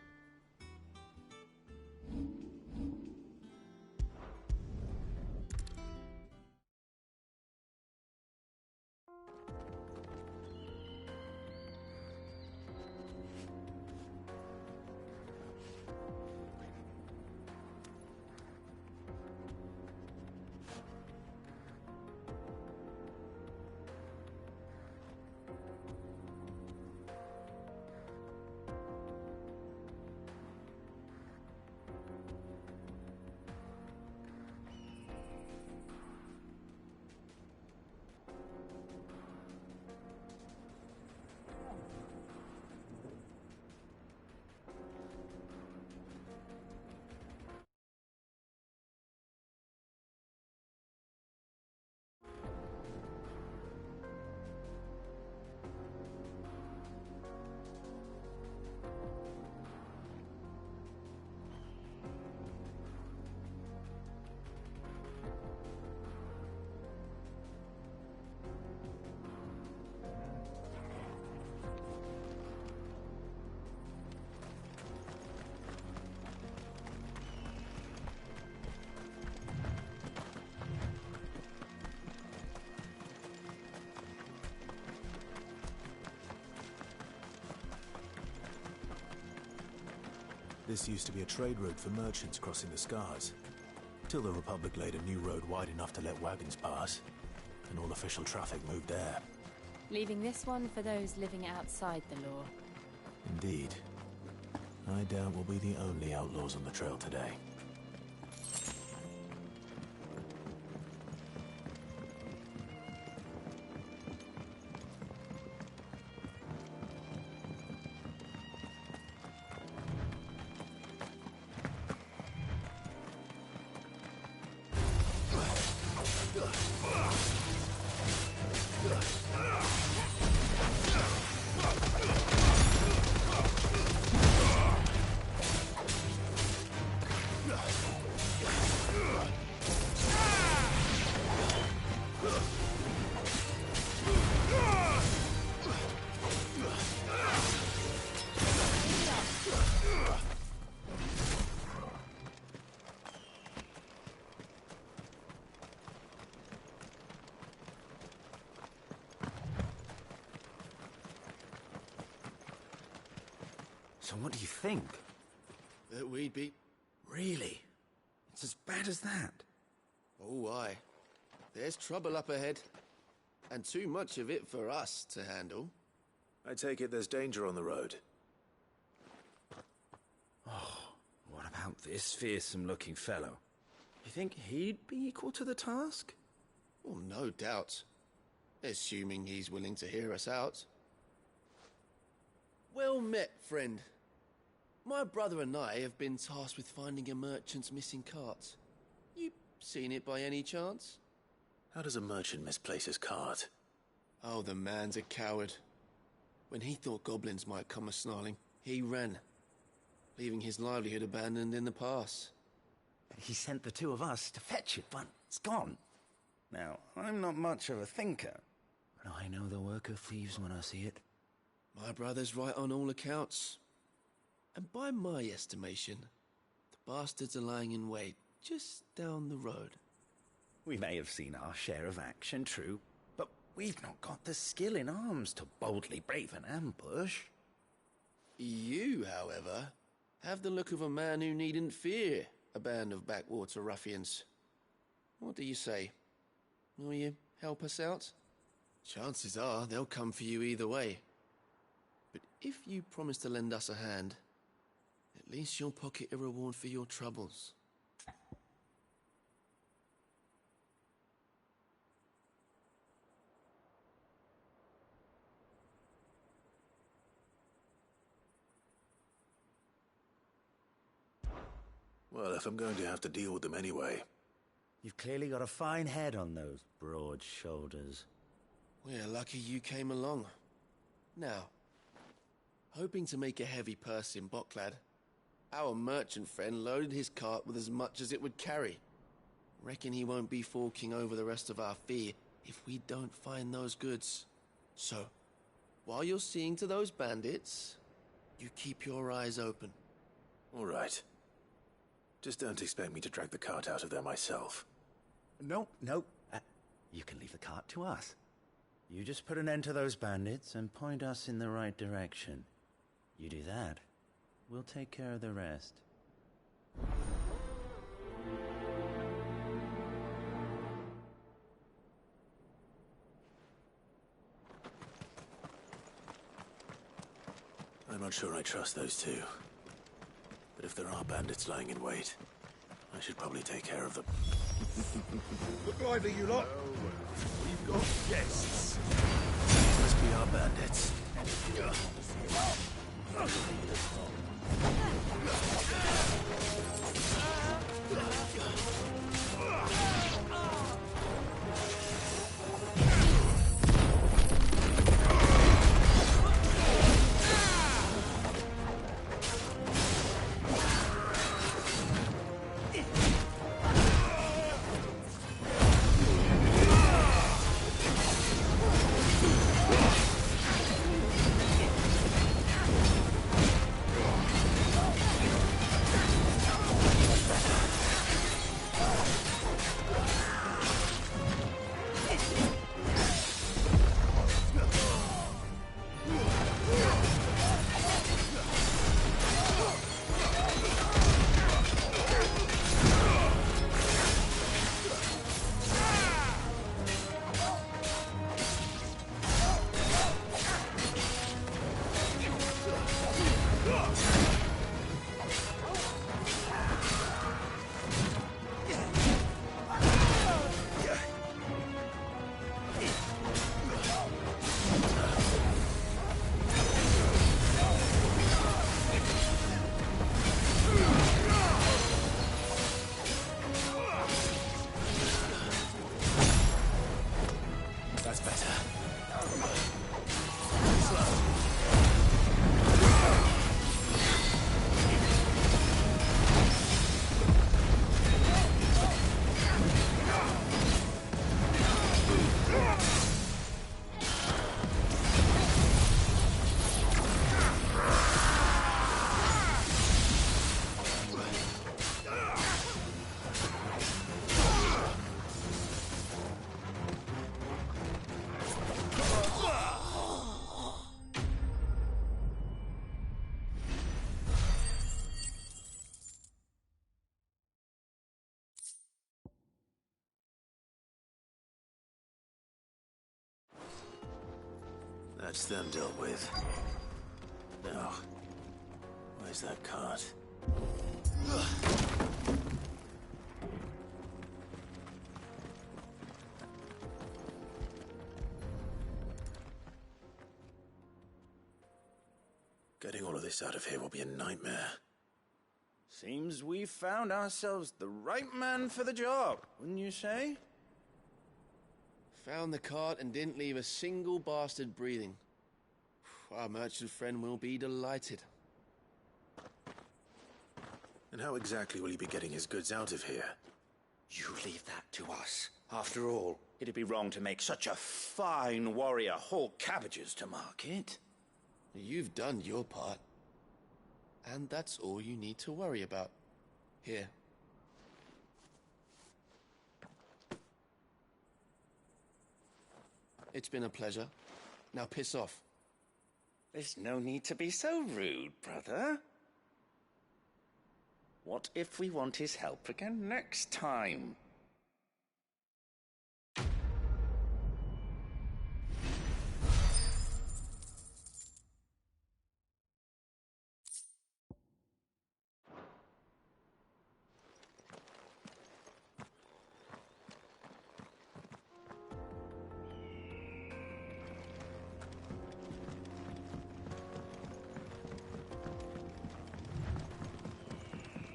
This used to be a trade route for merchants crossing the Scars, till the Republic laid a new road wide enough to let wagons pass, and all official traffic moved there. Leaving this one for those living outside the law. Indeed. I doubt we'll be the only outlaws on the trail today. So what do you think? That we'd be... Really? It's as bad as that? Oh, aye. There's trouble up ahead. And too much of it for us to handle. I take it there's danger on the road. Oh, what about this fearsome-looking fellow? You think he'd be equal to the task? Well, no doubt. Assuming he's willing to hear us out. Well met, friend. My brother and I have been tasked with finding a merchant's missing cart. You seen it by any chance? How does a merchant misplace his cart? Oh, the man's a coward. When he thought goblins might come a-snarling, he ran, leaving his livelihood abandoned in the pass. He sent the two of us to fetch it, but it's gone. Now, I'm not much of a thinker, but I know the work of thieves when I see it. My brother's right on all accounts. And by my estimation, the bastards are lying in wait just down the road. We may have seen our share of action, true, but we've not got the skill in arms to boldly brave an ambush. You, however, have the look of a man who needn't fear a band of backwater ruffians. What do you say? Will you help us out? Chances are they'll come for you either way. But if you promise to lend us a hand, at least you'll pocket a reward for your troubles. Well, if I'm going to have to deal with them anyway. You've clearly got a fine head on those broad shoulders. We're lucky you came along. Now, hoping to make a heavy purse in Boklad, our merchant friend loaded his cart with as much as it would carry. Reckon he won't be forking over the rest of our fee if we don't find those goods. So, while you're seeing to those bandits, you keep your eyes open. All right. Just don't expect me to drag the cart out of there myself. No. You can leave the cart to us. You just put an end to those bandits and point us in the right direction. You do that, we'll take care of the rest. I'm not sure I trust those two. But if there are bandits lying in wait, I should probably take care of them. Look lively, you lot. We've got guests. These must be our bandits. That's them dealt with. Now, where's that cart? Getting all of this out of here will be a nightmare. Seems we've found ourselves the right man for the job, wouldn't you say? Found the cart and didn't leave a single bastard breathing. Our merchant friend will be delighted. And how exactly will he be getting his goods out of here? You leave that to us. After all, it'd be wrong to make such a fine warrior haul cabbages to market. You've done your part. And that's all you need to worry about. Here. It's been a pleasure. Now piss off. There's no need to be so rude, brother. What if we want his help again next time?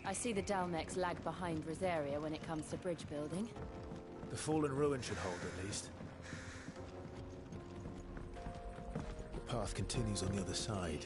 I see the Dalmex lag behind Rosaria when it comes to bridge building. The fallen ruin should hold, at least. The path continues on the other side.